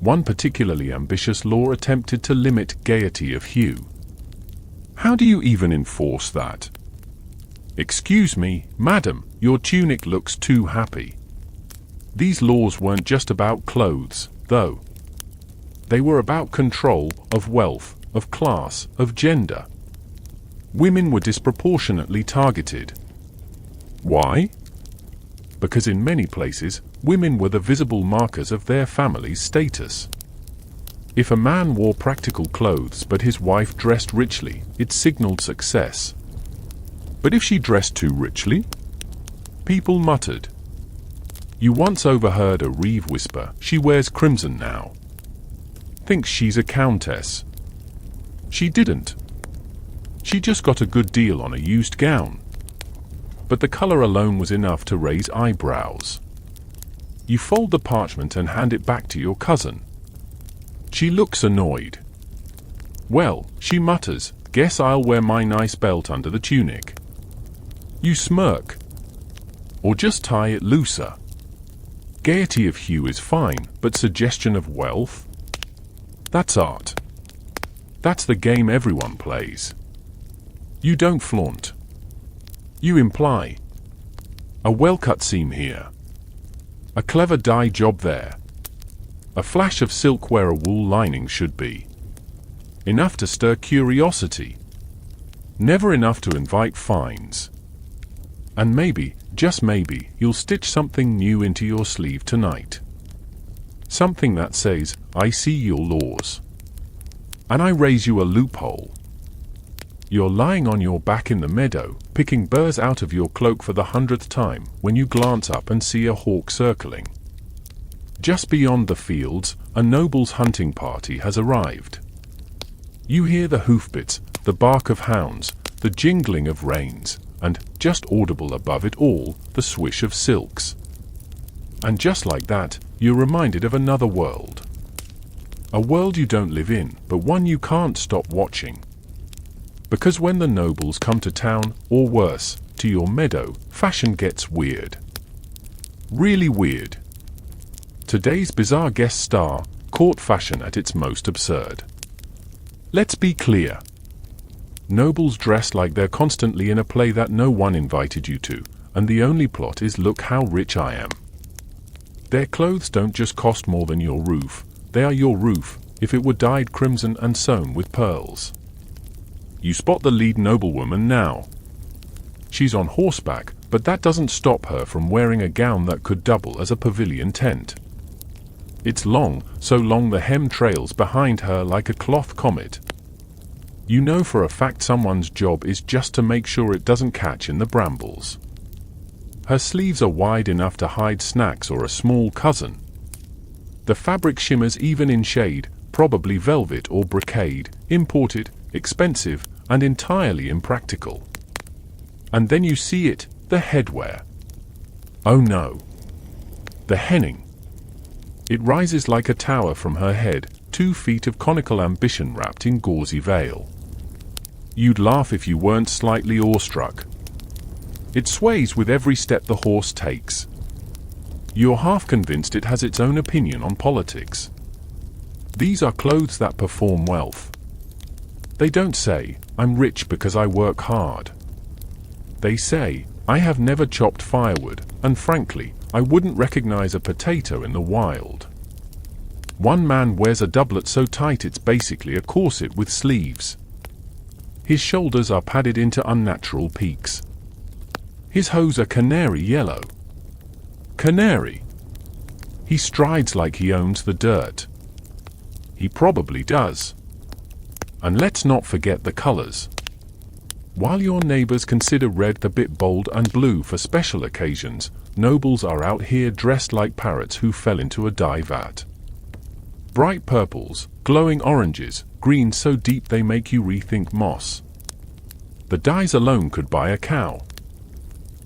A: One particularly ambitious law attempted to limit gaiety of hue. How do you even enforce that? Excuse me, madam, your tunic looks too happy. These laws weren't just about clothes, though. They were about control, of wealth, of class, of gender. Women were disproportionately targeted. Why? because in many places, women were the visible markers of their family's status. If a man wore practical clothes but his wife dressed richly, it signaled success. But if she dressed too richly? People muttered. You once overheard a reeve whisper, "She wears crimson now. Thinks she's a countess." She didn't. She just got a good deal on a used gown. But the color alone was enough to raise eyebrows. You fold the parchment and hand it back to your cousin. She looks annoyed. Well, she mutters, "Guess I'll wear my nice belt under the tunic." You smirk. Or just tie it looser. Gaiety of hue is fine, but suggestion of wealth? That's art. That's the game everyone plays. You don't flaunt. You imply. A well-cut seam here. A clever dye job there. A flash of silk where a wool lining should be. Enough to stir curiosity. Never enough to invite fines. And maybe, just maybe, you'll stitch something new into your sleeve tonight. Something that says, "I see your laws. And I raise you a loophole." You're lying on your back in the meadow, picking burrs out of your cloak for the 100th time, when you glance up and see a hawk circling. Just beyond the fields, a noble's hunting party has arrived. You hear the hoofbeats, the bark of hounds, the jingling of reins, and, just audible above it all, the swish of silks. And just like that, you're reminded of another world. A world you don't live in, but one you can't stop watching. Because when the nobles come to town, or worse, to your meadow, fashion gets weird. Really weird. Today's bizarre guest star, court fashion at its most absurd. Let's be clear. Nobles dress like they're constantly in a play that no one invited you to, and the only plot is "Look how rich I am." Their clothes don't just cost more than your roof, they are your roof, if it were dyed crimson and sewn with pearls. You spot the lead noblewoman now. She's on horseback, but that doesn't stop her from wearing a gown that could double as a pavilion tent. It's long, so long the hem trails behind her like a cloth comet. You know for a fact someone's job is just to make sure it doesn't catch in the brambles. Her sleeves are wide enough to hide snacks or a small cousin. The fabric shimmers even in shade, probably velvet or brocade, imported, expensive, and entirely impractical. And then you see it, the headwear. Oh no. The henning. It rises like a tower from her head, 2 feet of conical ambition wrapped in gauzy veil. You'd laugh if you weren't slightly awestruck. It sways with every step the horse takes. You're half convinced it has its own opinion on politics. These are clothes that perform wealth. They don't say, "I'm rich because I work hard." They say, "I have never chopped firewood, and frankly, I wouldn't recognize a potato in the wild." One man wears a doublet so tight it's basically a corset with sleeves. His shoulders are padded into unnatural peaks. His hose are canary yellow. Canary. He strides like he owns the dirt. He probably does. And let's not forget the colors. While your neighbors consider red the bit bold and blue for special occasions, nobles are out here dressed like parrots who fell into a dye vat. Bright purples, glowing oranges, greens so deep they make you rethink moss. The dyes alone could buy a cow.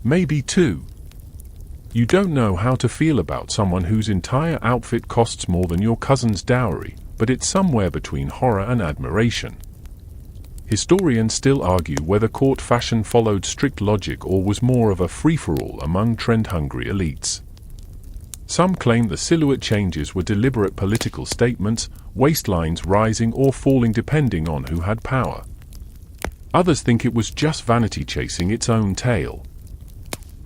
A: Maybe 2. You don't know how to feel about someone whose entire outfit costs more than your cousin's dowry, but it's somewhere between horror and admiration. Historians still argue whether court fashion followed strict logic or was more of a free-for-all among trend-hungry elites. Some claim the silhouette changes were deliberate political statements, waistlines rising or falling depending on who had power. Others think it was just vanity chasing its own tail.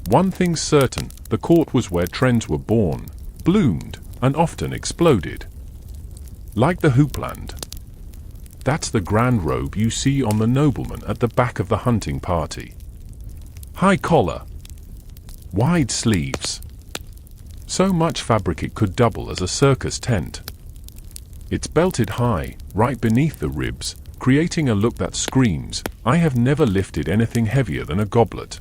A: One thing's certain, the court was where trends were born, bloomed, and often exploded. Like the hoopland. That's the grand robe you see on the nobleman at the back of the hunting party. High collar. Wide sleeves. So much fabric it could double as a circus tent. It's belted high, right beneath the ribs, creating a look that screams, "I have never lifted anything heavier than a goblet."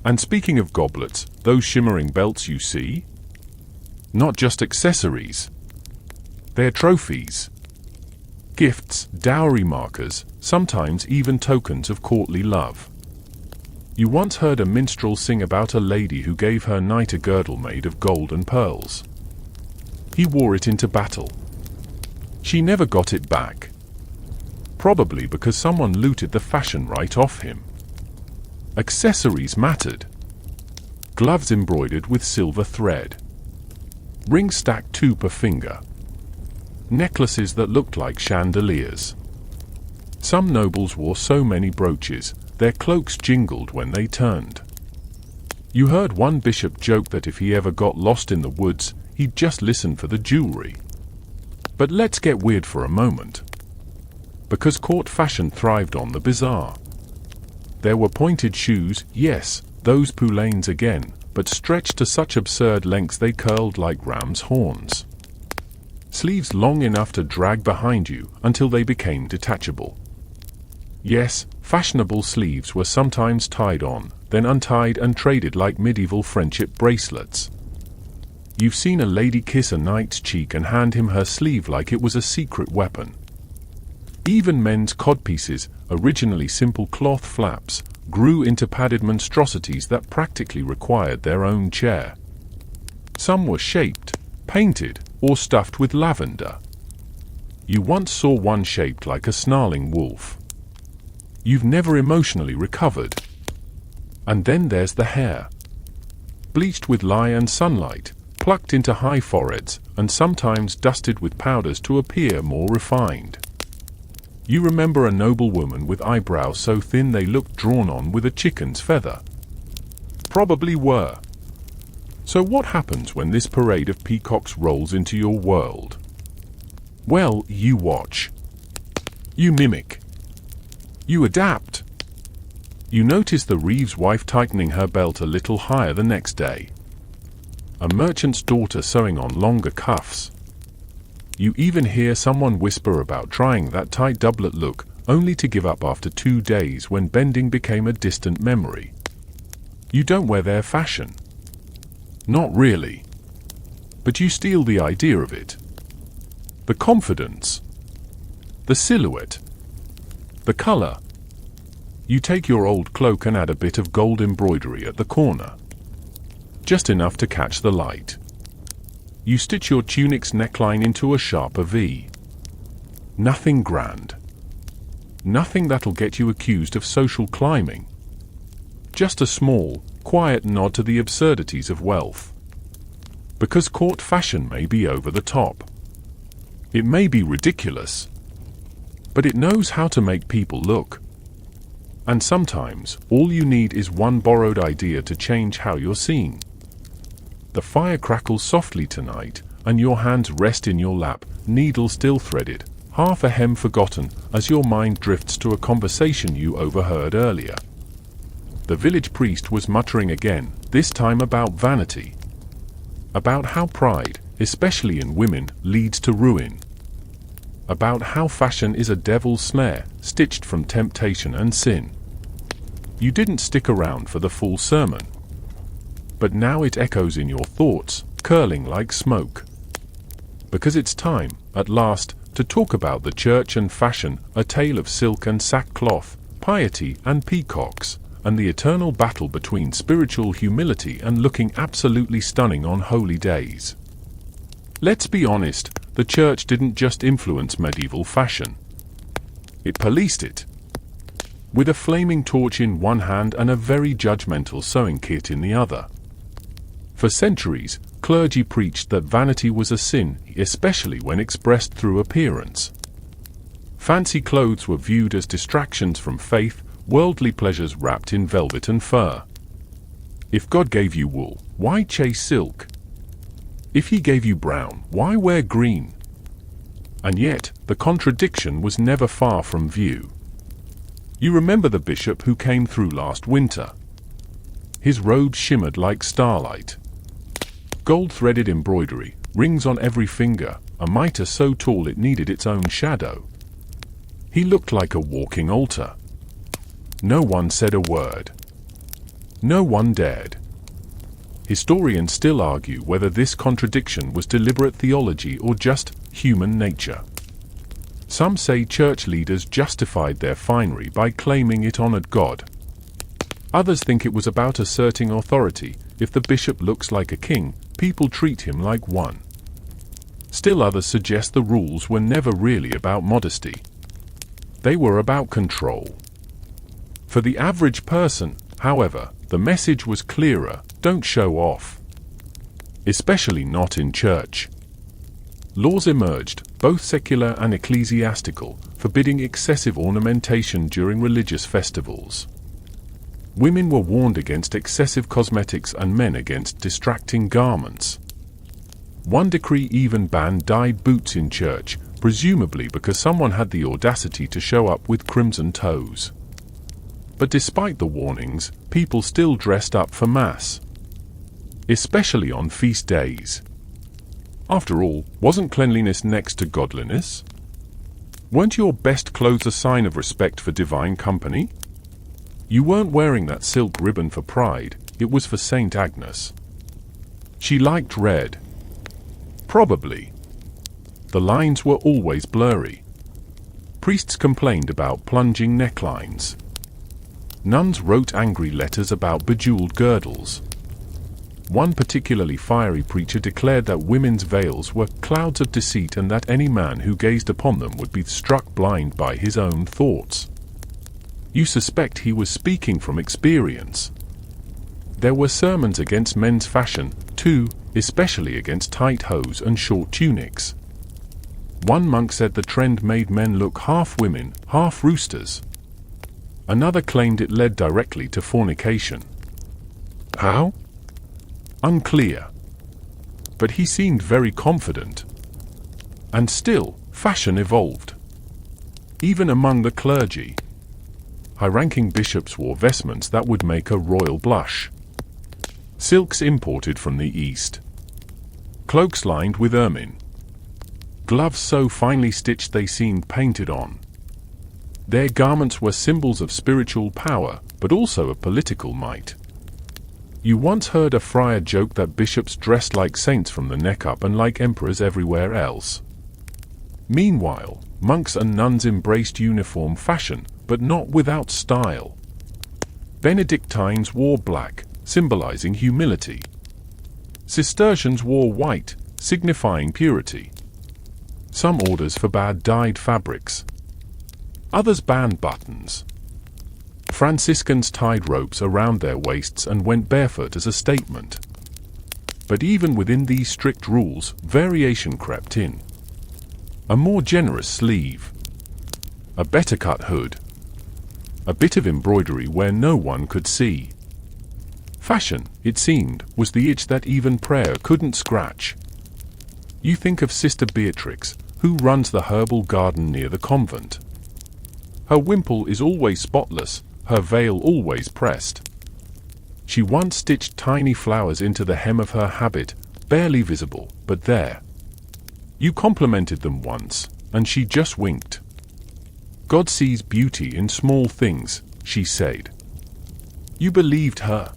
A: And speaking of goblets, those shimmering belts you see? Not just accessories. They're trophies. Gifts, dowry markers, sometimes even tokens of courtly love. You once heard a minstrel sing about a lady who gave her knight a girdle made of gold and pearls. He wore it into battle. She never got it back. Probably because someone looted the fashion right off him. Accessories mattered. Gloves embroidered with silver thread. Rings stacked 2 per finger. Necklaces that looked like chandeliers. Some nobles wore so many brooches, their cloaks jingled when they turned. You heard one bishop joke that if he ever got lost in the woods, he'd just listen for the jewelry. But let's get weird for a moment. Because court fashion thrived on the bizarre. There were pointed shoes, yes, those poulaines again, but stretched to such absurd lengths they curled like ram's horns. Sleeves long enough to drag behind you until they became detachable. Yes, fashionable sleeves were sometimes tied on, then untied and traded like medieval friendship bracelets. You've seen a lady kiss a knight's cheek and hand him her sleeve like it was a secret weapon. Even men's codpieces, originally simple cloth flaps, grew into padded monstrosities that practically required their own chair. Some were shaped, painted, or stuffed with lavender. You once saw one shaped like a snarling wolf. You've never emotionally recovered. And then there's the hair. Bleached with lye and sunlight, plucked into high foreheads, and sometimes dusted with powders to appear more refined. You remember a noble woman with eyebrows so thin they looked drawn on with a chicken's feather? Probably were. So what happens when this parade of peacocks rolls into your world? Well, you watch. You mimic. You adapt. You notice the Reeves' wife tightening her belt a little higher the next day. A merchant's daughter sewing on longer cuffs. You even hear someone whisper about trying that tight doublet look, only to give up after 2 days when bending became a distant memory. You don't wear their fashion. Not really. But you steal the idea of it. The confidence. The silhouette. The color. You take your old cloak and add a bit of gold embroidery at the corner. Just enough to catch the light. You stitch your tunic's neckline into a sharper V. Nothing grand. Nothing that'll get you accused of social climbing. Just a small, quiet nod to the absurdities of wealth. Because court fashion may be over the top. It may be ridiculous. But it knows how to make people look. And sometimes, all you need is one borrowed idea to change how you're seen. The fire crackles softly tonight, and your hands rest in your lap, needle still threaded, half a hem forgotten, as your mind drifts to a conversation you overheard earlier. The village priest was muttering again, this time about vanity. About how pride, especially in women, leads to ruin. About how fashion is a devil's snare, stitched from temptation and sin. You didn't stick around for the full sermon. But now it echoes in your thoughts, curling like smoke. Because it's time, at last, to talk about the church and fashion, a tale of silk and sackcloth, piety and peacocks, and the eternal battle between spiritual humility and looking absolutely stunning on holy days. Let's be honest, the church didn't just influence medieval fashion. It policed it. With a flaming torch in one hand and a very judgmental sewing kit in the other. For centuries, clergy preached that vanity was a sin, especially when expressed through appearance. Fancy clothes were viewed as distractions from faith, worldly pleasures wrapped in velvet and fur. If God gave you wool, why chase silk? If he gave you brown, why wear green? And yet, the contradiction was never far from view. You remember the bishop who came through last winter. His robe shimmered like starlight. Gold-threaded embroidery, rings on every finger, a mitre so tall it needed its own shadow. He looked like a walking altar. No one said a word. No one dared. Historians still argue whether this contradiction was deliberate theology or just human nature. Some say church leaders justified their finery by claiming it honored God. Others think it was about asserting authority. If the bishop looks like a king, people treat him like one. Still others suggest the rules were never really about modesty. They were about control. For the average person, however, the message was clearer: don't show off. Especially not in church. Laws emerged, both secular and ecclesiastical, forbidding excessive ornamentation during religious festivals. Women were warned against excessive cosmetics and men against distracting garments. One decree even banned dyed boots in church, presumably because someone had the audacity to show up with crimson toes. But despite the warnings, people still dressed up for Mass. Especially on feast days. After all, wasn't cleanliness next to godliness? Weren't your best clothes a sign of respect for divine company? You weren't wearing that silk ribbon for pride, it was for Saint Agnes. She liked red. Probably. The lines were always blurry. Priests complained about plunging necklines. Nuns wrote angry letters about bejeweled girdles. One particularly fiery preacher declared that women's veils were clouds of deceit and that any man who gazed upon them would be struck blind by his own thoughts. You suspect he was speaking from experience. There were sermons against men's fashion, too, especially against tight hose and short tunics. One monk said the trend made men look half women, half roosters. Another claimed it led directly to fornication. How? Unclear. But he seemed very confident. And still, fashion evolved. Even among the clergy. High-ranking bishops wore vestments that would make a royal blush. Silks imported from the East. Cloaks lined with ermine. Gloves so finely stitched they seemed painted on. Their garments were symbols of spiritual power, but also of political might. You once heard a friar joke that bishops dressed like saints from the neck up and like emperors everywhere else. Meanwhile, monks and nuns embraced uniform fashion, but not without style. Benedictines wore black, symbolizing humility. Cistercians wore white, signifying purity. Some orders forbade dyed fabrics. Others banned buttons. Franciscans tied ropes around their waists and went barefoot as a statement. But even within these strict rules, variation crept in. A more generous sleeve. A better cut hood. A bit of embroidery where no one could see. Fashion, it seemed, was the itch that even prayer couldn't scratch. You think of Sister Beatrix, who runs the herbal garden near the convent. Her wimple is always spotless, her veil always pressed. She once stitched tiny flowers into the hem of her habit, barely visible, but there. You complimented them once, and she just winked. God sees beauty in small things, she said. You believed her.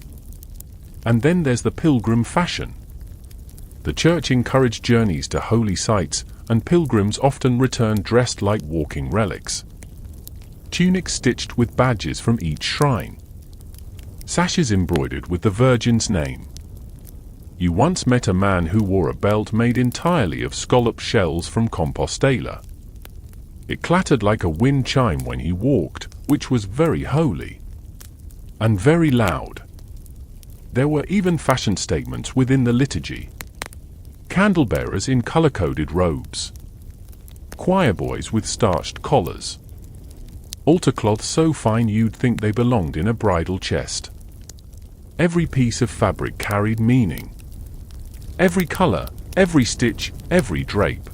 A: And then there's the pilgrim fashion. The church encouraged journeys to holy sites, and pilgrims often returned dressed like walking relics. Tunics stitched with badges from each shrine. Sashes embroidered with the Virgin's name. You once met a man who wore a belt made entirely of scallop shells from Compostela. It clattered like a wind chime when he walked, which was very holy. And very loud. There were even fashion statements within the liturgy. Candlebearers in color-coded robes. Choir boys with starched collars. Altar cloths so fine you'd think they belonged in a bridal chest. Every piece of fabric carried meaning. Every color, every stitch, every drape.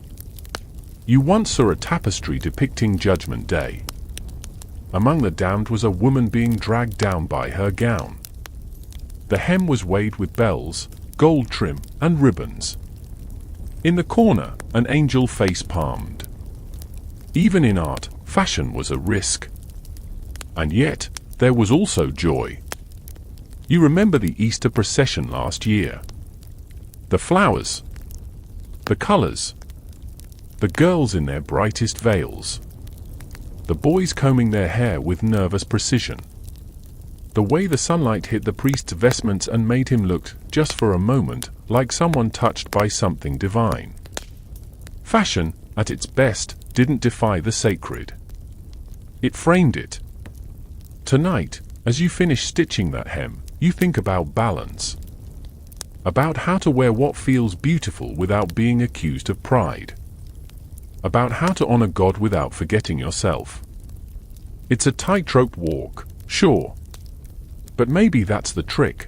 A: You once saw a tapestry depicting Judgment Day. Among the damned was a woman being dragged down by her gown. The hem was weighted with bells, gold trim, and ribbons. In the corner, an angel face-palmed. Even in art, fashion was a risk. And yet, there was also joy. You remember the Easter procession last year? The flowers, the colors, the girls in their brightest veils, the boys combing their hair with nervous precision. The way the sunlight hit the priest's vestments and made him look, just for a moment, like someone touched by something divine. Fashion, at its best, didn't defy the sacred. It framed it. Tonight, as you finish stitching that hem, you think about balance. About how to wear what feels beautiful without being accused of pride. About how to honor God without forgetting yourself. It's a tightrope walk, sure. But maybe that's the trick.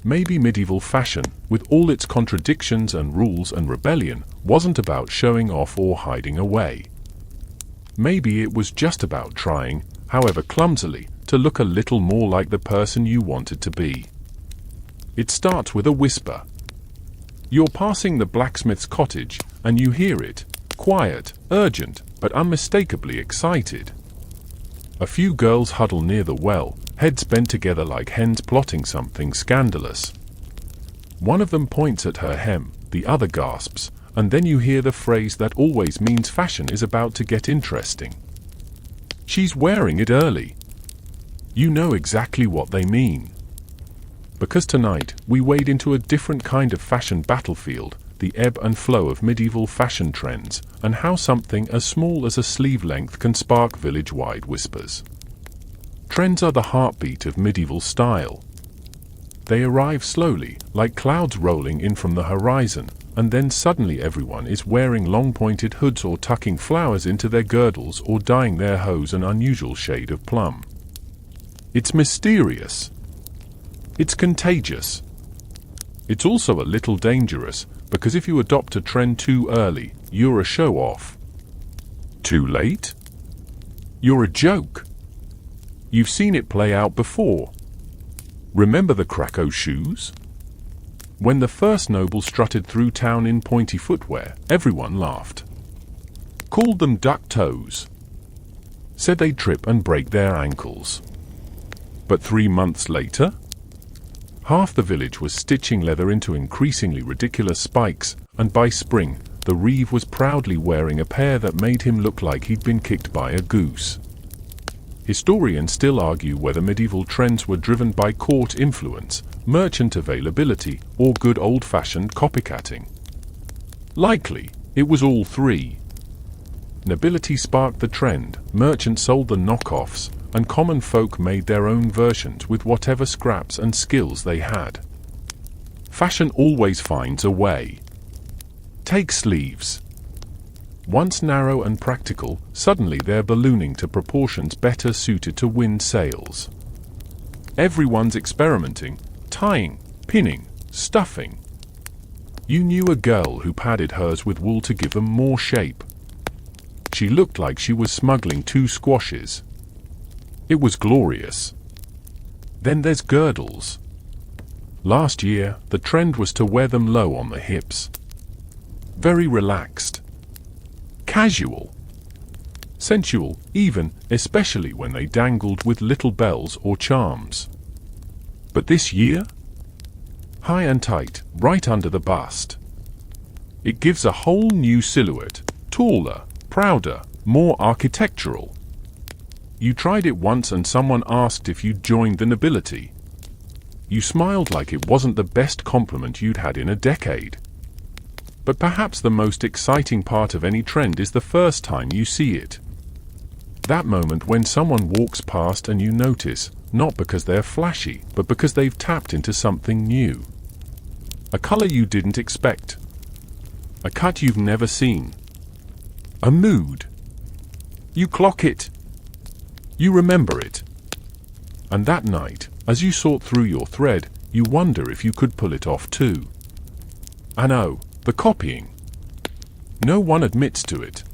A: Maybe medieval fashion, with all its contradictions and rules and rebellion, wasn't about showing off or hiding away. Maybe it was just about trying, however clumsily, to look a little more like the person you wanted to be. It starts with a whisper. You're passing the blacksmith's cottage, and you hear it, quiet, urgent, but unmistakably excited. A few girls huddle near the well, heads bent together like hens plotting something scandalous. One of them points at her hem, the other gasps, and then you hear the phrase that always means fashion is about to get interesting. She's wearing it early. You know exactly what they mean. Because tonight, we wade into a different kind of fashion battlefield, the ebb and flow of medieval fashion trends, and how something as small as a sleeve length can spark village-wide whispers. Trends are the heartbeat of medieval style. They arrive slowly, like clouds rolling in from the horizon, and then suddenly everyone is wearing long-pointed hoods or tucking flowers into their girdles or dyeing their hose an unusual shade of plum. It's mysterious. It's contagious. It's also a little dangerous, because if you adopt a trend too early, you're a show-off. Too late? You're a joke. You've seen it play out before. Remember the Krakow shoes? When the first noble strutted through town in pointy footwear, everyone laughed. Called them duck toes. Said they'd trip and break their ankles. But 3 months later, half the village was stitching leather into increasingly ridiculous spikes, and by spring, the reeve was proudly wearing a pair that made him look like he'd been kicked by a goose. Historians still argue whether medieval trends were driven by court influence, merchant availability, or good old-fashioned copycatting. Likely, it was all three. Nobility sparked the trend, merchants sold the knockoffs, and common folk made their own versions with whatever scraps and skills they had. Fashion always finds a way. Take sleeves. Once narrow and practical, suddenly they're ballooning to proportions better suited to win sales. Everyone's experimenting, tying, pinning, stuffing. You knew a girl who padded hers with wool to give them more shape. She looked like she was smuggling 2 squashes. It was glorious. Then there's girdles. Last year, the trend was to wear them low on the hips. Very relaxed. Casual. Sensual, even, especially when they dangled with little bells or charms. But this year? High and tight, right under the bust. It gives a whole new silhouette, taller, prouder, more architectural. You tried it once and someone asked if you'd joined the nobility. You smiled like it wasn't the best compliment you'd had in a decade. But perhaps the most exciting part of any trend is the first time you see it. That moment when someone walks past and you notice, not because they're flashy, but because they've tapped into something new. A color you didn't expect. A cut you've never seen. A mood. You clock it. You remember it. And that night, as you sort through your thread, you wonder if you could pull it off too. And oh, the copying. No one admits to it.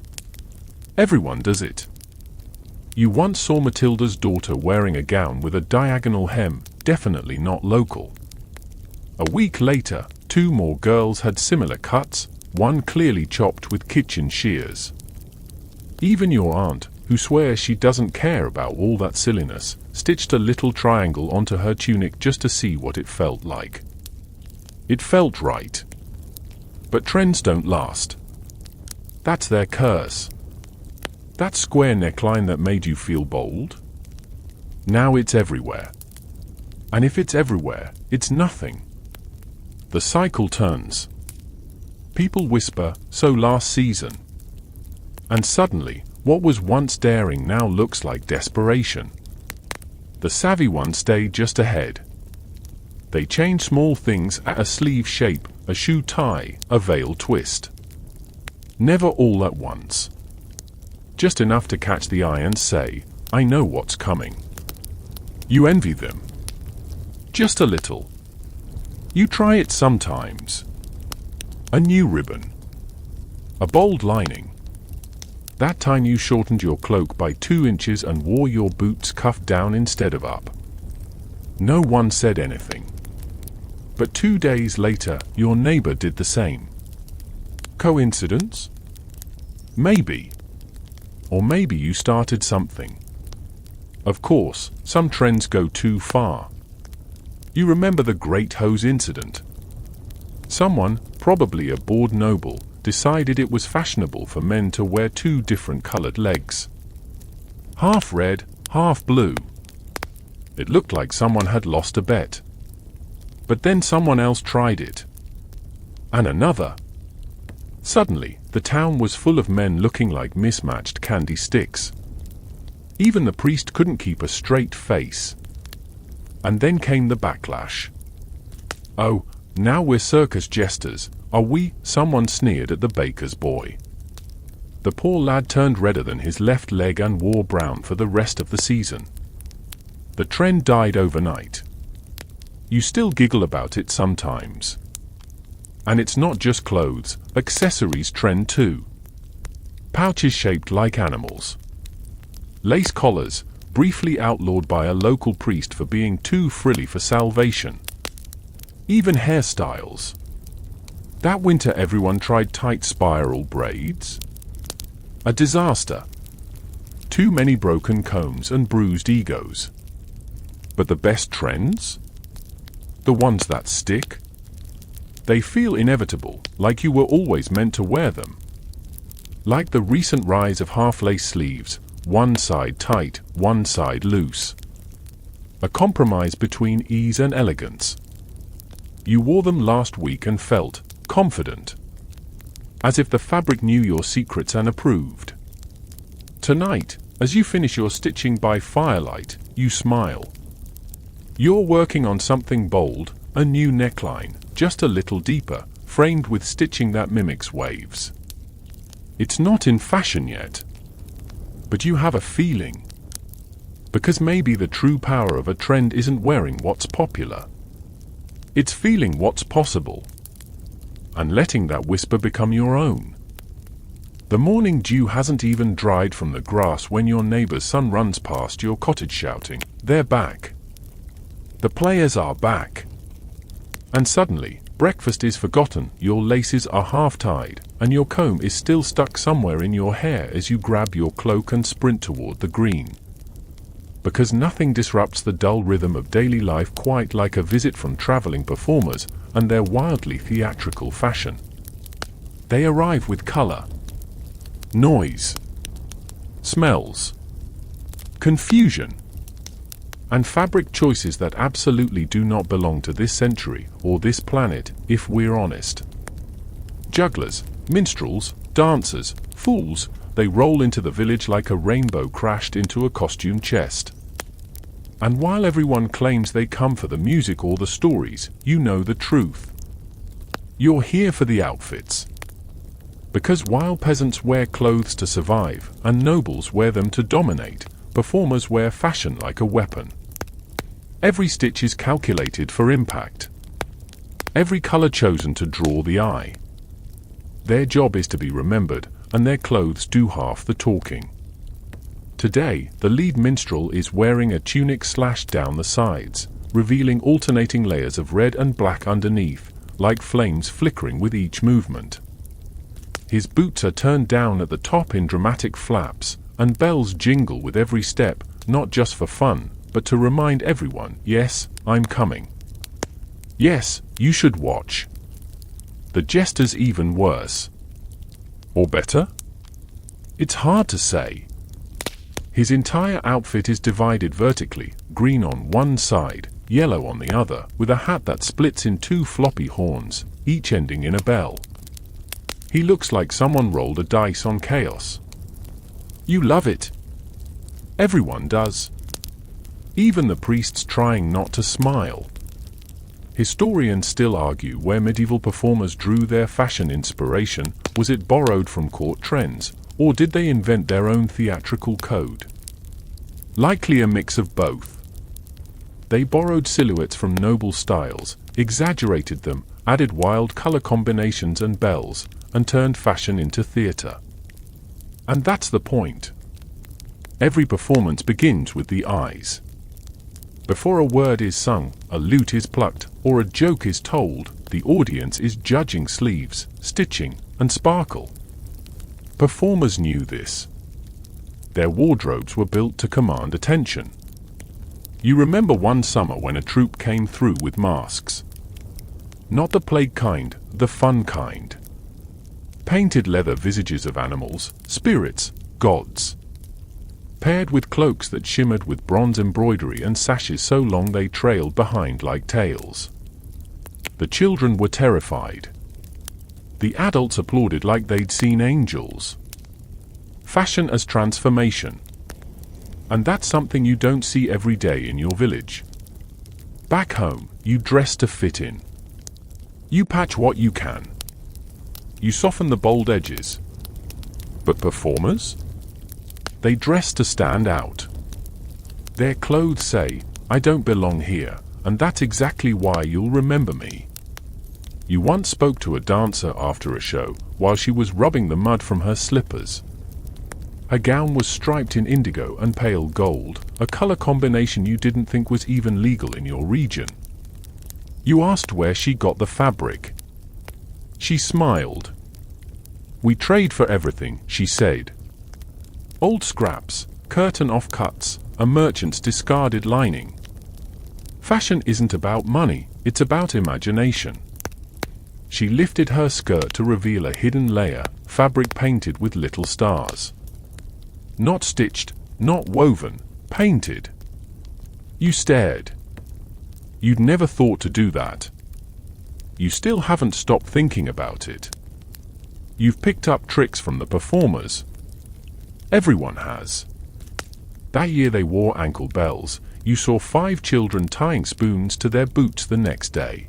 A: Everyone does it. You once saw Matilda's daughter wearing a gown with a diagonal hem, definitely not local. A week later, 2 more girls had similar cuts, one clearly chopped with kitchen shears. Even your aunt, who swears she doesn't care about all that silliness, stitched a little triangle onto her tunic just to see what it felt like. It felt right. But trends don't last. That's their curse. That square neckline that made you feel bold? Now it's everywhere. And if it's everywhere, it's nothing. The cycle turns. People whisper, "So last season." And suddenly, what was once daring now looks like desperation. The savvy ones stay just ahead. They change small things, a sleeve shape, a shoe tie, a veil twist. Never all at once. Just enough to catch the eye and say, "I know what's coming." You envy them. Just a little. You try it sometimes. A new ribbon. A bold lining. That time you shortened your cloak by 2 inches and wore your boots cuffed down instead of up. No one said anything. But 2 days later, your neighbor did the same. Coincidence? Maybe. Or maybe you started something. Of course, some trends go too far. You remember the Great Hose incident. Someone, probably a bored noble, decided it was fashionable for men to wear 2 different colored legs. Half red, half blue. It looked like someone had lost a bet. But then someone else tried it. And another. Suddenly, the town was full of men looking like mismatched candy sticks. Even the priest couldn't keep a straight face. And then came the backlash. "Oh, now we're circus jesters, are we?" someone sneered at the baker's boy. The poor lad turned redder than his left leg and wore brown for the rest of the season. The trend died overnight. You still giggle about it sometimes. And it's not just clothes, accessories trend too. Pouches shaped like animals. Lace collars, briefly outlawed by a local priest for being too frilly for salvation. Even hairstyles. That winter everyone tried tight spiral braids. A disaster. Too many broken combs and bruised egos. But the best trends? The ones that stick? They feel inevitable, like you were always meant to wear them. Like the recent rise of half-lace sleeves, one side tight, one side loose. A compromise between ease and elegance. You wore them last week and felt confident. As if the fabric knew your secrets and approved. Tonight, as you finish your stitching by firelight, you smile. You're working on something bold, a new neckline, just a little deeper, framed with stitching that mimics waves. It's not in fashion yet. But you have a feeling. Because maybe the true power of a trend isn't wearing what's popular. It's feeling what's possible. And letting that whisper become your own. The morning dew hasn't even dried from the grass when your neighbor's son runs past your cottage shouting, "They're back. The players are back." And suddenly, breakfast is forgotten, your laces are half-tied, and your comb is still stuck somewhere in your hair as you grab your cloak and sprint toward the green. Because nothing disrupts the dull rhythm of daily life quite like a visit from traveling performers and their wildly theatrical fashion. They arrive with color, noise, smells, confusion, and fabric choices that absolutely do not belong to this century or this planet, if we're honest. Jugglers, minstrels, dancers, fools, they roll into the village like a rainbow crashed into a costume chest. And while everyone claims they come for the music or the stories, you know the truth. You're here for the outfits. Because while peasants wear clothes to survive, and nobles wear them to dominate, performers wear fashion like a weapon. Every stitch is calculated for impact. Every color chosen to draw the eye. Their job is to be remembered, and their clothes do half the talking. Today, the lead minstrel is wearing a tunic slashed down the sides, revealing alternating layers of red and black underneath, like flames flickering with each movement. His boots are turned down at the top in dramatic flaps, and bells jingle with every step, not just for fun, but to remind everyone, yes, I'm coming. Yes, you should watch. The jester's even worse. Or better? It's hard to say. His entire outfit is divided vertically, green on one side, yellow on the other, with a hat that splits in two floppy horns, each ending in a bell. He looks like someone rolled a dice on chaos. You love it. Everyone does. Even the priests trying not to smile. Historians still argue where medieval performers drew their fashion inspiration. Was it borrowed from court trends, or did they invent their own theatrical code? Likely a mix of both. They borrowed silhouettes from noble styles, exaggerated them, added wild color combinations and bells, and turned fashion into theater. And that's the point. Every performance begins with the eyes. Before a word is sung, a lute is plucked, or a joke is told, the audience is judging sleeves, stitching, and sparkle. Performers knew this. Their wardrobes were built to command attention. You remember one summer when a troupe came through with masks. Not the plague kind, the fun kind. Painted leather visages of animals, spirits, gods. Paired with cloaks that shimmered with bronze embroidery and sashes so long they trailed behind like tails. The children were terrified. The adults applauded like they'd seen angels. Fashion as transformation. And that's something you don't see every day in your village. Back home, you dress to fit in. You patch what you can. You soften the bold edges. But performers? They dress to stand out. Their clothes say, I don't belong here, and that's exactly why you'll remember me. You once spoke to a dancer after a show while she was rubbing the mud from her slippers. Her gown was striped in indigo and pale gold, a color combination you didn't think was even legal in your region. You asked where she got the fabric. She smiled. We trade for everything, she said. Old scraps, curtain offcuts, a merchant's discarded lining. Fashion isn't about money, it's about imagination. She lifted her skirt to reveal a hidden layer, fabric painted with little stars. Not stitched, not woven, painted. You stared. You'd never thought to do that. You still haven't stopped thinking about it. You've picked up tricks from the performers. Everyone has. That year they wore ankle bells. You saw 5 children tying spoons to their boots the next day.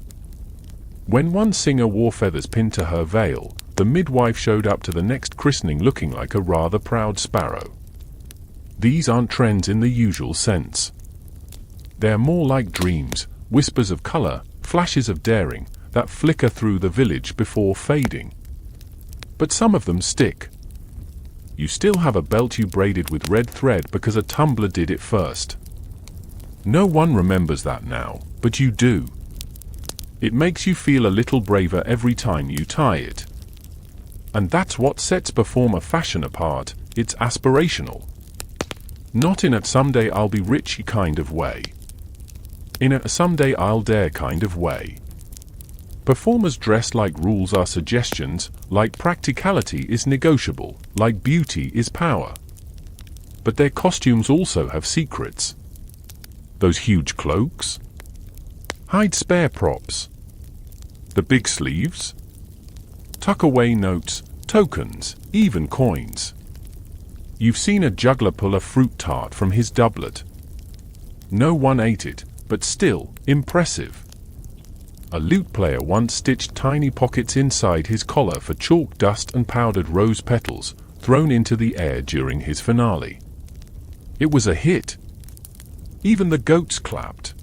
A: When one singer wore feathers pinned to her veil, the midwife showed up to the next christening looking like a rather proud sparrow. These aren't trends in the usual sense. They're more like dreams, whispers of color, flashes of daring, that flicker through the village before fading. But some of them stick. You still have a belt you braided with red thread because a tumbler did it first. No one remembers that now, but you do. It makes you feel a little braver every time you tie it. And that's what sets performer fashion apart. It's aspirational. Not in a someday I'll be rich kind of way. In a someday I'll dare kind of way. Performers dress like rules are suggestions, like practicality is negotiable, like beauty is power. But their costumes also have secrets. Those huge cloaks? Hide spare props. The big sleeves? Tuck away notes, tokens, even coins. You've seen a juggler pull a fruit tart from his doublet. No one ate it, but still, impressive. A lute player once stitched tiny pockets inside his collar for chalk dust and powdered rose petals, thrown into the air during his finale. It was a hit. Even the goats clapped.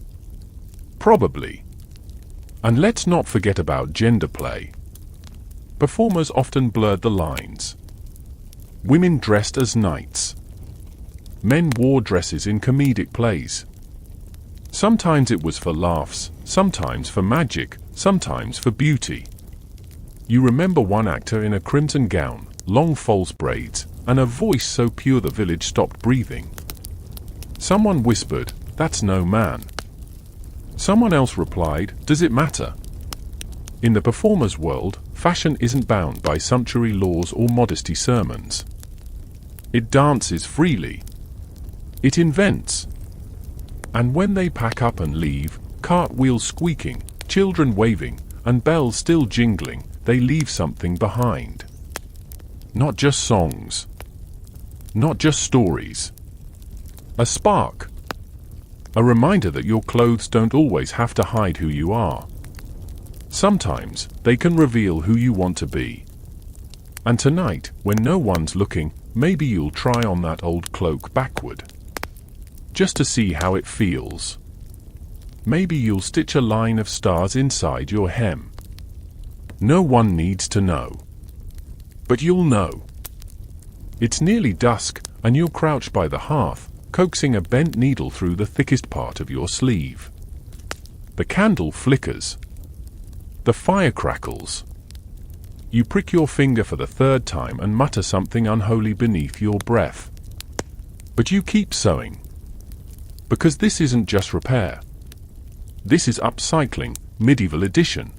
A: Probably. And let's not forget about gender play. Performers often blurred the lines. Women dressed as knights. Men wore dresses in comedic plays. Sometimes it was for laughs, sometimes for magic, sometimes for beauty. You remember one actor in a crimson gown, long false braids, and a voice so pure the village stopped breathing. Someone whispered, "That's no man." Someone else replied, "Does it matter?" In the performer's world, fashion isn't bound by sumptuary laws or modesty sermons. It dances freely. It invents. And when they pack up and leave, cartwheels squeaking, children waving, and bells still jingling, they leave something behind. Not just songs. Not just stories. A spark. A reminder that your clothes don't always have to hide who you are. Sometimes they can reveal who you want to be. And tonight, when no one's looking, maybe you'll try on that old cloak backward. Just to see how it feels. Maybe you'll stitch a line of stars inside your hem. No one needs to know. But you'll know. It's nearly dusk, and you're crouched by the hearth, coaxing a bent needle through the thickest part of your sleeve. The candle flickers. The fire crackles. You prick your finger for the third time and mutter something unholy beneath your breath. But you keep sewing. Because this isn't just repair. This is upcycling, medieval edition.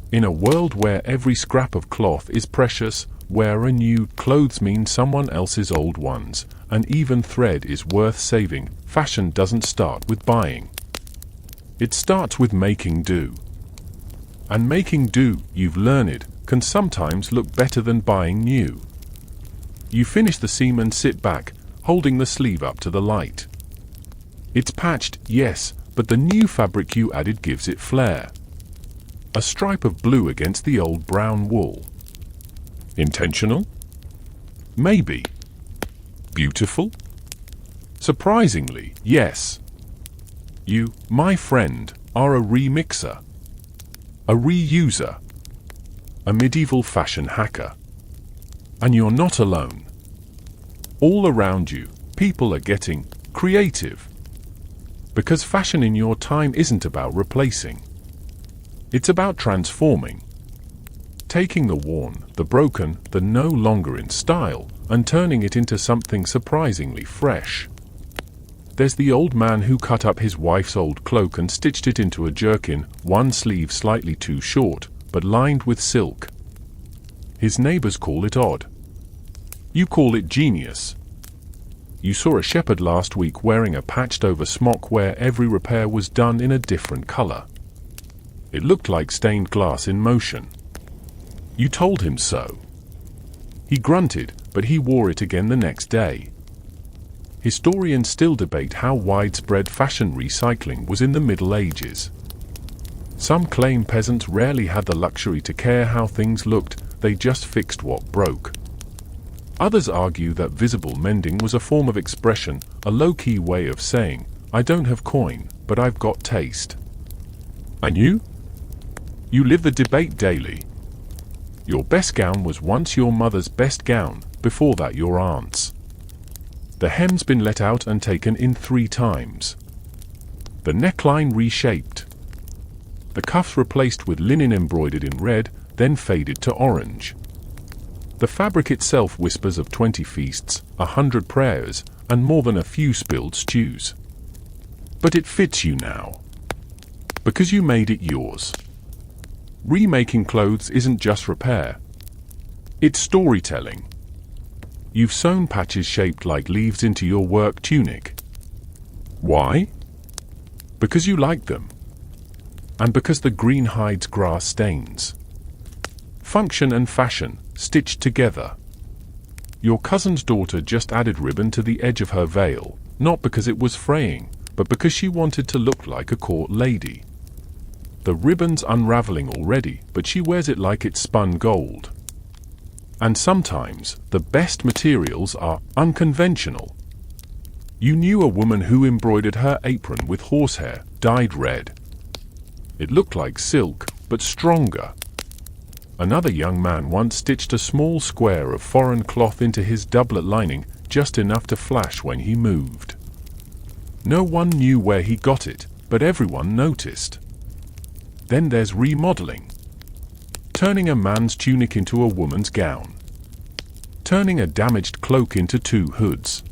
A: In a world where every scrap of cloth is precious, where a new clothes mean someone else's old ones, and even thread is worth saving, fashion doesn't start with buying. It starts with making do. And making do, you've learned, can sometimes look better than buying new. You finish the seam and sit back, holding the sleeve up to the light. It's patched, yes, but the new fabric you added gives it flair. A stripe of blue against the old brown wool. Intentional? Maybe. Beautiful? Surprisingly, yes. You, my friend, are a remixer. A reuser. A medieval fashion hacker. And you're not alone. All around you, people are getting creative. Because fashion in your time isn't about replacing. It's about transforming. Taking the worn, the broken, the no longer in style, and turning it into something surprisingly fresh. There's the old man who cut up his wife's old cloak and stitched it into a jerkin, one sleeve slightly too short, but lined with silk. His neighbors call it odd. You call it genius. You saw a shepherd last week wearing a patched-over smock where every repair was done in a different color. It looked like stained glass in motion. You told him so. He grunted, but he wore it again the next day. Historians still debate how widespread fashion recycling was in the Middle Ages. Some claim peasants rarely had the luxury to care how things looked, they just fixed what broke. Others argue that visible mending was a form of expression, a low-key way of saying, "I don't have coin, but I've got taste." And you? You live the debate daily. Your best gown was once your mother's best gown, before that your aunt's. The hem's been let out and taken in 3 times. The neckline reshaped. The cuffs replaced with linen embroidered in red, then faded to orange. The fabric itself whispers of 20 feasts, 100 prayers, and more than a few spilled stews. But it fits you now. Because you made it yours. Remaking clothes isn't just repair. It's storytelling. You've sewn patches shaped like leaves into your work tunic. Why? Because you like them. And because the green hides grass stains. Function and fashion, stitched together. Your cousin's daughter just added ribbon to the edge of her veil, not because it was fraying, but because she wanted to look like a court lady. The ribbon's unraveling already, but she wears it like it's spun gold. And sometimes, the best materials are unconventional. You knew a woman who embroidered her apron with horsehair, dyed red. It looked like silk, but stronger. Another young man once stitched a small square of foreign cloth into his doublet lining, just enough to flash when he moved. No one knew where he got it, but everyone noticed. Then there's remodeling. Turning a man's tunic into a woman's gown. Turning a damaged cloak into two hoods.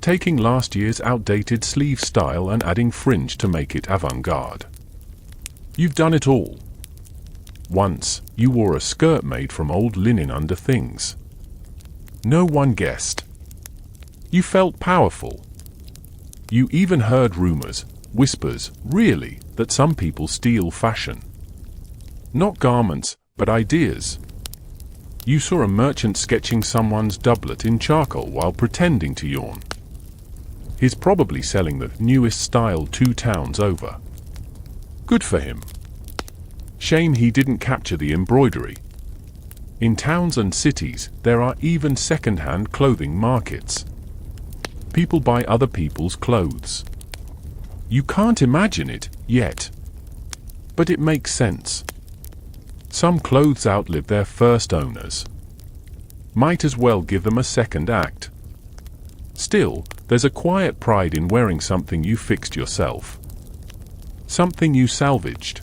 A: Taking last year's outdated sleeve style and adding fringe to make it avant-garde. You've done it all. Once, you wore a skirt made from old linen under things. No one guessed. You felt powerful. You even heard rumors, whispers, really, that some people steal fashion. Not garments, but ideas. You saw a merchant sketching someone's doublet in charcoal while pretending to yawn. He's probably selling the newest style 2 towns over. Good for him. Shame he didn't capture the embroidery. In towns and cities, there are even second-hand clothing markets. People buy other people's clothes. You can't imagine it yet. But it makes sense. Some clothes outlive their first owners. Might as well give them a second act. Still, there's a quiet pride in wearing something you fixed yourself. Something you salvaged.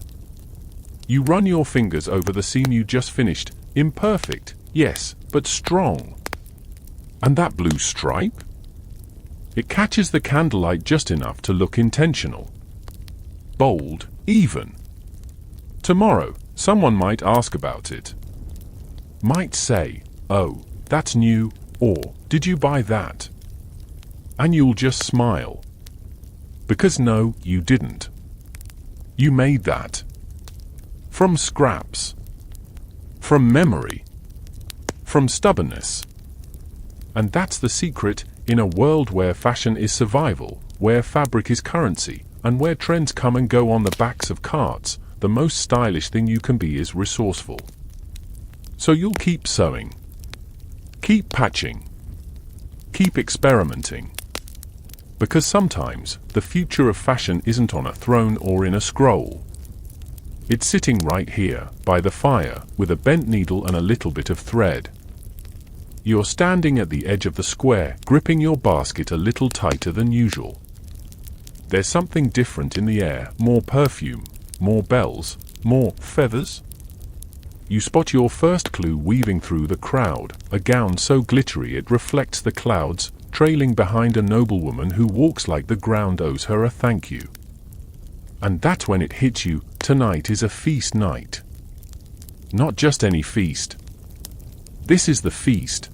A: You run your fingers over the seam you just finished. Imperfect, yes, but strong. And that blue stripe? It catches the candlelight just enough to look intentional. Bold, even. Tomorrow, someone might ask about it. Might say, "Oh, that's new," or "Did you buy that?" And you'll just smile. Because no, you didn't. You made that. From scraps. From memory. From stubbornness. And that's the secret in a world where fashion is survival, where fabric is currency, and where trends come and go on the backs of carts. The most stylish thing you can be is resourceful. So you'll keep sewing. Keep patching. Keep experimenting. Because sometimes, the future of fashion isn't on a throne or in a scroll. It's sitting right here, by the fire, with a bent needle and a little bit of thread. You're standing at the edge of the square, gripping your basket a little tighter than usual. There's something different in the air, more perfume, more bells, more feathers. You spot your first clue weaving through the crowd, a gown so glittery it reflects the clouds, trailing behind a noblewoman who walks like the ground owes her a thank you. And that's when it hits you, tonight is a feast night. Not just any feast. This is the feast.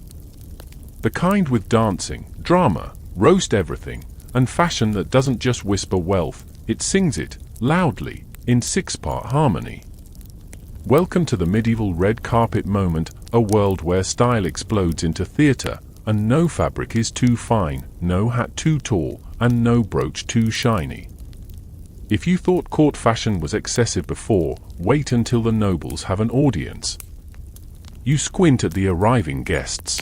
A: The kind with dancing, drama, roast everything, and fashion that doesn't just whisper wealth, it sings it, loudly, in 6-part harmony. Welcome to the medieval red carpet moment, a world where style explodes into theatre, and no fabric is too fine, no hat too tall, and no brooch too shiny. If you thought court fashion was excessive before, wait until the nobles have an audience. You squint at the arriving guests.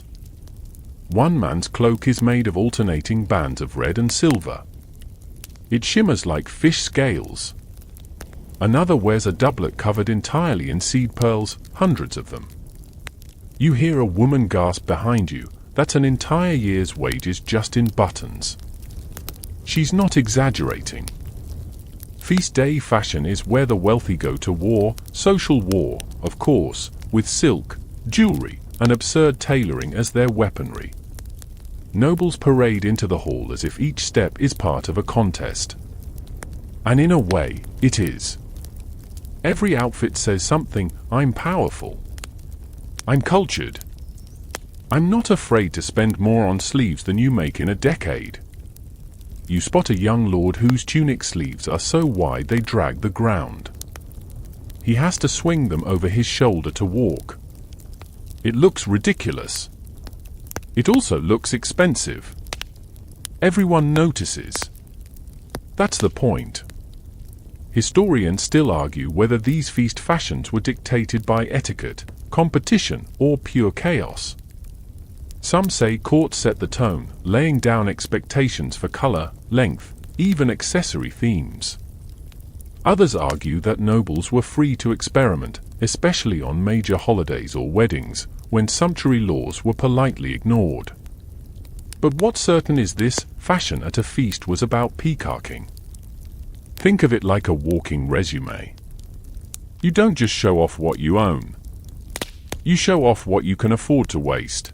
A: One man's cloak is made of alternating bands of red and silver. It shimmers like fish scales. Another wears a doublet covered entirely in seed pearls, hundreds of them. You hear a woman gasp behind you, that's an entire year's wages just in buttons. She's not exaggerating. Feast day fashion is where the wealthy go to war, social war, of course, with silk, jewelry, and absurd tailoring as their weaponry. Nobles parade into the hall as if each step is part of a contest. And in a way, it is. Every outfit says something. I'm powerful. I'm cultured. I'm not afraid to spend more on sleeves than you make in a decade. You spot a young lord whose tunic sleeves are so wide they drag the ground. He has to swing them over his shoulder to walk. It looks ridiculous. It also looks expensive. Everyone notices. That's the point. Historians still argue whether these feast fashions were dictated by etiquette, competition, or pure chaos. Some say courts set the tone, laying down expectations for color, length, even accessory themes. Others argue that nobles were free to experiment, especially on major holidays or weddings, when sumptuary laws were politely ignored. But what's certain is this: fashion at a feast was about peacocking. Think of it like a walking resume. You don't just show off what you own. You show off what you can afford to waste.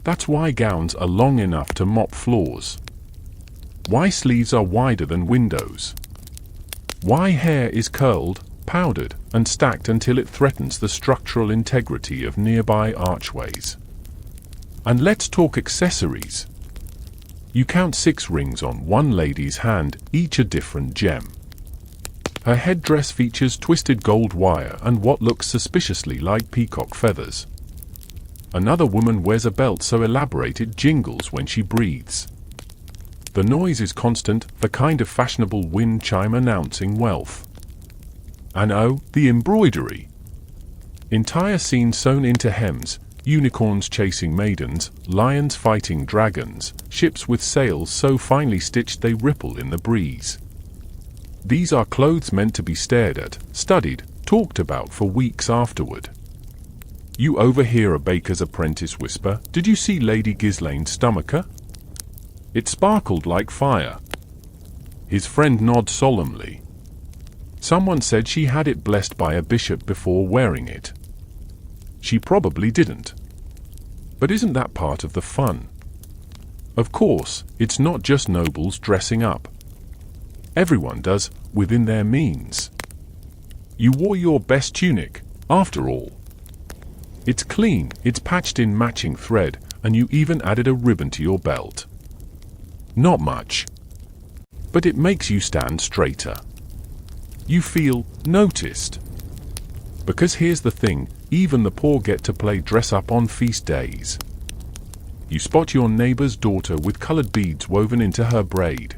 A: That's why gowns are long enough to mop floors. Why sleeves are wider than windows. Why hair is curled, powdered, and stacked until it threatens the structural integrity of nearby archways. And let's talk accessories. You count 6 rings on one lady's hand, each a different gem. Her headdress features twisted gold wire and what looks suspiciously like peacock feathers. Another woman wears a belt so elaborate it jingles when she breathes. The noise is constant, the kind of fashionable wind chime announcing wealth. And oh, the embroidery! Entire scenes sewn into hems, unicorns chasing maidens, lions fighting dragons, ships with sails so finely stitched they ripple in the breeze. These are clothes meant to be stared at, studied, talked about for weeks afterward. You overhear a baker's apprentice whisper, "Did you see Lady Ghislaine's stomacher? It sparkled like fire." His friend nods solemnly. Someone said she had it blessed by a bishop before wearing it. She probably didn't. But isn't that part of the fun? Of course, it's not just nobles dressing up. Everyone does, within their means. You wore your best tunic, after all. It's clean, it's patched in matching thread, and you even added a ribbon to your belt. Not much. But it makes you stand straighter. You feel noticed. Because here's the thing, even the poor get to play dress up on feast days. You spot your neighbor's daughter with colored beads woven into her braid.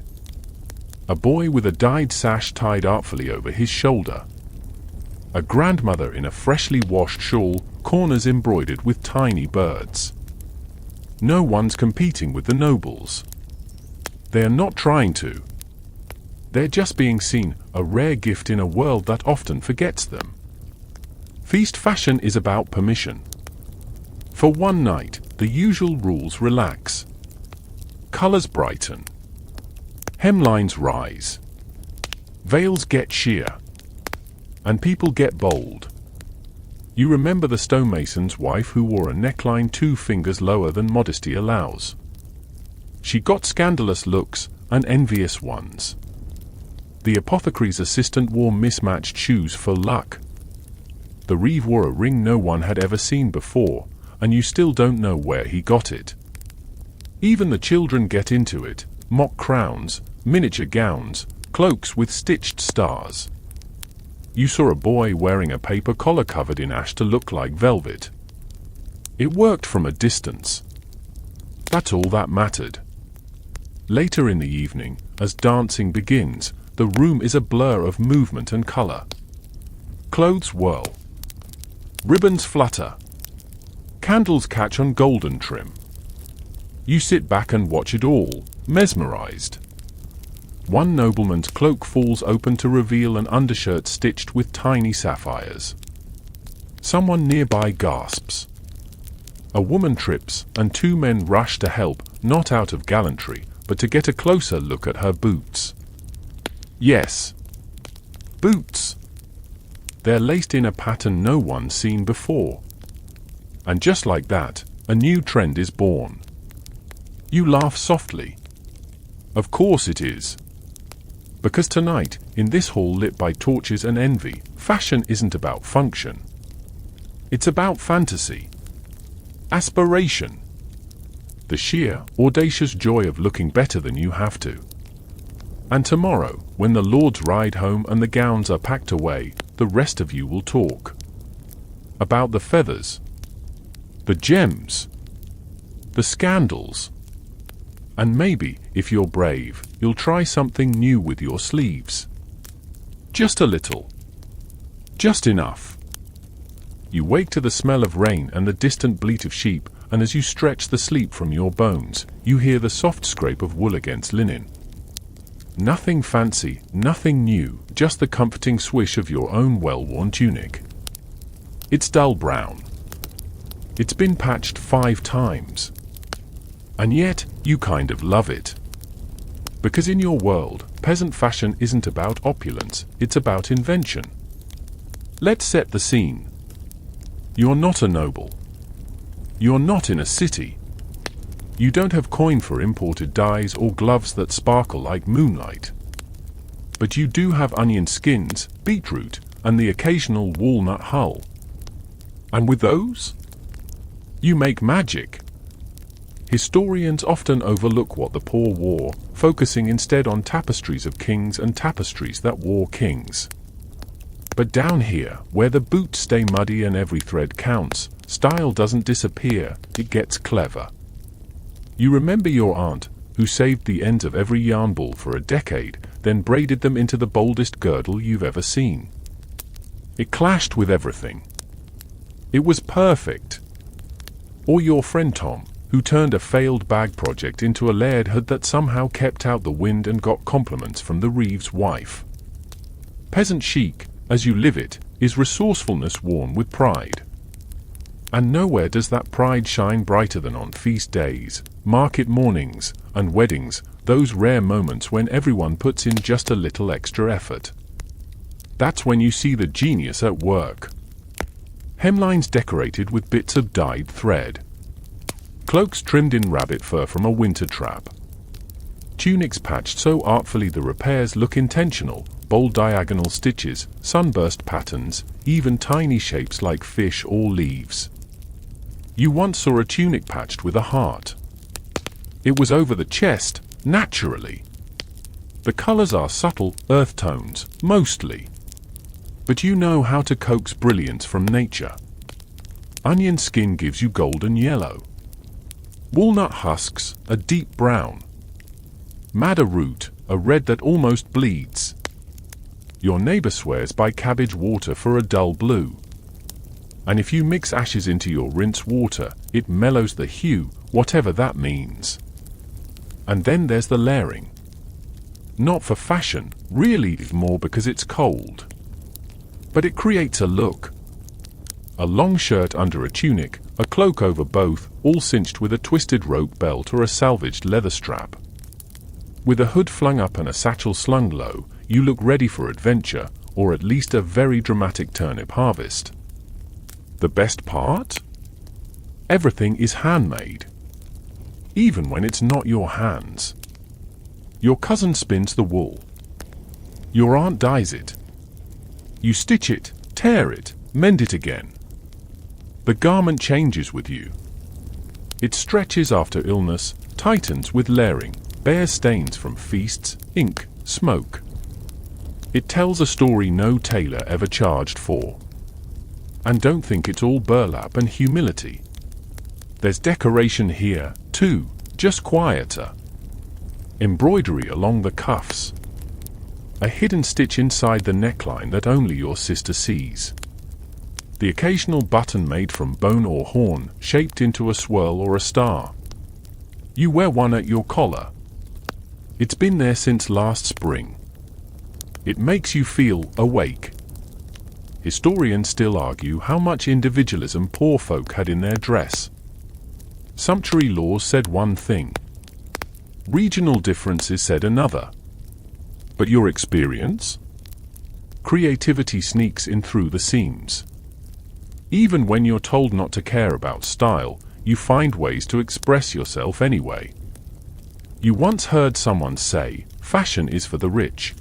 A: A boy with a dyed sash tied artfully over his shoulder. A grandmother in a freshly washed shawl, corners embroidered with tiny birds. No one's competing with the nobles. They're not trying to. They're just being seen, a rare gift in a world that often forgets them. Feast fashion is about permission. For one night, the usual rules relax. Colors brighten. Hemlines rise. Veils get sheer. And people get bold. You remember the stonemason's wife who wore a neckline 2 fingers lower than modesty allows. She got scandalous looks and envious ones. The apothecary's assistant wore mismatched shoes for luck. The reeve wore a ring no one had ever seen before, and you still don't know where he got it. Even the children get into it: mock crowns, miniature gowns, cloaks with stitched stars. You saw a boy wearing a paper collar covered in ash to look like velvet. It worked from a distance. That's all that mattered. Later in the evening, as dancing begins, the room is a blur of movement and color. Clothes whirl. Ribbons flutter. Candles catch on golden trim. You sit back and watch it all, mesmerized. One nobleman's cloak falls open to reveal an undershirt stitched with tiny sapphires. Someone nearby gasps. A woman trips, and 2 men rush to help, not out of gallantry, but to get a closer look at her boots. Yes. Boots. They're laced in a pattern no one's seen before. And just like that, a new trend is born. You laugh softly. Of course it is. Because tonight, in this hall lit by torches and envy, fashion isn't about function. It's about fantasy. Aspiration. The sheer, audacious joy of looking better than you have to. And tomorrow, when the lords ride home and the gowns are packed away, the rest of you will talk. About the feathers. The gems. The scandals. And maybe, if you're brave, you'll try something new with your sleeves. Just a little. Just enough. You wake to the smell of rain and the distant bleat of sheep, and as you stretch the sleep from your bones, you hear the soft scrape of wool against linen. Nothing fancy, nothing new, just the comforting swish of your own well-worn tunic. It's dull brown. It's been patched 5 times. And yet, you kind of love it. Because in your world, peasant fashion isn't about opulence, it's about invention. Let's set the scene. You're not a noble. You're not in a city. You don't have coin for imported dyes or gloves that sparkle like moonlight. But you do have onion skins, beetroot, and the occasional walnut hull. And with those, you make magic. Historians often overlook what the poor wore, focusing instead on tapestries of kings and tapestries that wore kings. But down here, where the boots stay muddy and every thread counts, style doesn't disappear, it gets clever. You remember your aunt, who saved the ends of every yarn ball for a decade, then braided them into the boldest girdle you've ever seen. It clashed with everything. It was perfect. Or your friend Tom, who turned a failed bag project into a layered hood that somehow kept out the wind and got compliments from the Reeves' wife. Peasant chic, as you live it, is resourcefulness worn with pride. And nowhere does that pride shine brighter than on feast days, market mornings, and weddings, those rare moments when everyone puts in just a little extra effort. That's when you see the genius at work. Hemlines decorated with bits of dyed thread. Cloaks trimmed in rabbit fur from a winter trap. Tunics patched so artfully the repairs look intentional, bold diagonal stitches, sunburst patterns, even tiny shapes like fish or leaves. You once saw a tunic patched with a heart. It was over the chest, naturally. The colors are subtle earth tones, mostly. But you know how to coax brilliance from nature. Onion skin gives you golden yellow. Walnut husks, a deep brown. Madder root, a red that almost bleeds. Your neighbor swears by cabbage water for a dull blue. And if you mix ashes into your rinse water, it mellows the hue, whatever that means. And then there's the layering. Not for fashion, really more because it's cold. But it creates a look. A long shirt under a tunic, a cloak over both, all cinched with a twisted rope belt or a salvaged leather strap. With a hood flung up and a satchel slung low, you look ready for adventure, or at least a very dramatic turnip harvest. The best part? Everything is handmade. Even when it's not your hands. Your cousin spins the wool. Your aunt dyes it. You stitch it, tear it, mend it again. The garment changes with you. It stretches after illness, tightens with layering, bears stains from feasts, ink, smoke. It tells a story no tailor ever charged for. And don't think it's all burlap and humility. There's decoration here, too, just quieter. Embroidery along the cuffs. A hidden stitch inside the neckline that only your sister sees. The occasional button made from bone or horn, shaped into a swirl or a star. You wear one at your collar. It's been there since last spring. It makes you feel awake. Historians still argue how much individualism poor folk had in their dress. Sumptuary laws said one thing. Regional differences said another. But your experience? Creativity sneaks in through the seams. Even when you're told not to care about style, you find ways to express yourself anyway. You once heard someone say, fashion is for the rich.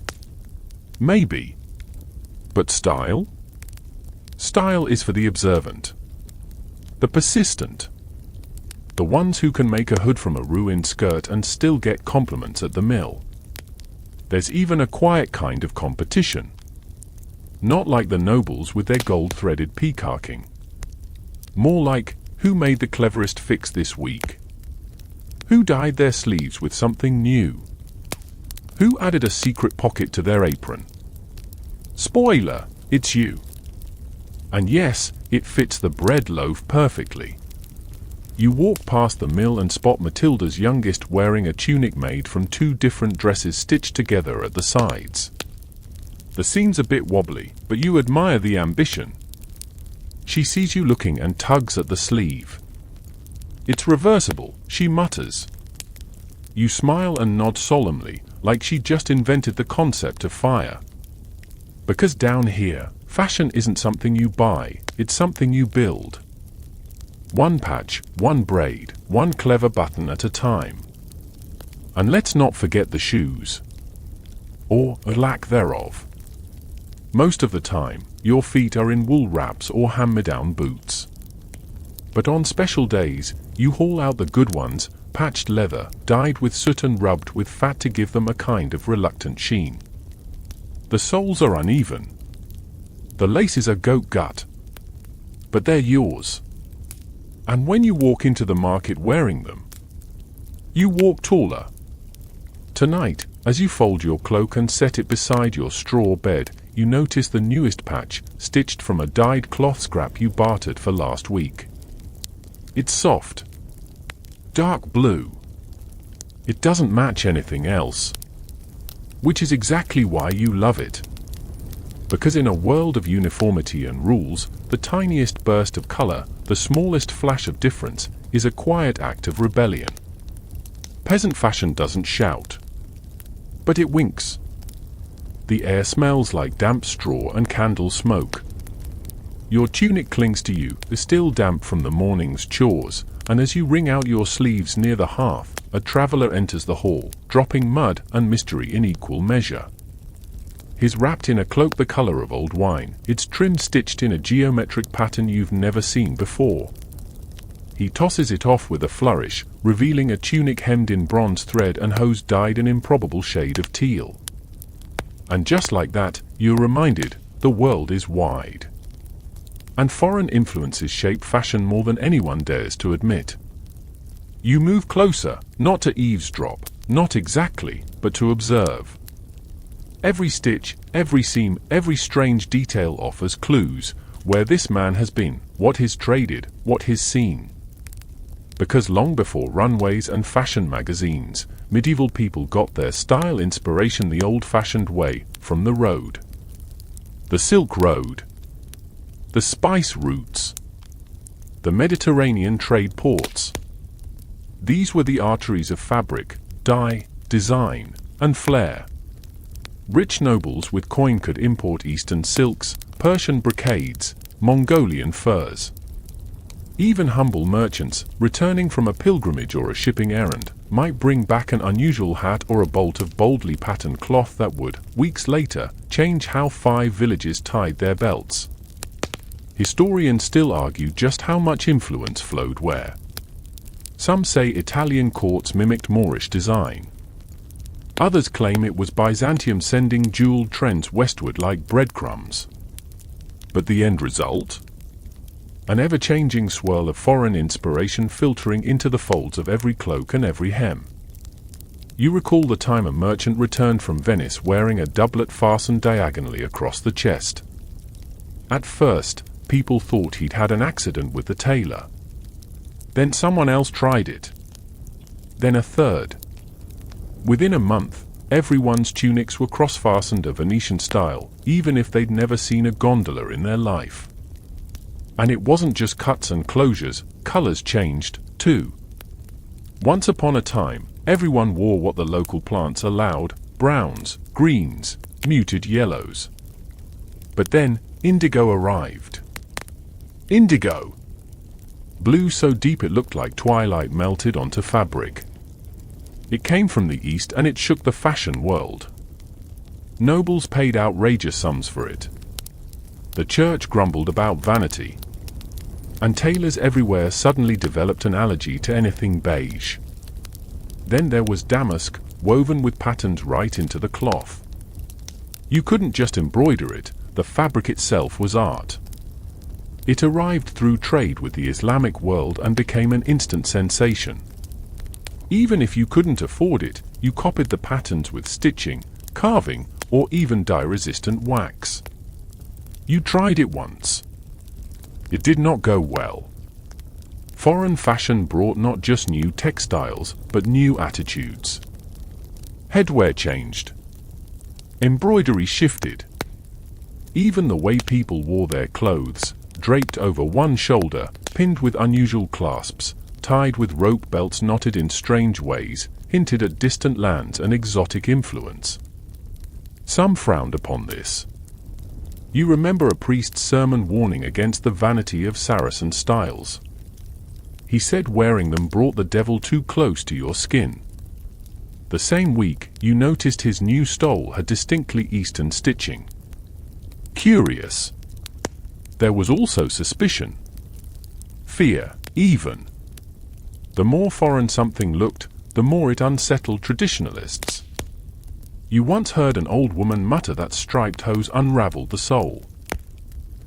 A: Maybe. But style? Style is for the observant. The persistent. The ones who can make a hood from a ruined skirt and still get compliments at the mill. There's even a quiet kind of competition. Not like the nobles with their gold-threaded peacocking. More like, who made the cleverest fix this week? Who dyed their sleeves with something new? Who added a secret pocket to their apron? Spoiler, it's you. And yes, it fits the bread loaf perfectly. You walk past the mill and spot Matilda's youngest wearing a tunic made from two different dresses stitched together at the sides. The seam's a bit wobbly, but you admire the ambition. She sees you looking and tugs at the sleeve. It's reversible, she mutters. You smile and nod solemnly, like she just invented the concept of fire. Because down here, fashion isn't something you buy, it's something you build. One patch, one braid, one clever button at a time. And let's not forget the shoes. Or a lack thereof. Most of the time, your feet are in wool wraps or hand-me-down boots. But on special days, you haul out the good ones, patched leather, dyed with soot and rubbed with fat to give them a kind of reluctant sheen. The soles are uneven. The laces are goat gut. But they're yours. And when you walk into the market wearing them, you walk taller. Tonight, as you fold your cloak and set it beside your straw bed, you notice the newest patch, stitched from a dyed cloth scrap you bartered for last week. It's soft. Dark blue. It doesn't match anything else. Which is exactly why you love it. Because in a world of uniformity and rules, the tiniest burst of color, the smallest flash of difference, is a quiet act of rebellion. Peasant fashion doesn't shout. But it winks. The air smells like damp straw and candle smoke. Your tunic clings to you, still damp from the morning's chores, and as you wring out your sleeves near the hearth, a traveler enters the hall, dropping mud and mystery in equal measure. He's wrapped in a cloak the color of old wine, its trim stitched in a geometric pattern you've never seen before. He tosses it off with a flourish, revealing a tunic hemmed in bronze thread and hose dyed an improbable shade of teal. And just like that, you're reminded, the world is wide. And foreign influences shape fashion more than anyone dares to admit. You move closer, not to eavesdrop, not exactly, but to observe. Every stitch, every seam, every strange detail offers clues, where this man has been, what he's traded, what he's seen. Because long before runways and fashion magazines, medieval people got their style inspiration the old-fashioned way, from the road. The Silk Road. The spice routes. The Mediterranean trade ports. These were the arteries of fabric, dye, design, and flair. Rich nobles with coin could import Eastern silks, Persian brocades, Mongolian furs. Even humble merchants, returning from a pilgrimage or a shipping errand, might bring back an unusual hat or a bolt of boldly patterned cloth that would, weeks later, change how 5 villages tied their belts. Historians still argue just how much influence flowed where. Some say Italian courts mimicked Moorish design. Others claim it was Byzantium sending jeweled trends westward like breadcrumbs. But the end result? An ever-changing swirl of foreign inspiration filtering into the folds of every cloak and every hem. You recall the time a merchant returned from Venice wearing a doublet fastened diagonally across the chest. At first, people thought he'd had an accident with the tailor. Then someone else tried it. Then a third. Within a month, everyone's tunics were cross-fastened a Venetian style, even if they'd never seen a gondola in their life. And it wasn't just cuts and closures, colors changed, too. Once upon a time, everyone wore what the local plants allowed, browns, greens, muted yellows. But then, indigo arrived. Indigo! Blue so deep it looked like twilight melted onto fabric. It came from the East and it shook the fashion world. Nobles paid outrageous sums for it. The church grumbled about vanity. And tailors everywhere suddenly developed an allergy to anything beige. Then there was damask, woven with patterns right into the cloth. You couldn't just embroider it, the fabric itself was art. It arrived through trade with the Islamic world and became an instant sensation. Even if you couldn't afford it, you copied the patterns with stitching, carving, or even dye-resistant wax. You tried it once. It did not go well. Foreign fashion brought not just new textiles, but new attitudes. Headwear changed. Embroidery shifted. Even the way people wore their clothes, draped over one shoulder, pinned with unusual clasps, tied with rope belts knotted in strange ways, hinted at distant lands and exotic influence. Some frowned upon this. You remember a priest's sermon warning against the vanity of Saracen styles. He said wearing them brought the devil too close to your skin. The same week, you noticed his new stole had distinctly Eastern stitching. Curious. There was also suspicion. Fear, even. The more foreign something looked, the more it unsettled traditionalists. You once heard an old woman mutter that striped hose unraveled the soul.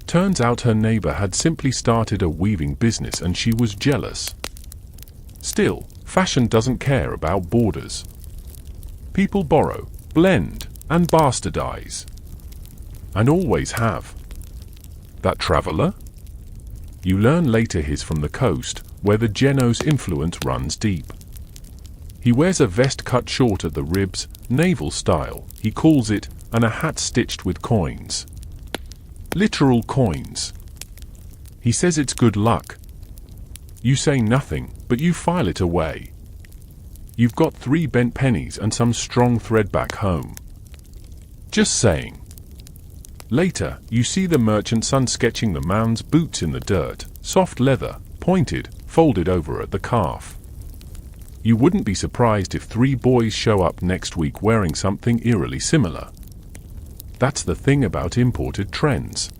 A: Turns out her neighbor had simply started a weaving business and she was jealous. Still, fashion doesn't care about borders. People borrow, blend, and bastardize. And always have. That traveler? You learn later he's from the coast, where the Geno's influence runs deep. He wears a vest cut short at the ribs, naval style, he calls it, and a hat stitched with coins. Literal coins. He says it's good luck. You say nothing, but you file it away. You've got 3 bent pennies and some strong thread back home. Just saying. Later, you see the merchant son sketching the man's boots in the dirt, soft leather, pointed, folded over at the calf. You wouldn't be surprised if 3 boys show up next week wearing something eerily similar. That's the thing about imported trends.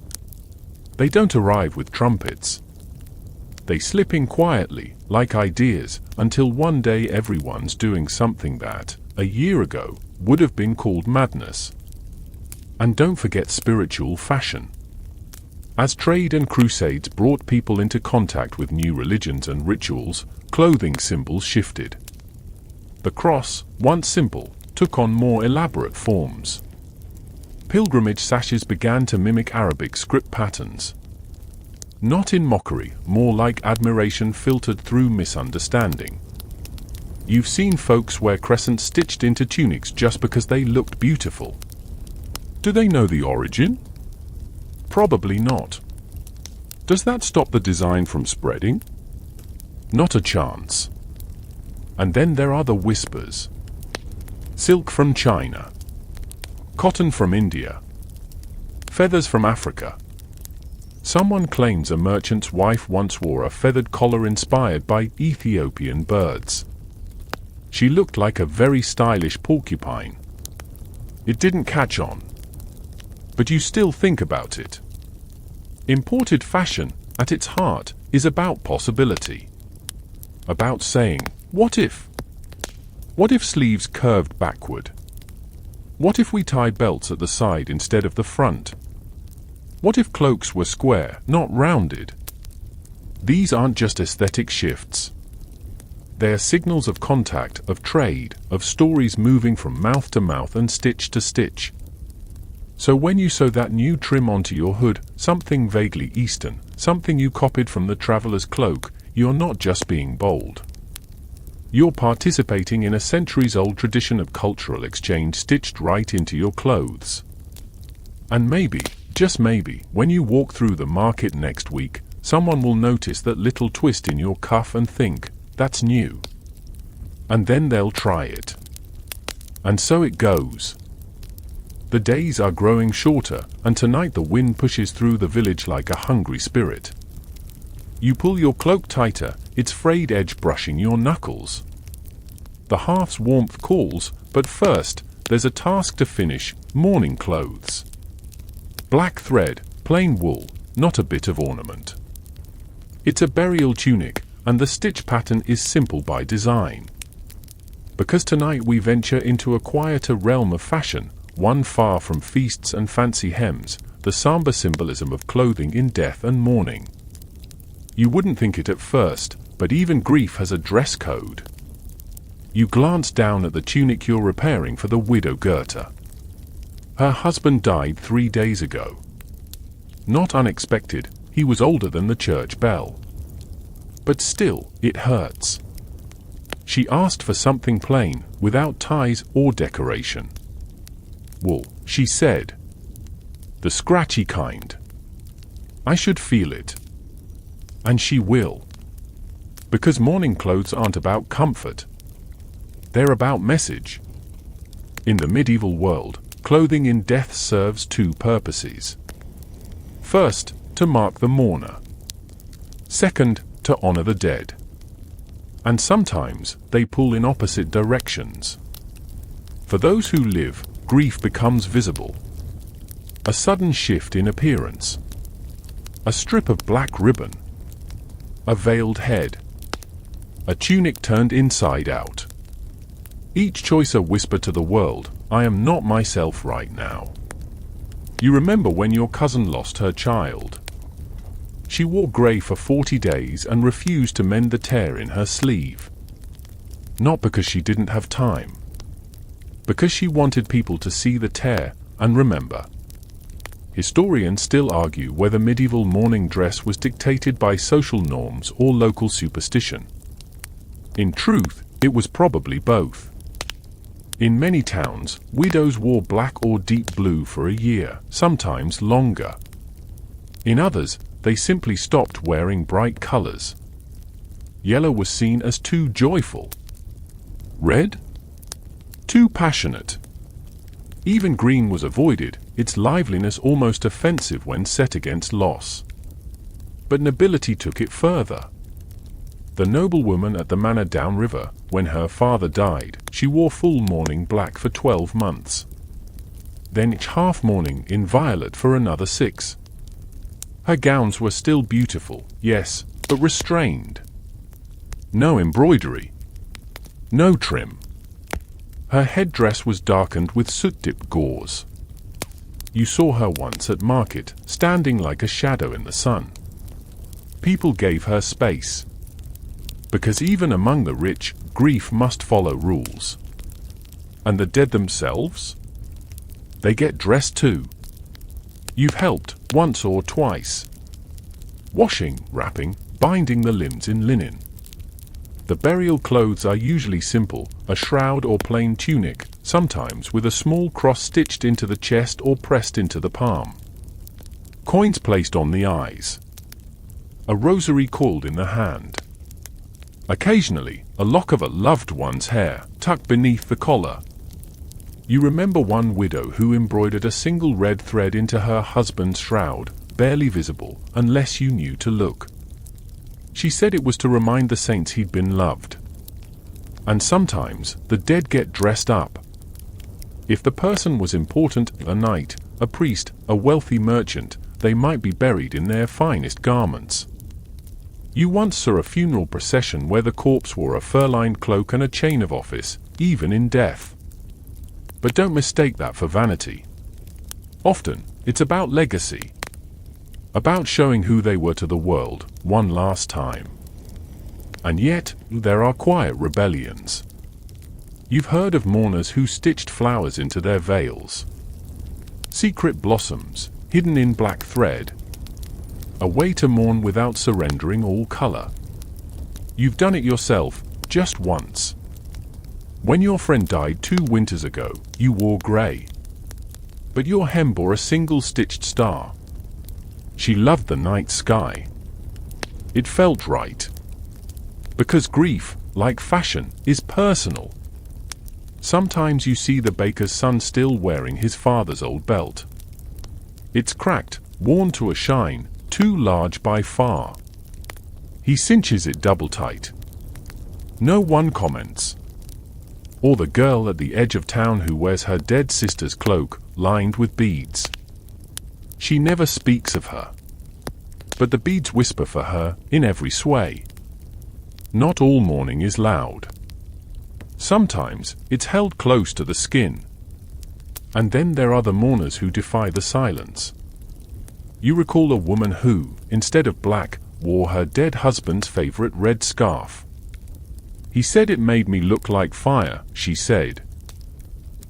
A: They don't arrive with trumpets. They slip in quietly, like ideas, until one day everyone's doing something that, a year ago, would have been called madness. And don't forget spiritual fashion. As trade and crusades brought people into contact with new religions and rituals, clothing symbols shifted. The cross, once simple, took on more elaborate forms. Pilgrimage sashes began to mimic Arabic script patterns. Not in mockery, more like admiration filtered through misunderstanding. You've seen folks wear crescents stitched into tunics just because they looked beautiful. Do they know the origin? Probably not. Does that stop the design from spreading? Not a chance. And then there are the whispers. Silk from China. Cotton from India. Feathers from Africa. Someone claims a merchant's wife once wore a feathered collar inspired by Ethiopian birds. She looked like a very stylish porcupine. It didn't catch on. But you still think about it. Imported fashion, at its heart, is about possibility. About saying, what if? What if sleeves curved backward? What if we tie belts at the side instead of the front? What if cloaks were square, not rounded? These aren't just aesthetic shifts. They are signals of contact, of trade, of stories moving from mouth to mouth and stitch to stitch. So when you sew that new trim onto your hood, something vaguely Eastern, something you copied from the traveler's cloak, you're not just being bold. You're participating in a centuries-old tradition of cultural exchange stitched right into your clothes. And maybe, just maybe, when you walk through the market next week, someone will notice that little twist in your cuff and think, that's new. And then they'll try it. And so it goes. The days are growing shorter, and tonight the wind pushes through the village like a hungry spirit. You pull your cloak tighter, its frayed edge brushing your knuckles. The hearth's warmth calls, but first, there's a task to finish: morning clothes. Black thread, plain wool, not a bit of ornament. It's a burial tunic, and the stitch pattern is simple by design. Because tonight we venture into a quieter realm of fashion, one far from feasts and fancy hems, the somber symbolism of clothing in death and mourning. You wouldn't think it at first, but even grief has a dress code. You glance down at the tunic you're repairing for the widow Goethe. Her husband died 3 days ago. Not unexpected, he was older than the church bell. But still, it hurts. She asked for something plain, without ties or decoration. Wool, she said. The scratchy kind. I should feel it. And she will. Because mourning clothes aren't about comfort. They're about message. In the medieval world, clothing in death serves two purposes. First, to mark the mourner. Second, to honor the dead. And sometimes they pull in opposite directions. For those who live, grief becomes visible. A sudden shift in appearance. A strip of black ribbon. A veiled head. A tunic turned inside out. Each choice a whisper to the world, I am not myself right now. You remember when your cousin lost her child. She wore grey for 40 days and refused to mend the tear in her sleeve. Not because she didn't have time. Because she wanted people to see the tear and remember. Historians still argue whether medieval mourning dress was dictated by social norms or local superstition. In truth, it was probably both. In many towns, widows wore black or deep blue for a year, sometimes longer. In others, they simply stopped wearing bright colors. Yellow was seen as too joyful. Red? Too passionate. Even green was avoided, its liveliness almost offensive when set against loss. But nobility took it further. The noblewoman at the manor downriver, when her father died, she wore full mourning black for 12 months. Then half mourning in violet for another 6. Her gowns were still beautiful, yes, but restrained. No embroidery. No trim. Her headdress was darkened with soot-dipped gauze. You saw her once at market, standing like a shadow in the sun. People gave her space. Because even among the rich, grief must follow rules. And the dead themselves? They get dressed too. You've helped, once or twice. Washing, wrapping, binding the limbs in linen. The burial clothes are usually simple, a shroud or plain tunic, sometimes with a small cross stitched into the chest or pressed into the palm. Coins placed on the eyes. A rosary coiled in the hand. Occasionally, a lock of a loved one's hair, tucked beneath the collar. You remember one widow who embroidered a single red thread into her husband's shroud, barely visible, unless you knew to look. She said it was to remind the saints he'd been loved. And sometimes, the dead get dressed up. If the person was important, a knight, a priest, a wealthy merchant, they might be buried in their finest garments. You once saw a funeral procession where the corpse wore a fur-lined cloak and a chain of office, even in death. But don't mistake that for vanity. Often, it's about legacy. About showing who they were to the world, one last time. And yet, there are quiet rebellions. You've heard of mourners who stitched flowers into their veils. Secret blossoms, hidden in black thread. A way to mourn without surrendering all color. You've done it yourself, just once. When your friend died 2 winters ago, you wore grey. But your hem bore a single stitched star. She loved the night sky. It felt right. Because grief, like fashion, is personal. Sometimes you see the baker's son still wearing his father's old belt. It's cracked, worn to a shine, too large by far. He cinches it double tight. No one comments. Or the girl at the edge of town who wears her dead sister's cloak, lined with beads. She never speaks of her. But the beads whisper for her, in every sway. Not all mourning is loud. Sometimes, it's held close to the skin. And then there are the mourners who defy the silence. You recall a woman who, instead of black, wore her dead husband's favorite red scarf. He said it made me look like fire, she said.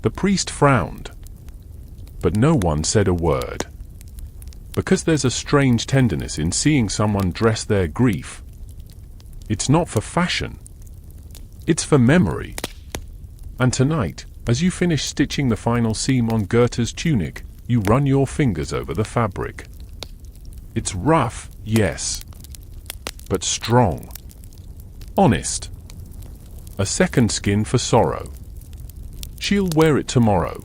A: The priest frowned. But no one said a word. Because there's a strange tenderness in seeing someone dress their grief. It's not for fashion. It's for memory. And tonight, as you finish stitching the final seam on Goethe's tunic, you run your fingers over the fabric. It's rough, yes. But strong. Honest. A second skin for sorrow. She'll wear it tomorrow.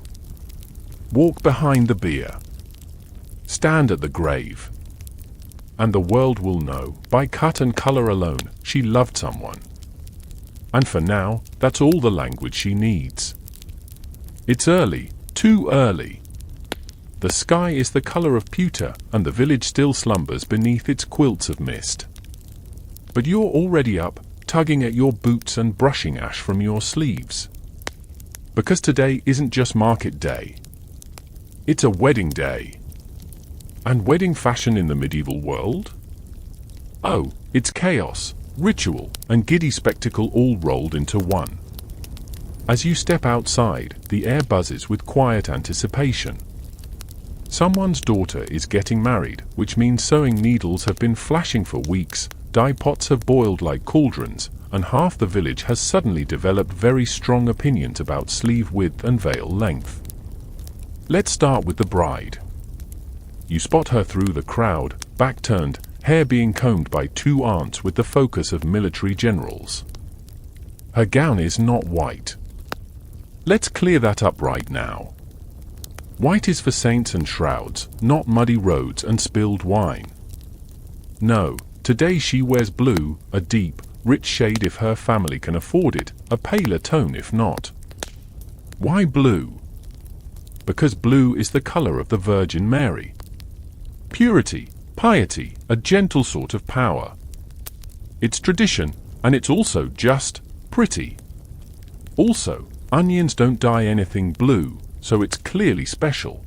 A: Walk behind the bier. Stand at the grave. And the world will know, by cut and color alone, she loved someone. And for now, that's all the language she needs. It's early, too early. The sky is the color of pewter, and the village still slumbers beneath its quilts of mist. But you're already up, tugging at your boots and brushing ash from your sleeves. Because today isn't just market day. It's a wedding day. And wedding fashion in the medieval world? Oh, it's chaos, ritual, and giddy spectacle all rolled into one. As you step outside, the air buzzes with quiet anticipation. Someone's daughter is getting married, which means sewing needles have been flashing for weeks, dye pots have boiled like cauldrons, and half the village has suddenly developed very strong opinions about sleeve width and veil length. Let's start with the bride. You spot her through the crowd, back turned, hair being combed by two aunts with the focus of military generals. Her gown is not white. Let's clear that up right now. White is for saints and shrouds, not muddy roads and spilled wine. No, today she wears blue, a deep, rich shade if her family can afford it, a paler tone if not. Why blue? Because blue is the color of the Virgin Mary. Purity, piety, a gentle sort of power. It's tradition, and it's also just pretty. Also, onions don't dye anything blue, so it's clearly special.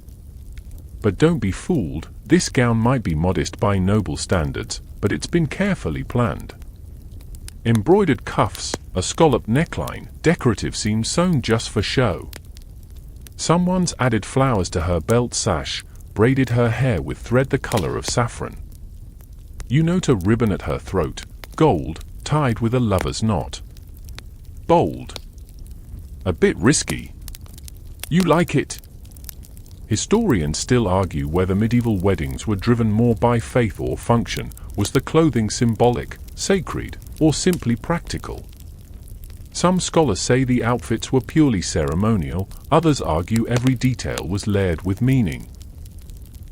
A: But don't be fooled, this gown might be modest by noble standards, but it's been carefully planned. Embroidered cuffs, a scalloped neckline, decorative seams sewn just for show. Someone's added flowers to her belt sash, braided her hair with thread the color of saffron. You note a ribbon at her throat, gold, tied with a lover's knot. Bold. A bit risky. You like it? Historians still argue whether medieval weddings were driven more by faith or function. Was the clothing symbolic, sacred, or simply practical? Some scholars say the outfits were purely ceremonial, others argue every detail was layered with meaning.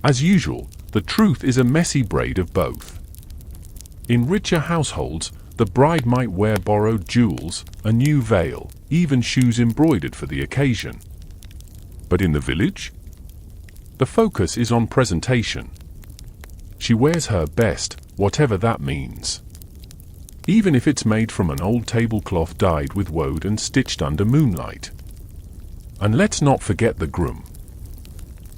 A: As usual, the truth is a messy braid of both. In richer households, the bride might wear borrowed jewels, a new veil, even shoes embroidered for the occasion. But in the village? The focus is on presentation. She wears her best, whatever that means. Even if it's made from an old tablecloth dyed with woad and stitched under moonlight. And let's not forget the groom.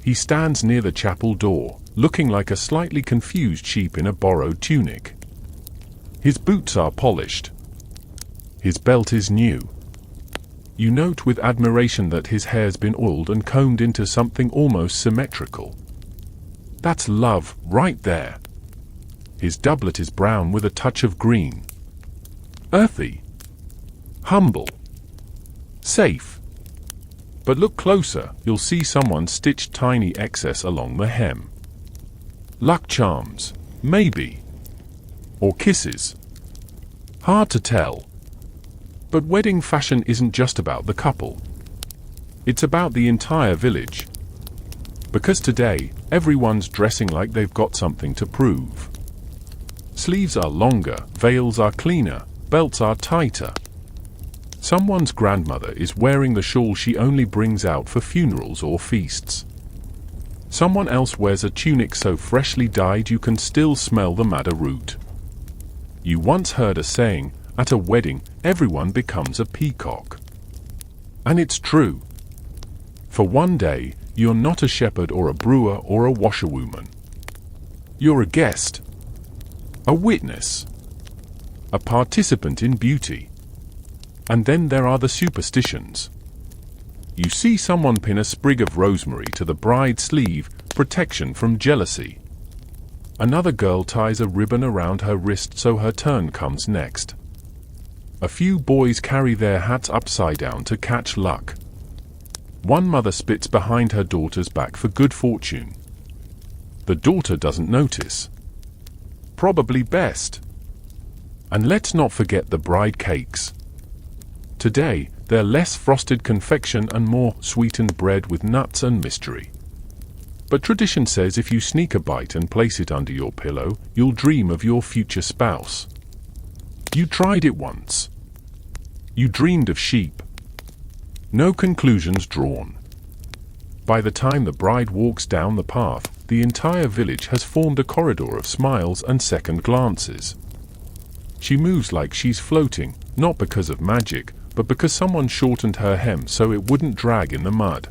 A: He stands near the chapel door, looking like a slightly confused sheep in a borrowed tunic. His boots are polished. His belt is new. You note with admiration that his hair's been oiled and combed into something almost symmetrical. That's love, right there. His doublet is brown with a touch of green. Earthy. Humble. Safe. But look closer, you'll see someone stitched tiny excess along the hem. Luck charms, maybe. Or kisses. Hard to tell. But wedding fashion isn't just about the couple. It's about the entire village. Because today, everyone's dressing like they've got something to prove. Sleeves are longer, veils are cleaner, belts are tighter. Someone's grandmother is wearing the shawl she only brings out for funerals or feasts. Someone else wears a tunic so freshly dyed you can still smell the madder root. You once heard a saying, at a wedding, everyone becomes a peacock. And it's true. For one day, you're not a shepherd or a brewer or a washerwoman. You're a guest. A witness. A participant in beauty. And then there are the superstitions. You see someone pin a sprig of rosemary to the bride's sleeve, protection from jealousy. Another girl ties a ribbon around her wrist so her turn comes next. A few boys carry their hats upside down to catch luck. One mother spits behind her daughter's back for good fortune. The daughter doesn't notice. Probably best. And let's not forget the bride cakes. Today, they're less frosted confection and more sweetened bread with nuts and mystery. But tradition says if you sneak a bite and place it under your pillow, you'll dream of your future spouse. You tried it once. You dreamed of sheep. No conclusions drawn. By the time the bride walks down the path, the entire village has formed a corridor of smiles and second glances. She moves like she's floating, not because of magic, but because someone shortened her hem so it wouldn't drag in the mud.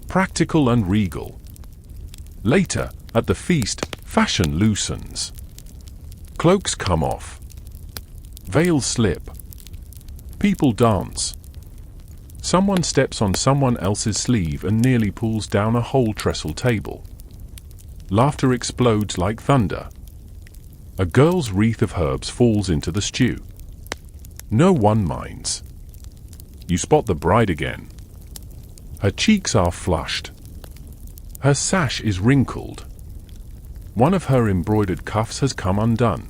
A: Practical and regal. Later, at the feast, fashion loosens. Cloaks come off. Veils slip. People dance. Someone steps on someone else's sleeve and nearly pulls down a whole trestle table. Laughter explodes like thunder. A girl's wreath of herbs falls into the stew. No one minds. You spot the bride again. Her cheeks are flushed. Her sash is wrinkled. One of her embroidered cuffs has come undone.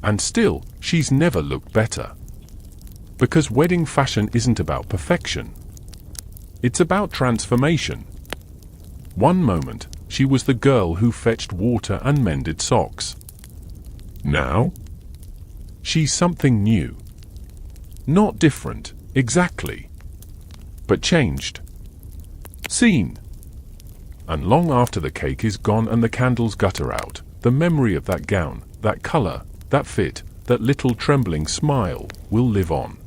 A: And still, she's never looked better. Because wedding fashion isn't about perfection. It's about transformation. One moment, she was the girl who fetched water and mended socks. Now, she's something new. Not different, exactly. But changed. Seen. And long after the cake is gone and the candles gutter out, the memory of that gown, that color, that fit, that little trembling smile, will live on.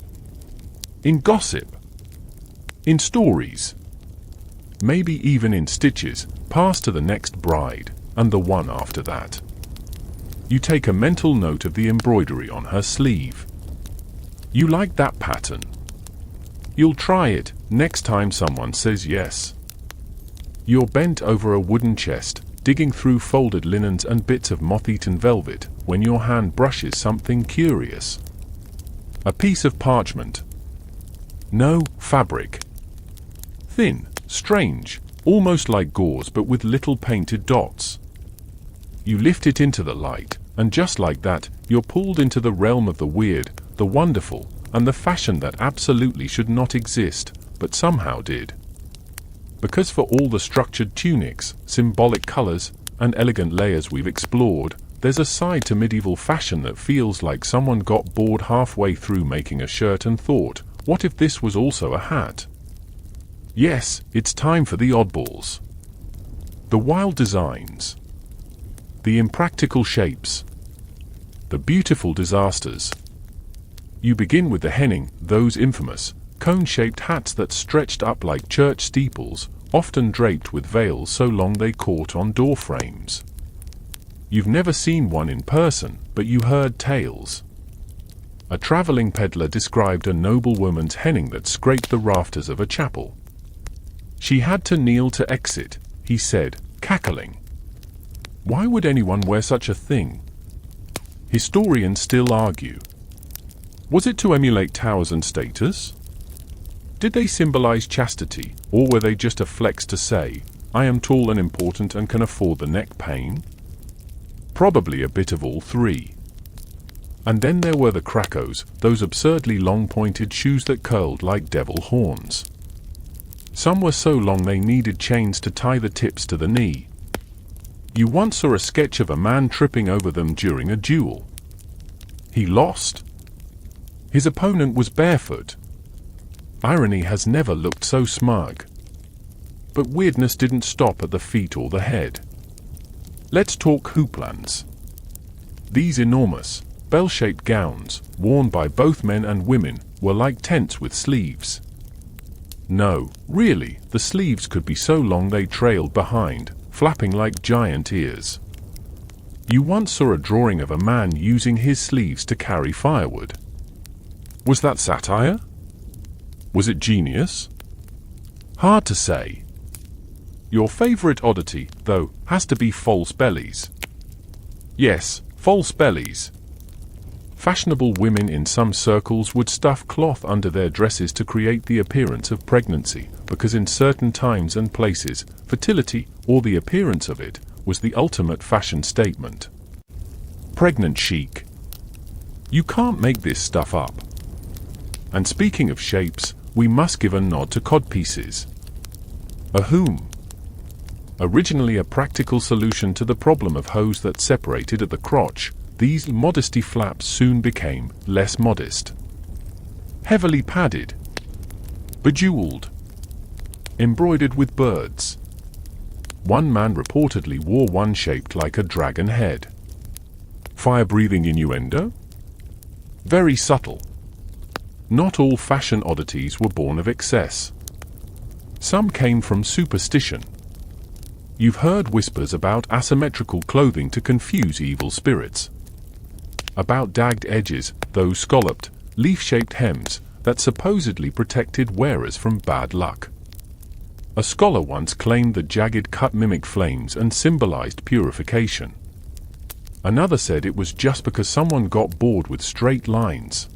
A: In gossip. In stories. Maybe even in stitches, passed to the next bride, and the one after that. You take a mental note of the embroidery on her sleeve. You like that pattern. You'll try it next time someone says yes. You're bent over a wooden chest, digging through folded linens and bits of moth-eaten velvet, when your hand brushes something curious. A piece of parchment. No fabric. Thin, strange, almost like gauze but with little painted dots. You lift it into the light, and just like that, you're pulled into the realm of the weird, the wonderful, and the fashion that absolutely should not exist, but somehow did. Because for all the structured tunics, symbolic colors, and elegant layers we've explored, there's a side to medieval fashion that feels like someone got bored halfway through making a shirt and thought, what if this was also a hat? Yes, it's time for the oddballs. The wild designs. The impractical shapes. The beautiful disasters. You begin with the henning, those infamous, cone-shaped hats that stretched up like church steeples, often draped with veils so long they caught on door frames. You've never seen one in person, but you heard tales. A traveling peddler described a noblewoman's henning that scraped the rafters of a chapel. She had to kneel to exit, he said, cackling. Why would anyone wear such a thing? Historians still argue. Was it to emulate towers and status? Did they symbolize chastity, or were they just a flex to say, I am tall and important and can afford the neck pain? Probably a bit of all three. And then there were the cracos, those absurdly long pointed shoes that curled like devil horns. Some were so long they needed chains to tie the tips to the knee. You once saw a sketch of a man tripping over them during a duel. He lost. His opponent was barefoot. Irony has never looked so smug. But weirdness didn't stop at the feet or the head. Let's talk houplans. These enormous, bell-shaped gowns, worn by both men and women, were like tents with sleeves. No, really, the sleeves could be so long they trailed behind, flapping like giant ears. You once saw a drawing of a man using his sleeves to carry firewood. Was that satire? Was it genius? Hard to say. Your favorite oddity, though, has to be false bellies. Yes, false bellies. Fashionable women in some circles would stuff cloth under their dresses to create the appearance of pregnancy, because in certain times and places, fertility, or the appearance of it, was the ultimate fashion statement. Pregnant chic. You can't make this stuff up. And speaking of shapes, we must give a nod to codpieces. A whom? Originally a practical solution to the problem of hose that separated at the crotch, these modesty flaps soon became less modest. Heavily padded, bejeweled, embroidered with birds. One man reportedly wore one shaped like a dragon head. Fire-breathing innuendo? Very subtle. Not all fashion oddities were born of excess. Some came from superstition. You've heard whispers about asymmetrical clothing to confuse evil spirits. About dagged edges, those scalloped, leaf-shaped hems that supposedly protected wearers from bad luck. A scholar once claimed the jagged cut mimicked flames and symbolized purification. Another said it was just because someone got bored with straight lines.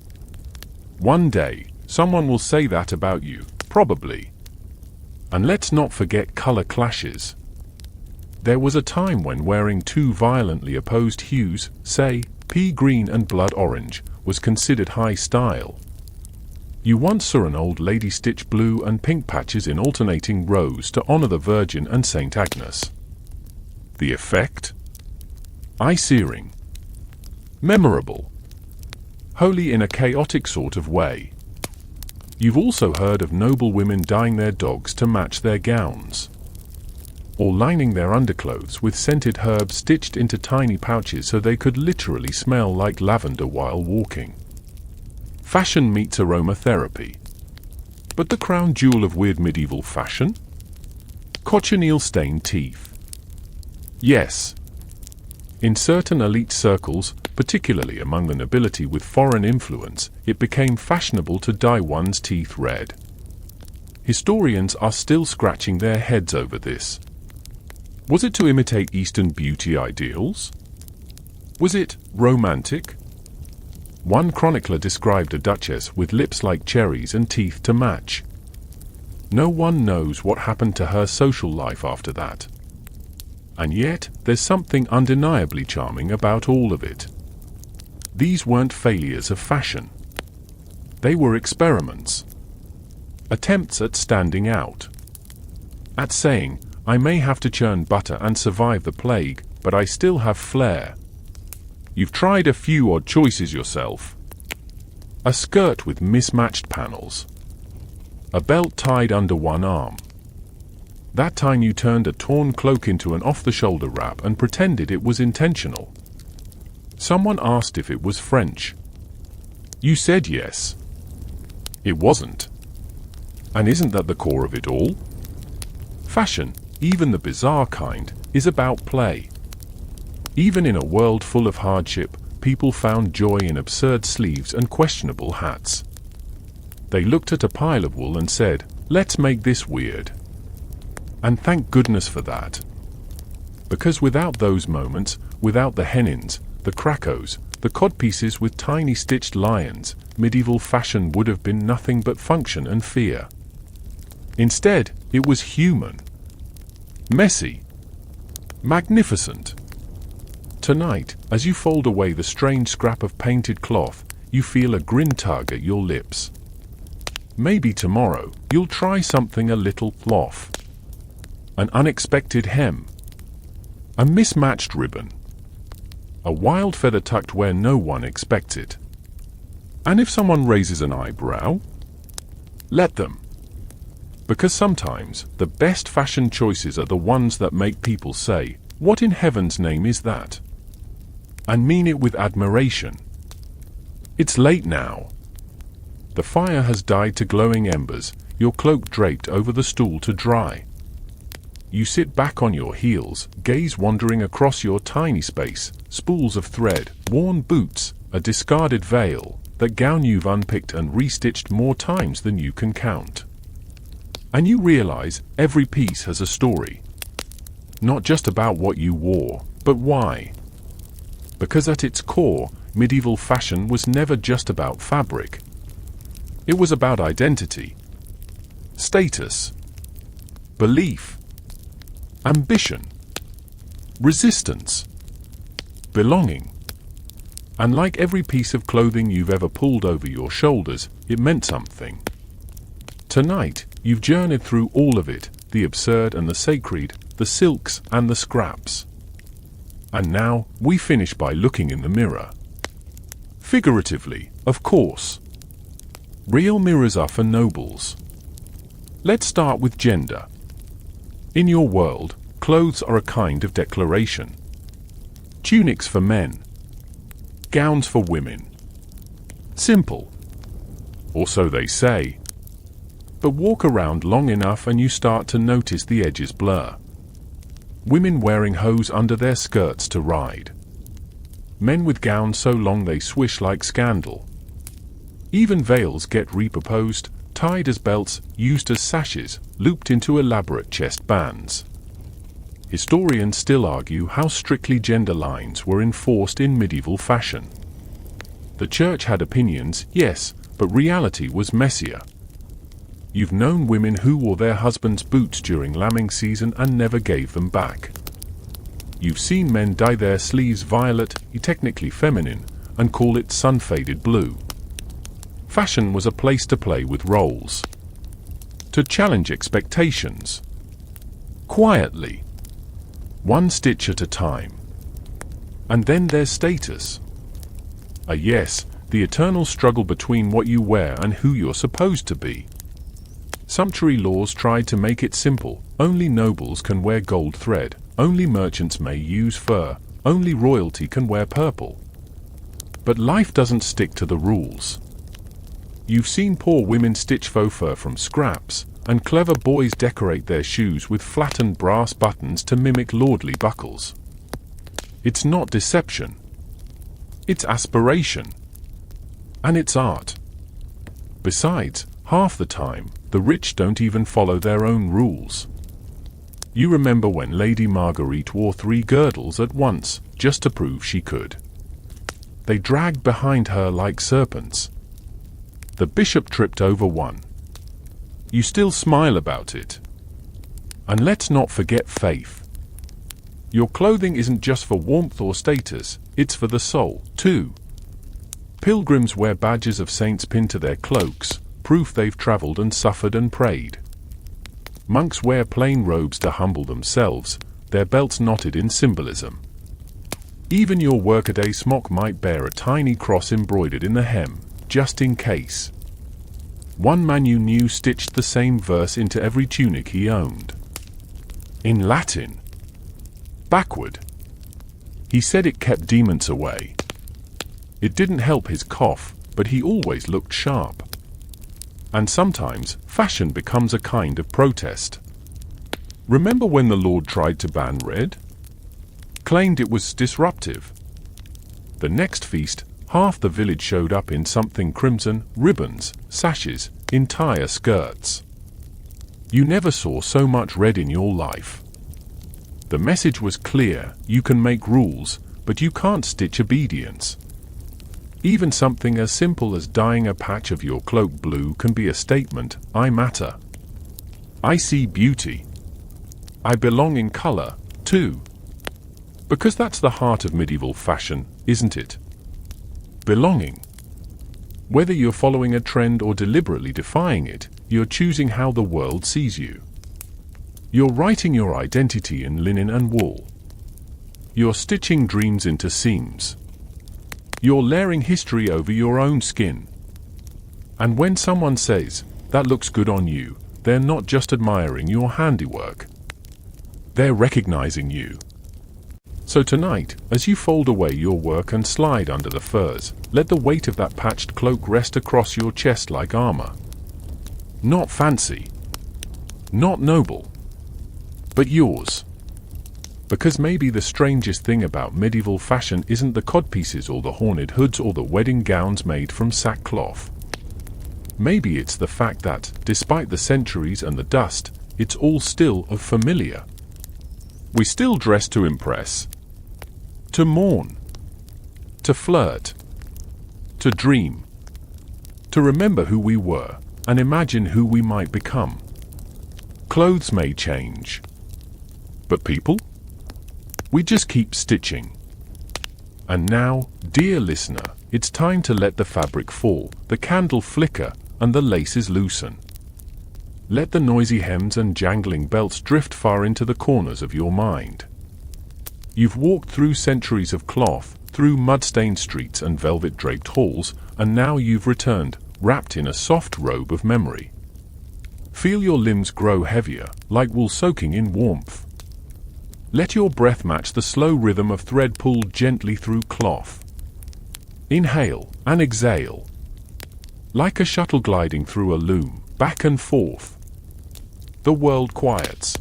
A: One day, someone will say that about you, probably. And let's not forget color clashes. There was a time when wearing two violently opposed hues, say, pea green and blood orange, was considered high style. You once saw an old lady stitch blue and pink patches in alternating rows to honor the Virgin and Saint Agnes. The effect? Eye-searing. Memorable. Holy in a chaotic sort of way. You've also heard of noble women dyeing their dogs to match their gowns, or lining their underclothes with scented herbs stitched into tiny pouches so they could literally smell like lavender while walking. Fashion meets aromatherapy. But the crown jewel of weird medieval fashion? Cochineal-stained teeth. Yes. In certain elite circles, particularly among the nobility with foreign influence, it became fashionable to dye one's teeth red. Historians are still scratching their heads over this. Was it to imitate Eastern beauty ideals? Was it romantic? One chronicler described a duchess with lips like cherries and teeth to match. No one knows what happened to her social life after that. And yet, there's something undeniably charming about all of it. These weren't failures of fashion. They were experiments. Attempts at standing out. At saying, I may have to churn butter and survive the plague, but I still have flair. You've tried a few odd choices yourself. A skirt with mismatched panels. A belt tied under one arm. That time you turned a torn cloak into an off-the-shoulder wrap and pretended it was intentional. Someone asked if it was French. You said yes. It wasn't. And isn't that the core of it all? Fashion, even the bizarre kind, is about play. Even in a world full of hardship, people found joy in absurd sleeves and questionable hats. They looked at a pile of wool and said, let's make this weird. And thank goodness for that. Because without those moments, without the hennins, the cracos, the codpieces with tiny stitched lions, medieval fashion would have been nothing but function and fear. Instead, it was human. Messy. Magnificent. Tonight, as you fold away the strange scrap of painted cloth, you feel a grin tug at your lips. Maybe tomorrow, you'll try something a little off. An unexpected hem. A mismatched ribbon. A wild feather tucked where no one expects it. And if someone raises an eyebrow, let them. Because sometimes, the best fashion choices are the ones that make people say, what in heaven's name is that? And mean it with admiration. It's late now. The fire has died to glowing embers, your cloak draped over the stool to dry. You sit back on your heels, gaze wandering across your tiny space, spools of thread, worn boots, a discarded veil, that gown you've unpicked and restitched more times than you can count. And you realize every piece has a story. Not just about what you wore, but why. Because at its core, medieval fashion was never just about fabric. It was about identity, status, belief, ambition, resistance, belonging, And like every piece of clothing you've ever pulled over your shoulders, it meant something. Tonight, you've journeyed through all of it, the absurd and the sacred, the silks and the scraps. And now, we finish by looking in the mirror. Figuratively, of course. Real mirrors are for nobles. Let's start with gender. In your world, clothes are a kind of declaration. Tunics for men. Gowns for women. Simple. Or so they say. But walk around long enough and you start to notice the edges blur. Women wearing hose under their skirts to ride. Men with gowns so long they swish like scandal. Even veils get repurposed, tied as belts, used as sashes, looped into elaborate chest bands. Historians still argue how strictly gender lines were enforced in medieval fashion. The church had opinions, yes, but reality was messier. You've known women who wore their husbands' boots during lambing season and never gave them back. You've seen men dye their sleeves violet, technically feminine, and call it sun-faded blue. Fashion was a place to play with roles. To challenge expectations. Quietly. One stitch at a time. And then there's status. Yes, the eternal struggle between what you wear and who you're supposed to be. Sumptuary laws tried to make it simple. Only nobles can wear gold thread, only merchants may use fur, only royalty can wear purple. But life doesn't stick to the rules. You've seen poor women stitch faux fur from scraps, and clever boys decorate their shoes with flattened brass buttons to mimic lordly buckles. It's not deception. It's aspiration. And it's art. Besides, half the time, the rich don't even follow their own rules. You remember when Lady Marguerite wore 3 girdles at once, just to prove she could. They dragged behind her like serpents. The bishop tripped over one. You still smile about it. And let's not forget faith. Your clothing isn't just for warmth or status, it's for the soul, too. Pilgrims wear badges of saints pinned to their cloaks, proof they've traveled and suffered and prayed. Monks wear plain robes to humble themselves, their belts knotted in symbolism. Even your workaday smock might bear a tiny cross embroidered in the hem, just in case. One man you knew stitched the same verse into every tunic he owned. In Latin. Backward. He said it kept demons away. It didn't help his cough, but he always looked sharp. And sometimes, fashion becomes a kind of protest. Remember when the Lord tried to ban red? Claimed it was disruptive. The next feast, half the village showed up in something crimson, ribbons, sashes, entire skirts. You never saw so much red in your life. The message was clear: you can make rules, but you can't stitch obedience. Even something as simple as dyeing a patch of your cloak blue can be a statement: I matter. I see beauty. I belong in color, too. Because that's the heart of medieval fashion, isn't it? Belonging. Whether you're following a trend or deliberately defying it, you're choosing how the world sees you. You're writing your identity in linen and wool. You're stitching dreams into seams. You're layering history over your own skin. And when someone says, "That looks good on you," they're not just admiring your handiwork. They're recognizing you. So tonight, as you fold away your work and slide under the furs, let the weight of that patched cloak rest across your chest like armor. Not fancy. Not noble. But yours. Because maybe the strangest thing about medieval fashion isn't the codpieces or the horned hoods or the wedding gowns made from sackcloth. Maybe it's the fact that, despite the centuries and the dust, it's all still familiar. We still dress to impress. To mourn. To flirt. To dream. To remember who we were, and imagine who we might become. Clothes may change. But people? We just keep stitching. And now, dear listener, it's time to let the fabric fall, the candle flicker, and the laces loosen. Let the noisy hems and jangling belts drift far into the corners of your mind. You've walked through centuries of cloth, through mud-stained streets and velvet-draped halls, and now you've returned, wrapped in a soft robe of memory. Feel your limbs grow heavier, like wool soaking in warmth. Let your breath match the slow rhythm of thread pulled gently through cloth. Inhale and exhale. Like a shuttle gliding through a loom, back and forth. The world quiets.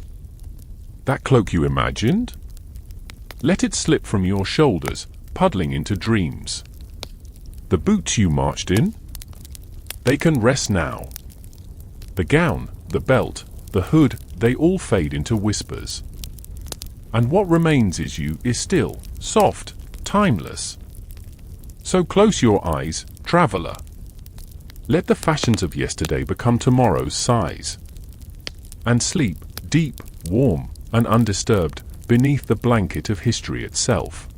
A: That cloak you imagined? Let it slip from your shoulders, puddling into dreams. The boots you marched in? They can rest now. The gown, the belt, the hood, they all fade into whispers. And what remains is still, soft, timeless. So close your eyes, traveler. Let the fashions of yesterday become tomorrow's size. And sleep, deep, warm, and undisturbed, beneath the blanket of history itself.